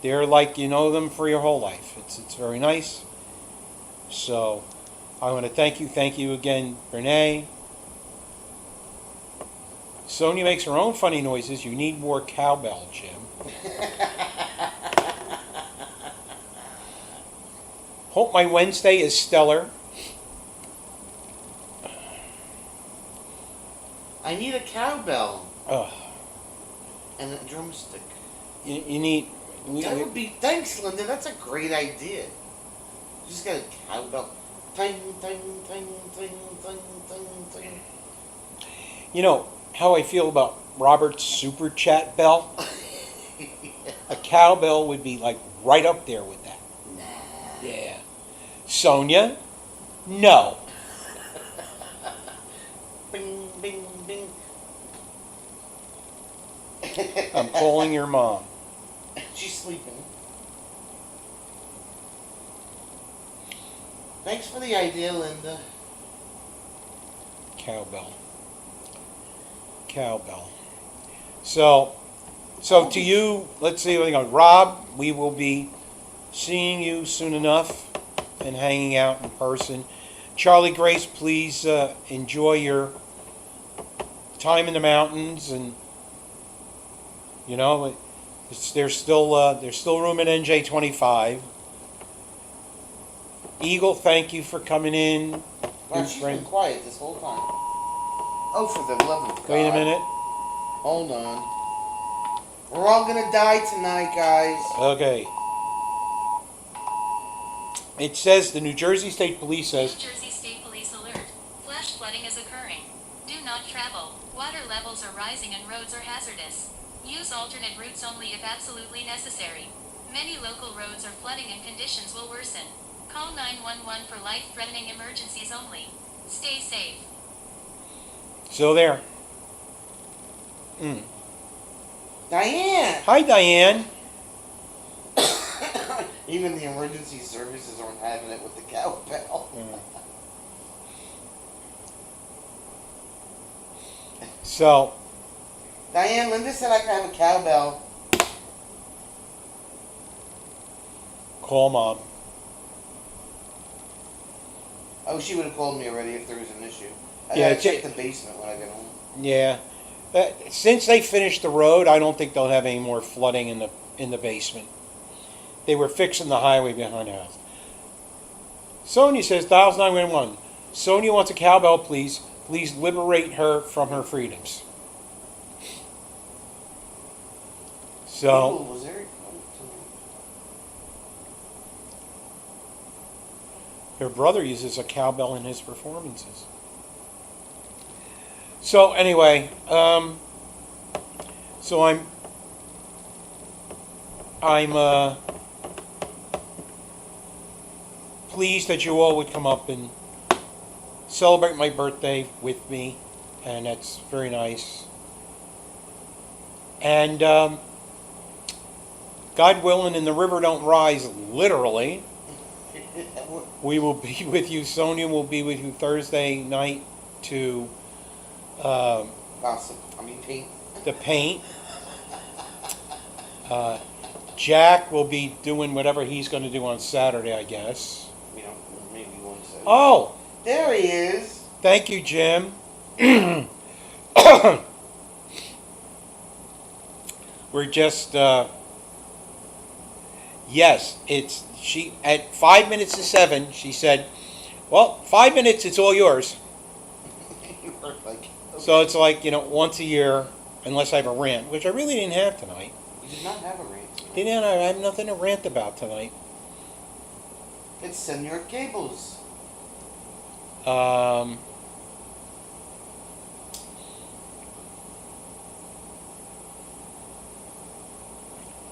they're like you know them for your whole life. It's very nice. So I want to thank you again, Renee. Sonia makes her own funny noises. You need more cowbell, Jim. Hope my Wednesday is stellar. I need a cowbell Ugh. and a drumstick. You need. That would be. Thanks, Linda. That's a great idea. Just got a cowbell. Ting, ting, ting, ting, ting, ting, ting. You know how I feel about Robert's super chat bell? A cowbell would be like right up there with that. Nah. Yeah. Sonia? No. Bing, bing, bing. I'm calling your mom. She's sleeping. Thanks for the idea, Linda. Cowbell. So to you, let's see what we got. Rob, we will be seeing you soon enough and hanging out in person. Charlie Grace, please enjoy your time in the mountains, and you know there's still room in NJ25. Eagle, thank you for coming in. Wow, she's been quiet this whole time. Oh, for the love of God. Wait a minute. Hold on. We're all gonna die tonight, guys. Okay. It says the New Jersey State Police says. New Jersey State Police alert. Flash flooding is occurring. Do not travel. Water levels are rising and roads are hazardous. Use alternate routes only if absolutely necessary. Many local roads are flooding and conditions will worsen. Call 911 for life-threatening emergencies only. Stay safe. So there. Diane! Hi, Diane. Even the emergency services aren't having it with the cowbell. So, Diane, Linda said I could have a cowbell. call Mom. Oh, she would have called me already if there was an issue. I Yeah, gotta check the basement when I get home. Yeah. Since they finished the road, I don't think they'll have any more flooding in the basement. They were fixing the highway behind the house. Sonia says, dials 911. Sonia wants a cowbell, please. Please liberate her from her freedoms. So, Oh, was there? her brother uses a cowbell in his performances. So anyway, so I'm pleased that you all would come up and celebrate my birthday with me, and that's very nice. And God willing, and the river don't rise literally, we will be with you. Sonia will be with you Thursday night to Gossip. I mean, paint. the paint. Jack will be doing whatever he's going to do on Saturday, I guess. You know, maybe one second. Oh, There he is. thank you, Jim. We're just, yes, it's, she, at 5 minutes to 7, she said, well, 5 minutes, it's all yours. You were like, So it's like, once a year, unless I have a rant, which I really didn't have tonight. you did not have a rant. Didn't I have nothing to rant about tonight. It's Senor Cables.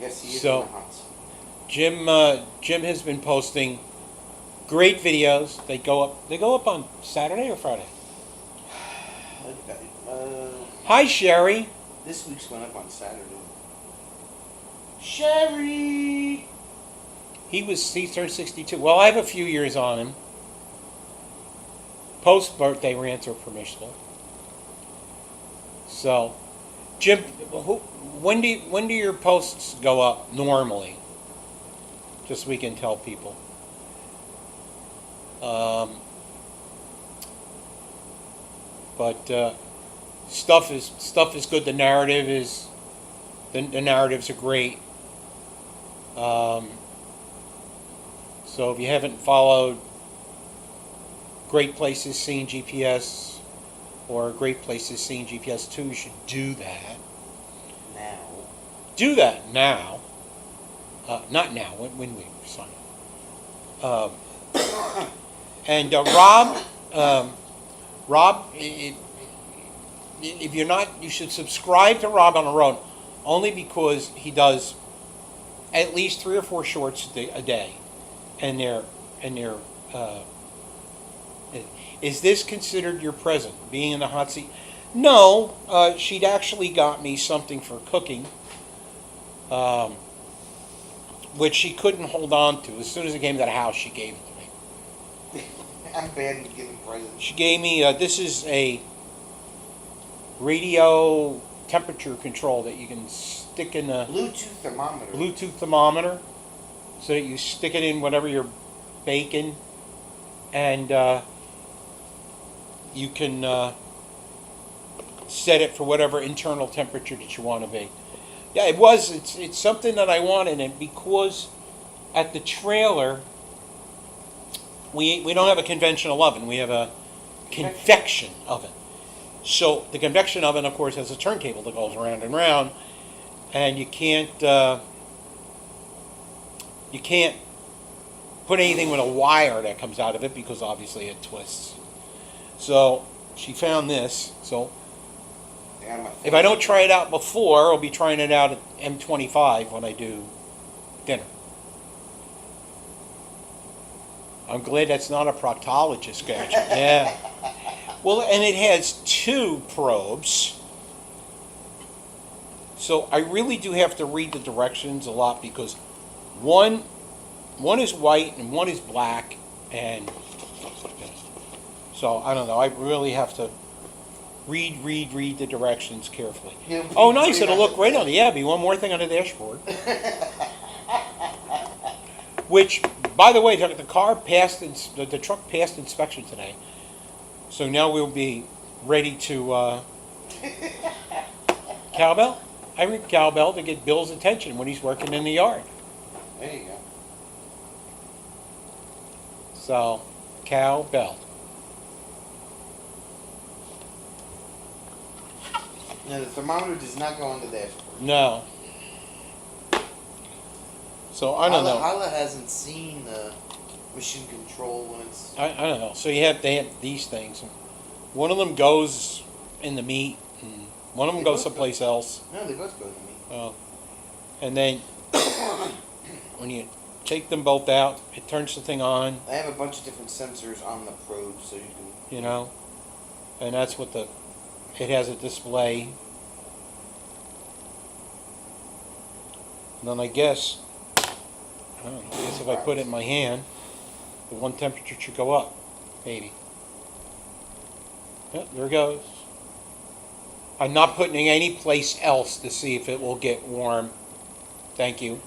Yes, he is So- in the hot seat. Jim has been posting great videos. They go up on Saturday or Friday. Okay. Hi, Sherry. This week's went up on Saturday. Sherry! He turned 62. Well, I have a few years on him. Post birthday rants are permissible. So, Jim, when do your posts go up normally? Just so we can tell people. But stuff is good. The narratives are great. So if you haven't followed Great Places Seen GPS or Great Places Seen GPS 2, you should do that. Now. Do that now. Not now, when we sign up. And Rob, if you're not, you should subscribe to Rob on the Road, only because he does at least 3 or 4 shorts a day, and they're is this considered your present, being in the hot seat? No, she'd actually got me something for cooking, which she couldn't hold on to. As soon as it came to the house, she gave it to me. I'm bad at giving presents. She gave me, this is a radio temperature control that you can stick in a Bluetooth thermometer. Bluetooth thermometer, so that you stick it in whatever you're baking, and you can set it for whatever internal temperature that you want to bake. Yeah, it's something that I wanted, and because at the trailer we don't have a conventional oven, we have a convection oven. So the convection oven, of course, has a turntable that goes round and round, and you can't put anything with a wire that comes out of it, because obviously it twists. So she found this. So Yeah, my if I don't try it out before, I'll be trying it out at M25 when I do dinner. I'm glad that's not a proctologist gadget. Yeah. Well, and it has 2 probes. So I really do have to read the directions a lot, because one is white and one is black, and so I don't know. I really have to read the directions carefully. Yeah, Oh, nice! read It'll on look the great on the Abbey. One more thing on the dashboard. Which, by the way, the car passed the truck passed inspection today. So now we'll be ready to cowbell. I ring cowbell to get Bill's attention when he's working in the yard. There you go. So, cowbell. Now the thermometer does not go on the dashboard. No. So I don't know. Hala hasn't seen the machine control when it's. I don't know. So they have these things. And one of them goes in the meat, and one of them They goes both go. someplace else. No, they both go to me. And then when you take them both out, it turns the thing on. I have a bunch of different sensors on the probe, so you can. You know, and that's what it has a display. And then I guess if I put it in my hand, the one temperature should go up, maybe. Yep, there it goes. I'm not putting it any place else to see if it will get warm Thank you.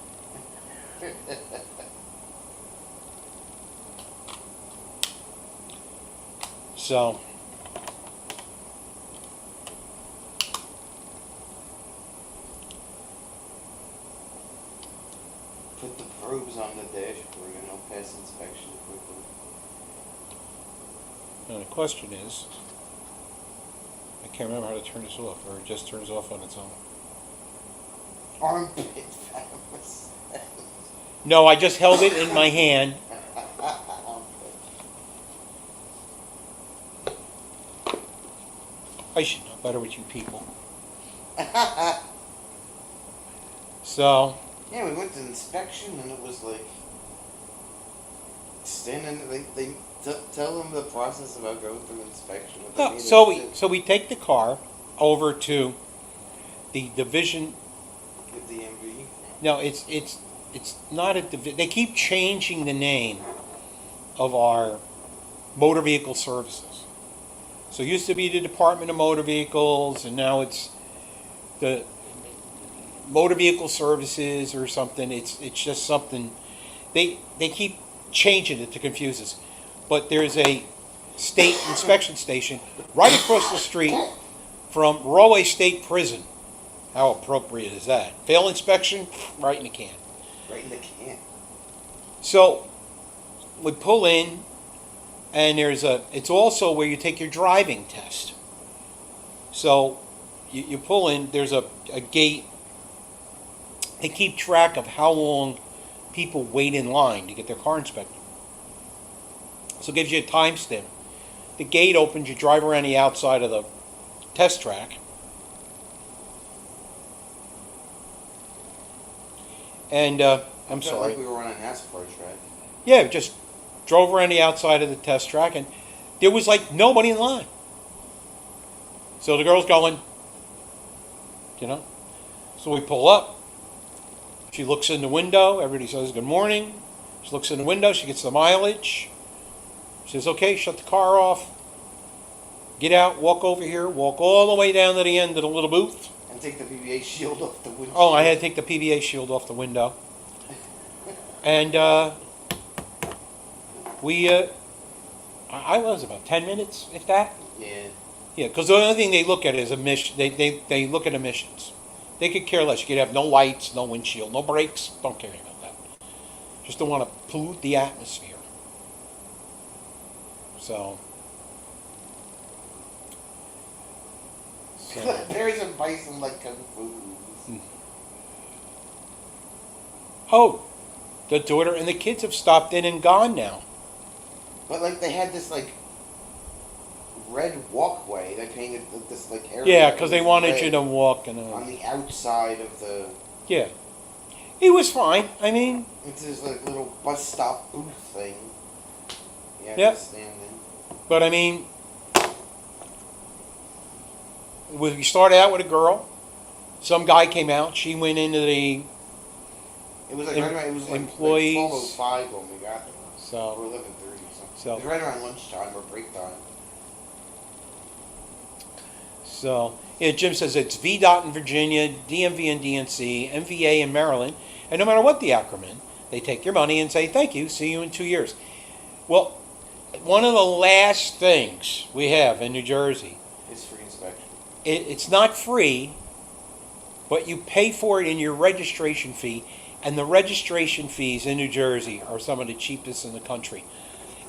So, Put the probes on the dashboard and they'll pass inspection quickly. now the question is, I can't remember how to turn this off, or it just turns off on its own. Armpit famous. No, I just held it in my hand. I should know better with you people. So, Yeah, we went to inspection and it was like standing. They tell them the process about going through inspection. What they oh, need so to we do. so we take the car over to the division. With the MV. No, it's not a division. They keep changing the name of our motor vehicle services. So it used to be the Department of Motor Vehicles, and now it's the Motor Vehicle Services or something. It's just something. They keep changing it to confuse us. But there's a state inspection station right across the street from Rahway State Prison. How appropriate is that? Fail inspection, right in the can. Right in the can. So we pull in, and it's also where you take your driving test. So you pull in, there's a gate. They keep track of how long people wait in line to get their car inspected. So it gives you a time stamp. The gate opens, you drive around the outside of the test track. And I'm Felt sorry. like we were on a NASCAR track. Yeah, just drove around the outside of the test track, and there was like nobody in line. So the girl's going, you know. So we pull up. She looks in the window. Everybody says good morning. She looks in the window. She gets the mileage. She says, okay, shut the car off. Get out, walk over here, walk all the way down to the end of the little booth. And take the PVA shield off the windshield. Oh, I had to take the PVA shield off the window. And I was about 10 minutes, if that. Yeah. Yeah, because the only thing they look at is emission. They look at emissions. They could care less. You could have no lights, no windshield, no brakes. Don't care about that. Just don't want to pollute the atmosphere. So There's a bison like kung fu. oh, the daughter and the kids have stopped in and gone now. But like they had this like red walkway. They painted this like area. Yeah, that because they was wanted red you to walk and on the outside of the. yeah. It was fine. I mean, It's this like little bus stop booth thing. Yeah. Yep. To stand in. but I mean, we started out with a girl. Some guy came out. She went into the It was like Em- right around. It was like employees. 12:05 when we got there. Or so 11:30 something. So- It was right around lunchtime or break time. So, yeah, Jim says it's VDOT in Virginia, DMV in DNC, MVA in Maryland, and no matter what the acronym, they take your money and say, thank you, see you in 2 years. Well, one of the last things we have in New Jersey, It's free inspection. it's not free, but you pay for it in your registration fee, and the registration fees in New Jersey are some of the cheapest in the country.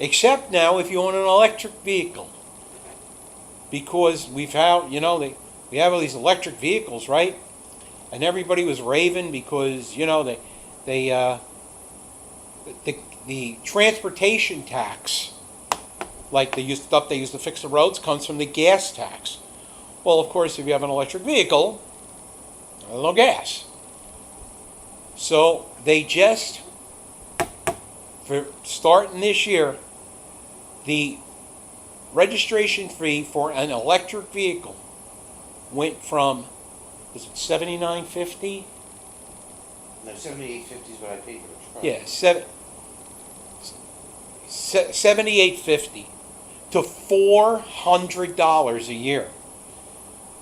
Except now if you own an electric vehicle. Because we've had, we have all these electric vehicles, right? And everybody was raving because, the transportation tax, like stuff they use to fix the roads, comes from the gas tax. Well, of course, if you have an electric vehicle, there's no gas. So they just, for starting this year, the registration fee for an electric vehicle went from, was it $79.50? No, $78.50 is what I paid for the truck. Yeah, $78.50 to $400 a year,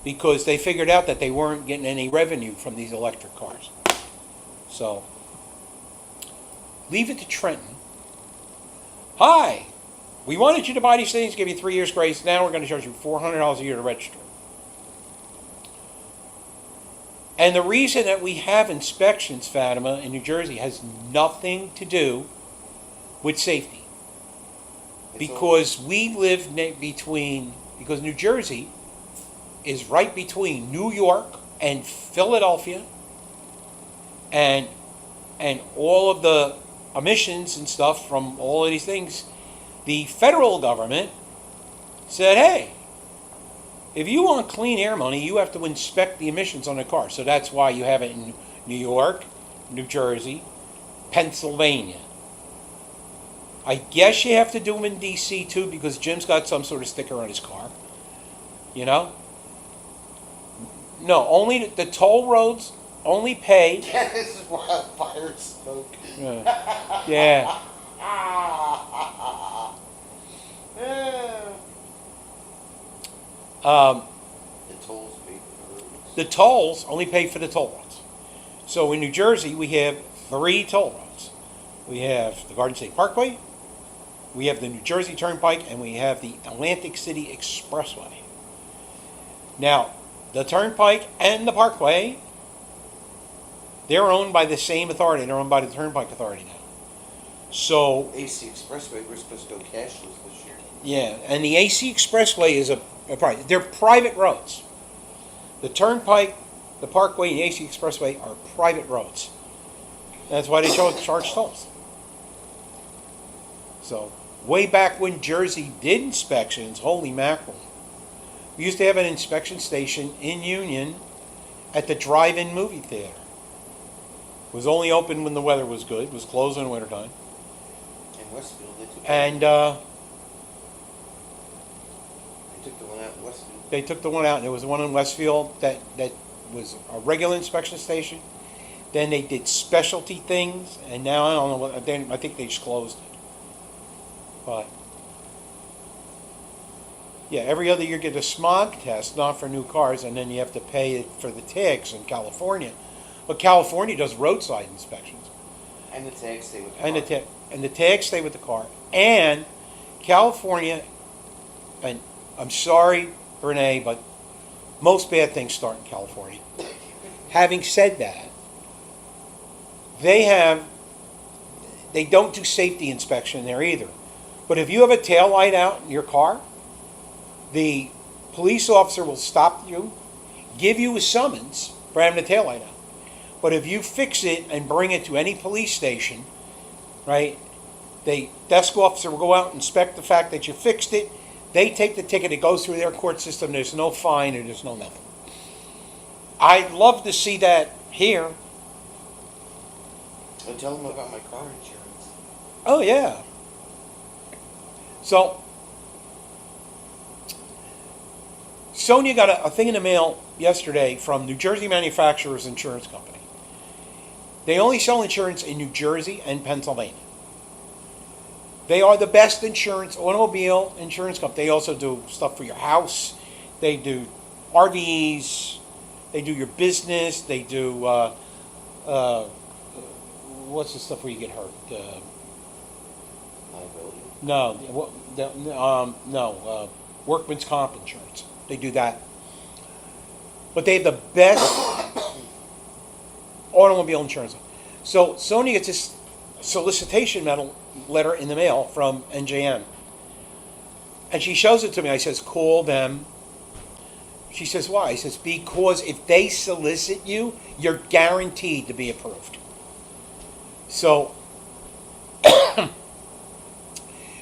because they figured out that they weren't getting any revenue from these electric cars. So, leave it to Trenton. Hi, we wanted you to buy these things, give you 3 years grace. Now we're going to charge you $400 a year to register. And the reason that we have inspections, Fatima, in New Jersey has nothing to do with safety. Because we live because New Jersey is right between New York and Philadelphia, and all of the emissions and stuff from all of these things, the federal government said, hey, if you want clean air money, you have to inspect the emissions on the car. So that's why you have it in New York, New Jersey, Pennsylvania. I guess you have to do them in D.C. too, because Jim's got some sort of sticker on his car. You know? No, only the toll roads only pay. Yeah, this is wildfire smoke. Yeah. The tolls pay for the roads. The tolls only pay for the toll roads. So in New Jersey, we have 3 toll roads. We have the Garden State Parkway, we have the New Jersey Turnpike, and we have the Atlantic City Expressway. Now, the Turnpike and the Parkway, they're owned by the same authority. They're owned by the Turnpike Authority now. So, AC Expressway, we're supposed to go cashless this year. yeah, and the AC Expressway is a private. They're private roads. The Turnpike, the Parkway, and the AC Expressway are private roads. That's why they charge tolls. So, way back when Jersey did inspections, holy mackerel, we used to have an inspection station in Union at the drive-in movie theater. It was only open when the weather was good. It was closed in the wintertime. In Westfield, they took And they took the one out in Westfield. they took the one out, and there was one in Westfield that was a regular inspection station. Then they did specialty things, and now I don't know what. I think they just closed it. But yeah, every other year get a smog test, not for new cars, and then you have to pay for the tags in California. But California does roadside inspections, And the tags stay with the and car. the tags stay with the car. And California, and I'm sorry, Renee, but most bad things start in California. Having said that, they don't do safety inspection there either. But if you have a tail light out in your car, the police officer will stop you, give you a summons for having the tail light out. But if you fix it and bring it to any police station, right, the desk officer will go out and inspect the fact that you fixed it. They take the ticket, it goes through their court system, there's no fine or there's no nothing. I'd love to see that here. I'll tell them about my car insurance. Oh, yeah. So, Sonia got a thing in the mail yesterday from New Jersey Manufacturers Insurance Company. They only sell insurance in New Jersey and Pennsylvania. They are the best automobile insurance company. They also do stuff for your house. They do RVs. They do your business. They do, what's the stuff where you get hurt? Liability. Workman's comp insurance. They do that. But they have the best automobile insurance. So Sony gets this solicitation letter in the mail from NJM. And she shows it to me. I says, call them. She says, why? I says, because if they solicit you, you're guaranteed to be approved. So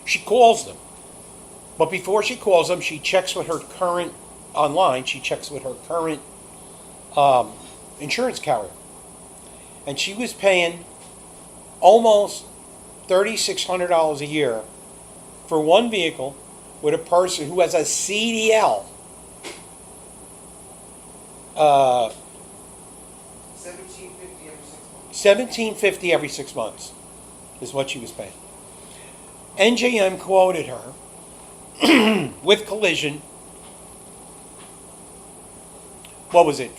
she calls them. But before she calls them, she checks with her current, online, she checks with her current insurance carrier. And she was paying almost $3,600 a year for one vehicle with a person who has a CDL. $1,750 every 6 months is what she was paying. NJM quoted her with collision. What was it?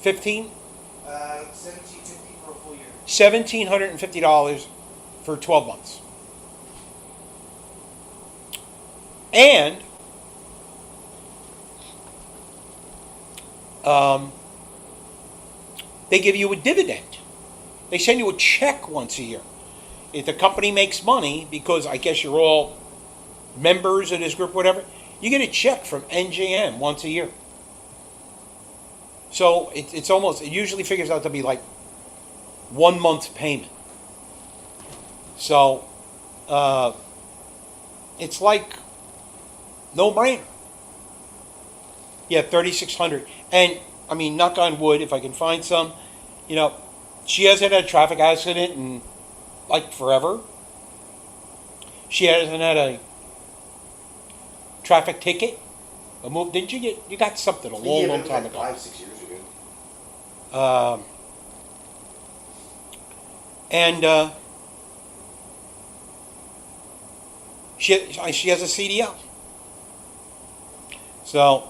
15? 1750 for $1,750 for 12 months. And they give you a dividend. They send you a check once a year. If the company makes money, because I guess you're all members of this group, whatever, you get a check from NJM once a year. So it's almost, it usually figures out to be like 1 month's payment. So it's like no brainer. Yeah, 3,600. And I mean, knock on wood, if I can find some, you know, she hasn't had a traffic accident in like forever. She hasn't had a traffic ticket. A move? Didn't you get? You got something a long, long time ago. 5-6 years ago. And she has a CDL. So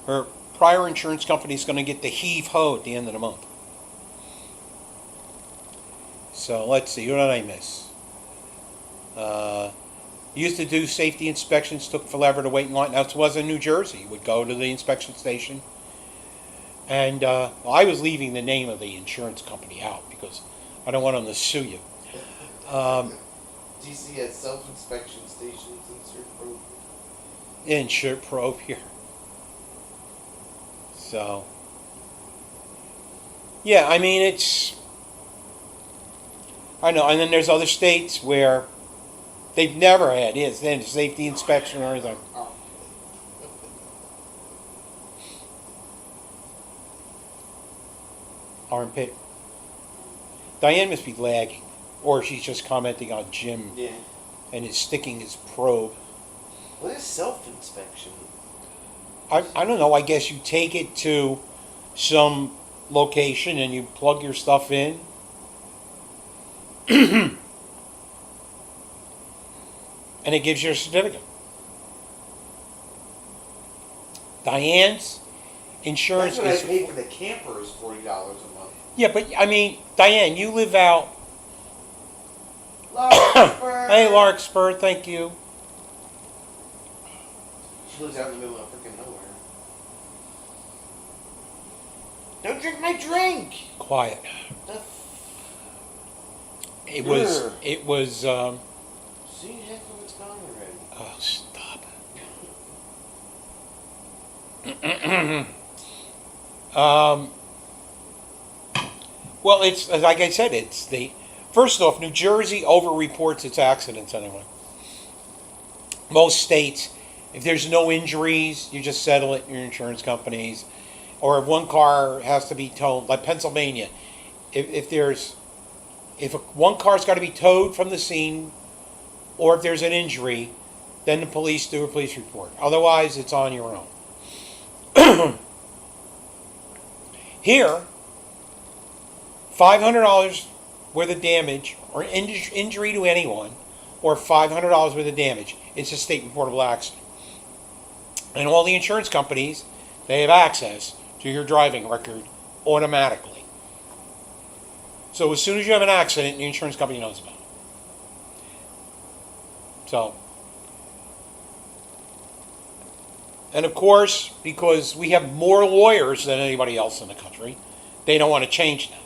her prior insurance company is going to get the heave-ho at the end of the month. So let's see, what did I miss? Used to do safety inspections, took forever to wait in line. That was in New Jersey. You would go to the inspection station. And well, I was leaving the name of the insurance company out because I don't want them to sue you. DC has self-inspection stations in Insert probe here. So, yeah, I mean, it's, I know, and then there's other states where they've never had safety inspection or anything. Armpit. Diane must be lagging, or she's just commenting on Jim Yeah. and is sticking his probe. What is self-inspection? I don't know, I guess you take it to some location and you plug your stuff in. And it gives you a certificate. Diane's insurance That's what I is... pay for the camper is $40 a month. Yeah, but I mean, Diane, you live out... Larkspur. Hey, Larkspur, thank you. She lives out in the middle of freaking nowhere. Don't drink my drink! Quiet. The It Grr. was, See, half of it's gone already. oh, stop. Well, it's, like I said, it's the, first off, New Jersey over-reports its accidents anyway. Most states, if there's no injuries, you just settle it in your insurance companies. Or if one car has to be towed, like Pennsylvania, if one car's got to be towed from the scene, or if there's an injury, then the police do a police report. Otherwise, it's on your own. Here, $500 worth of damage, or injury to anyone, or $500 worth of damage, it's a state reportable accident. And all the insurance companies, they have access to your driving record automatically. So as soon as you have an accident, the insurance company knows about it. So, and of course, because we have more lawyers than anybody else in the country, they don't want to change that.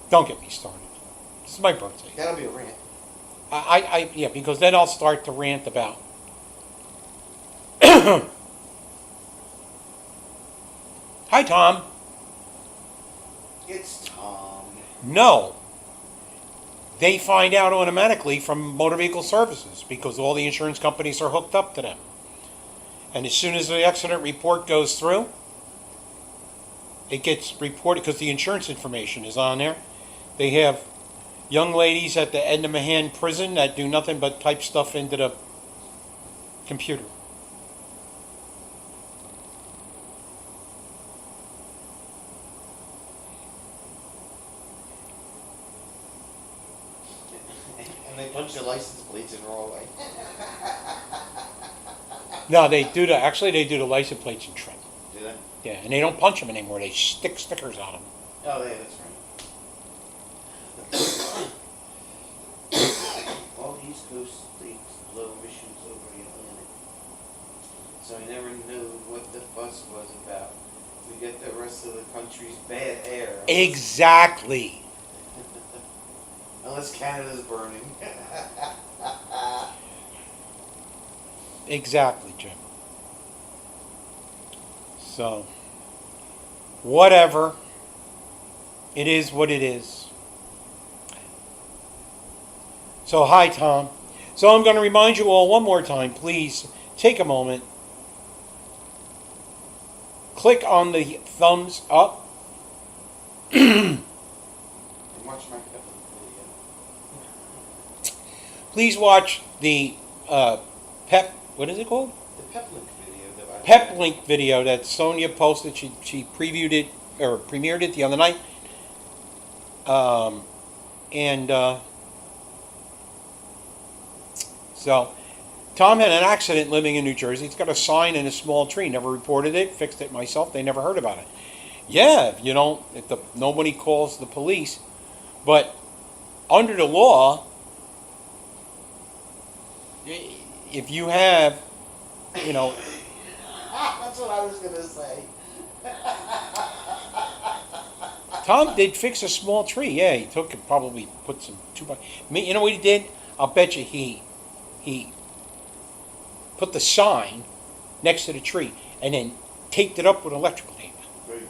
Don't get me started. This is my birthday. That'll be a rant. Yeah, because then I'll start to rant about. Hi, Tom. It's Tom. No. They find out automatically from motor vehicle services because all the insurance companies are hooked up to them. And as soon as the accident report goes through, it gets reported because the insurance information is on there. They have young ladies at the Edna Mahan prison that do nothing but type stuff into the computer. And they punch the license plates and roll away. No, they do the license plates in Trent. Do they? Yeah, and they don't punch them anymore. They stick stickers on them. Oh, yeah, that's right. All East Coast states blow emissions over the Atlantic. So I never knew what the fuss was about. We get the rest of the country's bad air. Exactly. Unless Canada's burning. Exactly, Jim. So, whatever. It is what it is. So, hi, Tom. So, I'm going to remind you all one more time. Please take a moment. Click on the thumbs up. And watch my Pepper video. Please watch the what is it called? The Peplink video that I Peplink video that Sonia posted. She previewed it or premiered it the other night. So Tom had an accident living in New Jersey. He's got a sign in a small tree. Never reported it. Fixed it myself. They never heard about it. Yeah, nobody calls the police, but under the law, if you have, That's what I was gonna say. Tom did fix a small tree. Yeah, he probably put some 2 by. You know what he did? I'll bet you he put the sign next to the tree and then taped it up with electrical tape. There you go.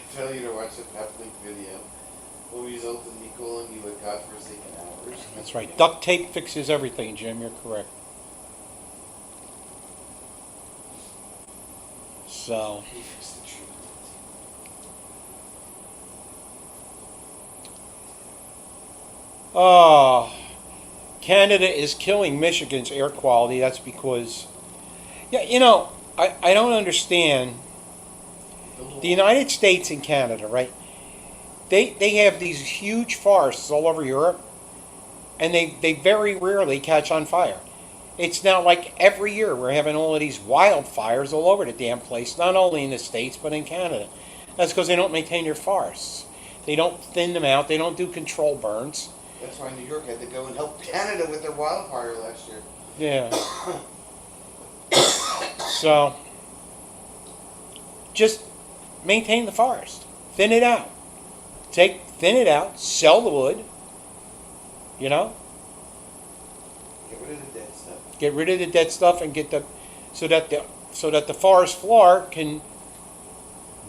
Failure to watch the Peplink video will result in me calling you at godforsaken hours. That's right. Duct tape fixes everything, Jim. You're correct. So, He fixed the tree. Canada is killing Michigan's air quality. That's because, I don't understand. The United States and Canada, right? They have these huge forests all over Europe, and they very rarely catch on fire. It's now like every year we're having all of these wildfires all over the damn place, not only in the States, but in Canada. That's because they don't maintain their forests. They don't thin them out. They don't do control burns. That's why New York had to go and help Canada with their wildfire last year. Yeah. So, just maintain the forest. Thin it out. Thin it out, sell the wood, Get rid of the dead stuff. get rid of the dead stuff and so that the forest floor can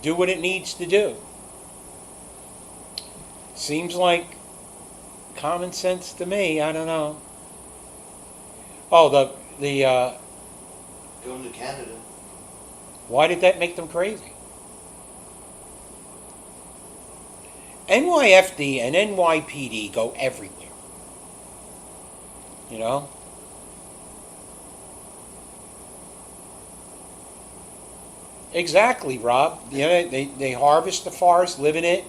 do what it needs to do. Seems like common sense to me. I don't know. Oh, the Going to Canada. why did that make them crazy? NYFD and NYPD go everywhere. Exactly, Rob. They harvest the forest, live in it,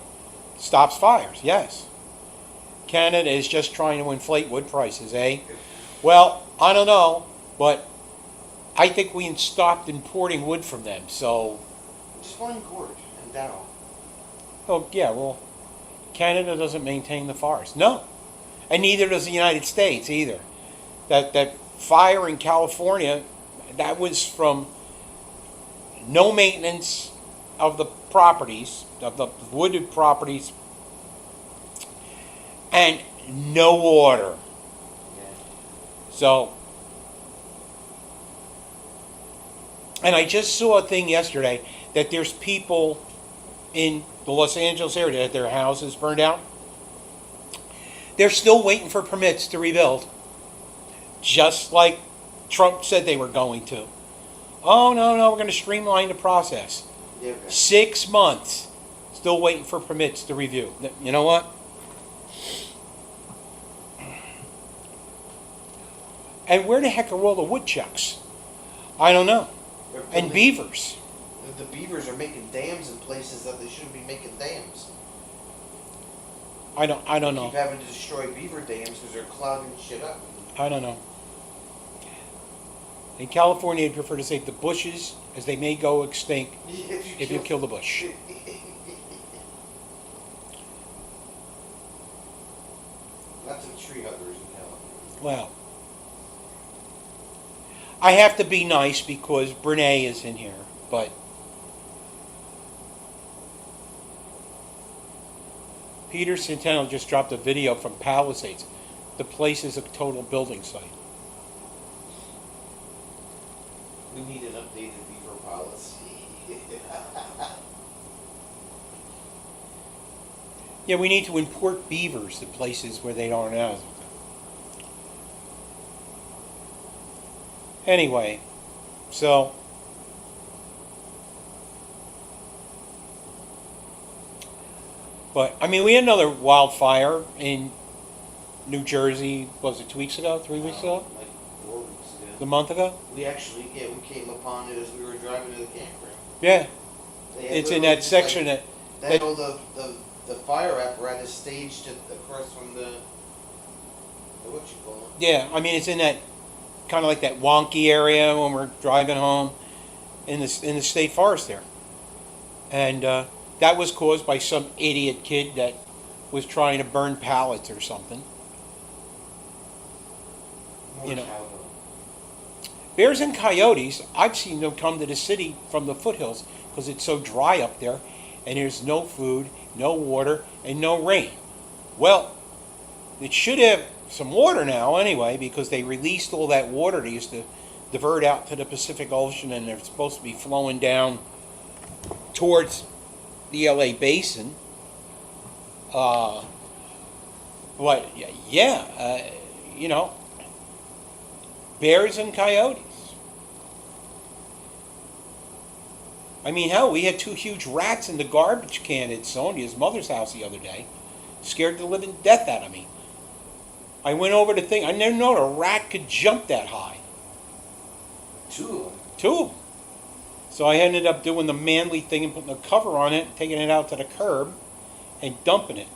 stops fires. Yes. Canada is just trying to inflate wood prices, eh? Well, I don't know, but I think we stopped importing wood from them. So, Just one Gorge and Dow. oh yeah, well, Canada doesn't maintain the forest. No, and neither does the United States either. That fire in California, that was from no maintenance of the properties, of the wooded properties, and no water. Yeah. So, and I just saw a thing yesterday that there's people in the Los Angeles area that their houses burned out. They're still waiting for permits to rebuild, just like Trump said they were going to. Oh, no, we're going to streamline the process. Yeah, okay. 6 months, still waiting for permits to review. You know what? And where the heck are all the woodchucks? I don't know. They're And building- beavers. The beavers are making dams in places that they shouldn't be making dams. I don't know. Keep having to destroy beaver dams because they're clogging shit up. I don't know. In California, I'd prefer to save the bushes, as they may go extinct if you kill the bush. Lots of tree huggers in California. Well, I have to be nice because Brene is in here, but Peter Centeno just dropped a video from Palisades. The place is a total building site. We need an updated beaver policy. Yeah, we need to import beavers to places where they aren't as. Anyway, so but I mean, we had another wildfire in New Jersey. Was it 2 weeks ago? 3 weeks ago? Like 4 weeks A ago. month ago? We actually, we came upon it as we were driving to the campground. Yeah, They had it's in literally that just, section like, that. They had all the fire apparatus staged across from the what you call it? Yeah, I mean, it's in that kind of like that wonky area when we're driving home in the state forest there, and that was caused by some idiot kid that was trying to burn pallets or something. More You know. cowbell. Bears and coyotes, I've seen them come to the city from the foothills because it's so dry up there, and there's no food, no water, and no rain. Well, it should have some water now anyway because they released all that water they used to divert out to the Pacific Ocean, and they're supposed to be flowing down towards the LA basin. But yeah, you know, bears and coyotes. I mean, hell, we had 2 huge rats in the garbage can at Sonia's mother's house the other day. Scared the living death out of me. I went over to think, I never known a rat could jump that high. 2 of them. 2 of them. So I ended up doing the manly thing and putting a cover on it, taking it out to the curb, and dumping it.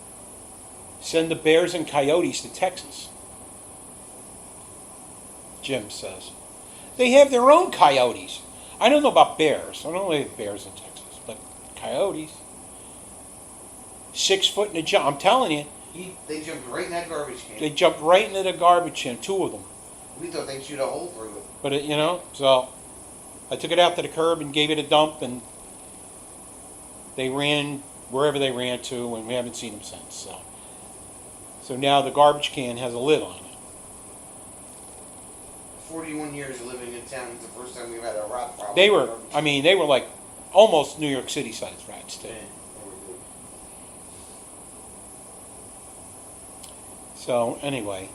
Send the bears and coyotes to Texas, Jim says. They have their own coyotes. I don't know about bears. I don't know if bears in Texas, but coyotes. 6 foot in a jump. I'm telling you, They jumped right in that garbage can. they jumped right into the garbage can, 2 of them. We thought they'd shoot a hole through it. But you know, so I took it out to the curb and gave it a dump, and they ran wherever they ran to, and we haven't seen them since. So now the garbage can has a lid on it. 41 years of living in town, it's the first time we've had a rat problem. They were, I mean, they were like almost New York City sized rats too. Yeah, they were good. So anyway,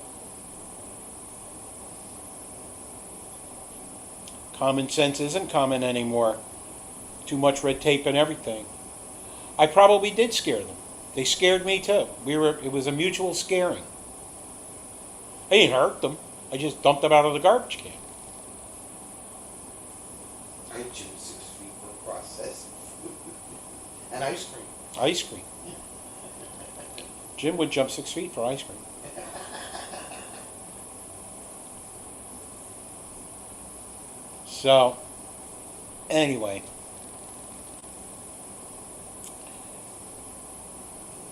common sense isn't common anymore. Too much red tape and everything. I probably did scare them. They scared me too. It was a mutual scaring. I didn't hurt them. I just dumped them out of the garbage can. I jumped 6 feet for processed food. And ice cream. Ice cream. Jim would jump 6 feet for ice cream. So, anyway.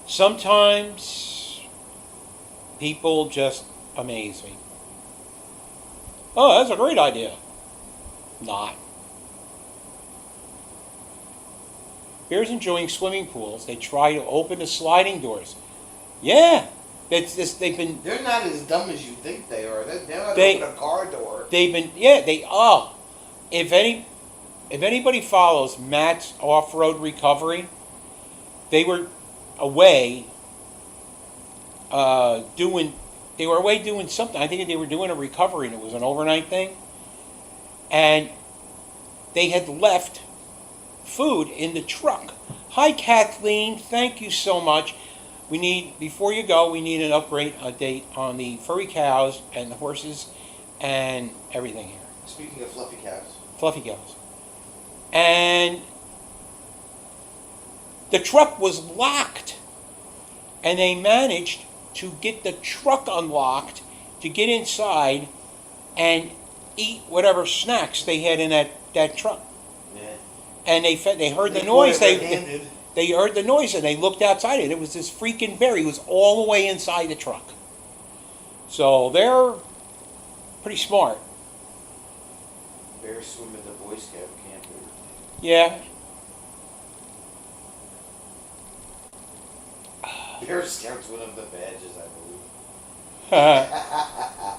Sometimes people just amaze me. Oh, that's a great idea. Not. Bears enjoying swimming pools. They try to open the sliding doors. Yeah, it's just they've been. They're not as dumb as you think they are. They're not They- open a car door. They've been. Yeah, they are. If anybody follows Matt's off-road recovery, they were away doing. They were away doing something. I think they were doing a recovery, and it was an overnight thing. And they had left food in the truck. Hi, Kathleen. Thank you so much. Before you go, we need an upgrade date on the furry cows and the horses and everything here. Speaking of fluffy cows. Fluffy cows. And the truck was locked. and they managed to get the truck unlocked to get inside and eat whatever snacks they had in that truck. Yeah. And they heard the They noise. caught it red-handed. They heard the noise and they looked outside and it was this freaking bear. He was all the way inside the truck. So they're pretty smart. Bears swim at the Boy Scout camp. Yeah. Bear Scout's one of the badges, I believe.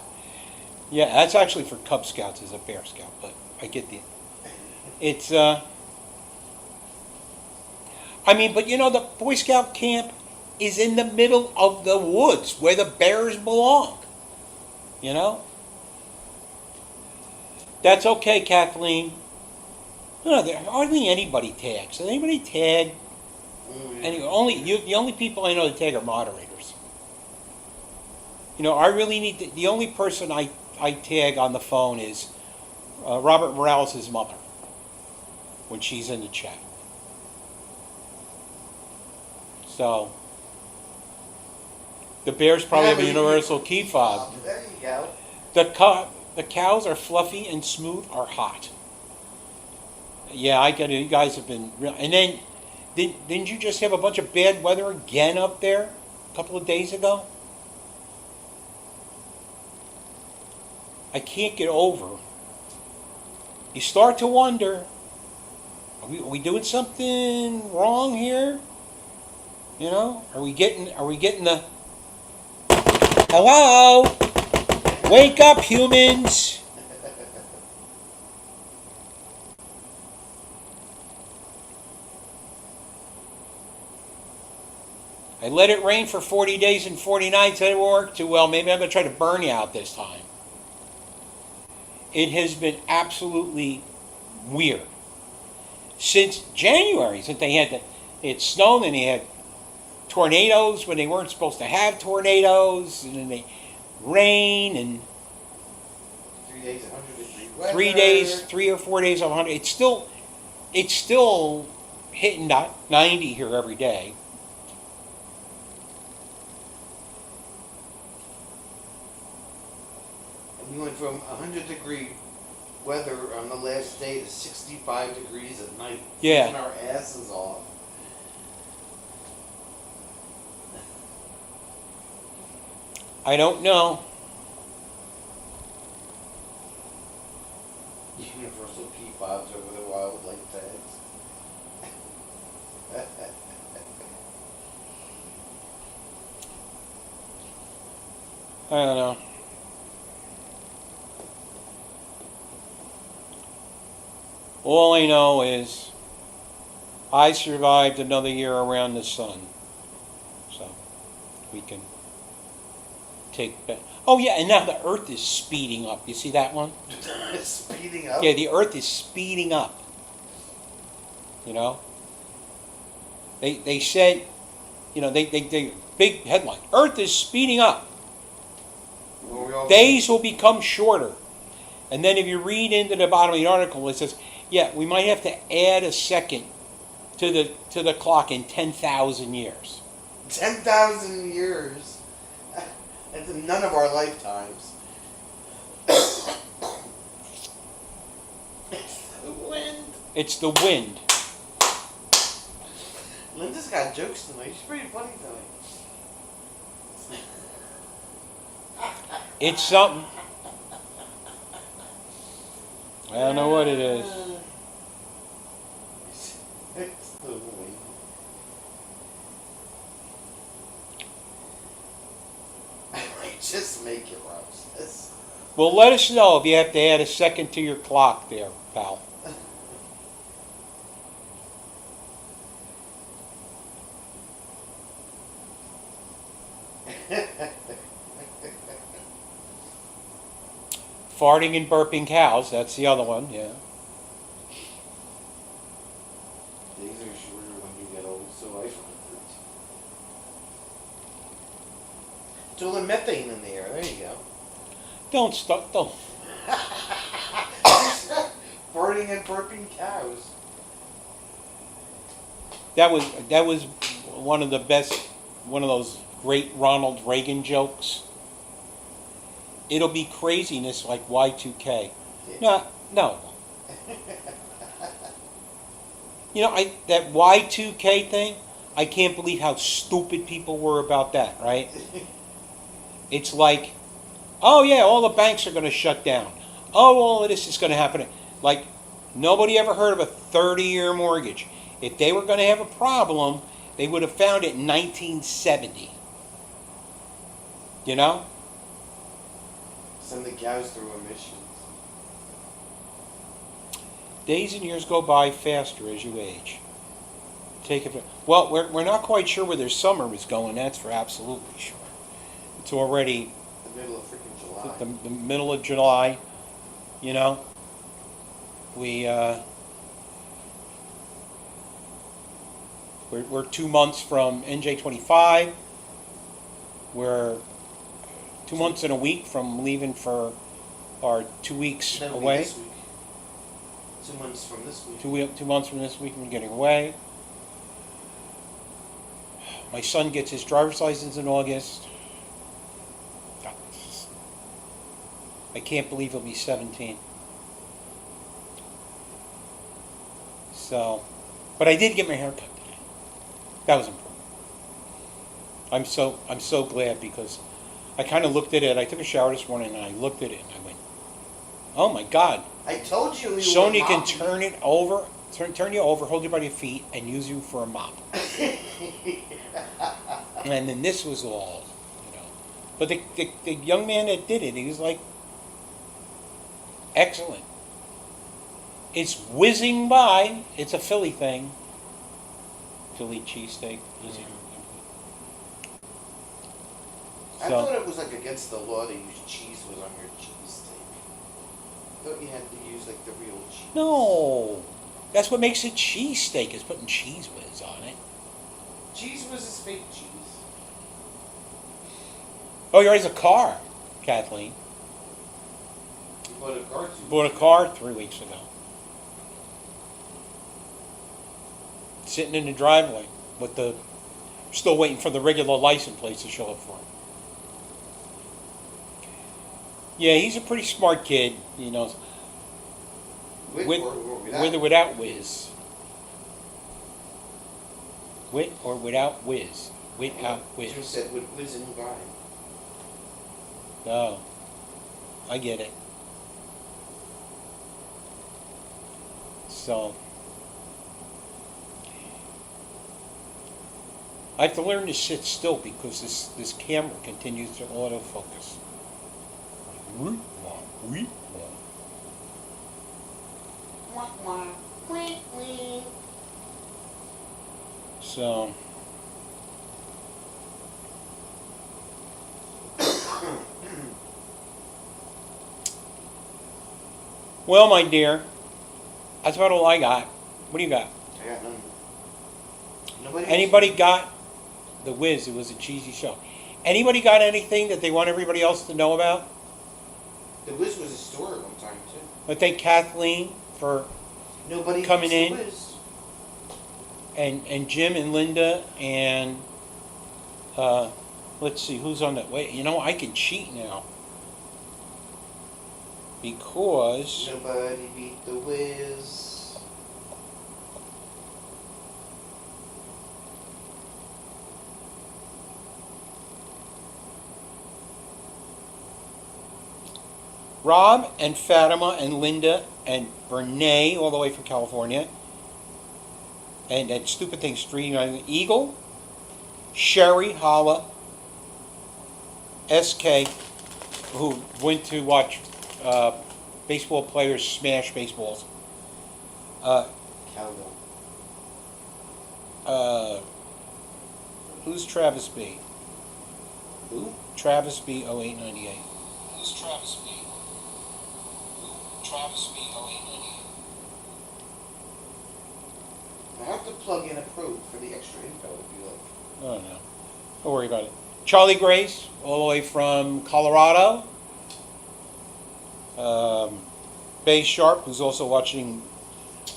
Yeah, that's actually for Cub Scouts as a Bear Scout, but I get the. It's I mean, but you know, the Boy Scout camp is in the middle of the woods where the bears belong. You know? That's okay, Kathleen. No, there hardly anybody tags. Does anybody tag? The only people I know that tag are moderators. You know, I really need to, the only person I tag on the phone is Robert Morales' mother when she's in the chat. So the bears probably have a universal key fob. There you go. The cows are fluffy and smooth are hot. Yeah, I get it. You guys have been real. And then, didn't you just have a bunch of bad weather again up there a couple of days ago? I can't get over. You start to wonder, are we doing something wrong here? You know, are we getting the, hello? Wake up, humans! I let it rain for 40 days and 40 nights. That didn't work too well. Maybe I'm going to try to burn you out this time. It has been absolutely weird. Since January, since they had it snowed and they had tornadoes when they weren't supposed to have tornadoes, and then they rain and 3 days, 100-degree weather. 3 days, 3 or 4 days of 100. It's still hitting 90 here every day. We went from 100-degree weather on the last day to 65 degrees at night. Yeah. Freezing our asses off. I don't know. Universal key fobs over the wildlife tags. I don't know. All I know is I survived another year around the sun. So we can take back. Oh yeah, and now the Earth is speeding up. You see that one? Speeding up. Yeah, the Earth is speeding up. You know? They said, you know, they big headline. Earth is speeding up. Well, we all- Days will become shorter. And then if you read into the bottom of the article, it says, yeah, we might have to add a second to the clock in 10,000 years. 10,000 years. That's in none of our lifetimes. The wind. It's the wind. Linda's got jokes tonight. She's pretty funny tonight. It's something. I don't know what it is. It's the wind. I might just make it, Ross. Well, let us know if you have to add a second to your clock there, pal. Farting and burping cows, that's the other one, yeah. Days are shorter when you get old, so I find it. It's all the methane in the air. There you go. Don't stop, don't. Farting and burping cows. That was one of the best one of those great Ronald Reagan jokes. It'll be craziness like Y2K. No, no. You know, that Y2K thing, I can't believe how stupid people were about that, right? It's like, oh yeah, all the banks are going to shut down. Oh, all of this is going to happen. Like, nobody ever heard of a 30-year mortgage. If they were going to have a problem, they would have found it in 1970. You know? Send the cows through emissions. Days and years go by faster as you age. Take it. Well, we're not quite sure where their summer is going. That's for absolutely sure. It's already The middle of freaking July. the middle of July. You know, we're 2 months from NJ25. We're 2 months and a week from leaving for our 2 weeks That'll be away. this week. 2 months from this week. 2 months from this week, we're getting away. My son gets his driver's license in August. I can't believe he'll be 17. So, but I did get my hair cut today. That was important. I'm so glad because I kind of looked at it. I took a shower this morning and I looked at it and I went, "Oh my God!" I told you. Sonya can turn it over, turn you over, hold you by your feet, and use you for a mop. And then this was all, you know. But the young man that did it, he was like, excellent. It's whizzing by. It's a Philly thing. Philly cheesesteak. Whizzing. I So- thought it was like against the law to use cheese was on your cheesesteak. I thought you had to use like the real cheese. No, that's what makes it cheesesteak is putting cheese whiz on it. Cheese was a fake cheese. Oh, you're already a car, Kathleen. You bought a car too. Bought a car 3 weeks ago. Sitting in the driveway with the, still waiting for the regular license plates to show up for him. Yeah, he's a pretty smart kid, you know, With, with or without whiz. With or without whiz. Without You whiz. said with whizzing by. No, I get it. So, I have to learn to sit still because this camera continues to autofocus. So, well, my dear, that's about all I got. What do you got? I got none. Nobody. Anybody got The Wiz? It was a cheesy show. Anybody got anything that they want everybody else to know about? The Wiz was a store at one time too. I thank Kathleen for Nobody Coming eats in. The Wiz. and Jim and Linda and let's see who's on that. Wait, you know I can cheat now because Nobody beat The Wiz. Rob and Fatima and Linda and Brene all the way from California and that stupid thing Street Eagle, Sherry Holla, SK, who went to watch baseball players smash baseballs. Cowbell. Who's Travis B? Who? Travis B. 0898. Who's Travis B? Travis B. 0898. I have to plug in a probe for the extra info if you like. Oh no, don't worry about it. Charlie Grace, all the way from Colorado. Bay Sharp, who's also watching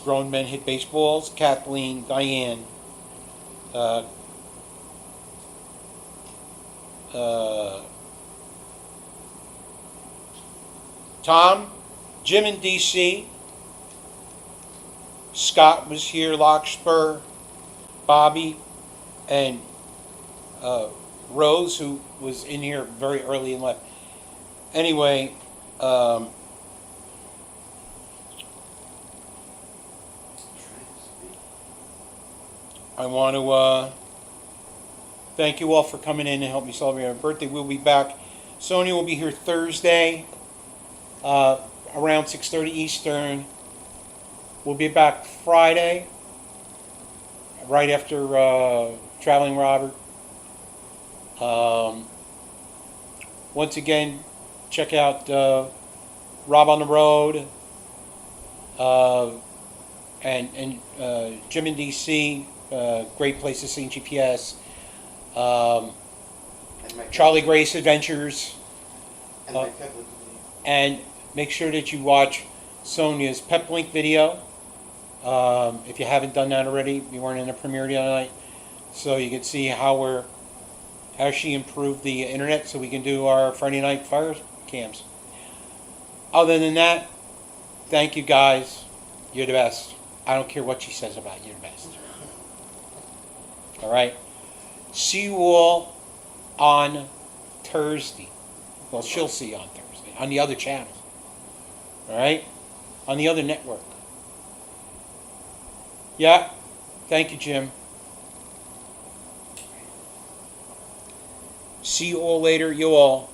grown men hit baseballs. Kathleen, Diane, Tom, Jim in DC, Scott was here, Larkspur, Bobby, and Rose, who was in here very early and left. Anyway, I want to thank you all for coming in and help me celebrate my birthday. We'll be back. Sonia will be here Thursday around 6:30 Eastern. We'll be back Friday right after Traveling Robert. Once again, check out Rob on the Road and Jim in DC. Great place to see GPS. And my Charlie Grace Adventures. And my Peplink. And make sure that you watch Sonia's Peplink video. If you haven't done that already, we weren't in the premiere the other night, so you can see how she improved the internet so we can do our Friday night fire cams. Other than that, thank you guys. You're the best. I don't care what she says about you. You're the best. All right. See you all on Thursday. Well, she'll see you on Thursday on the other channel. All right, on the other network. Yeah. Thank you, Jim. See you all later. You all.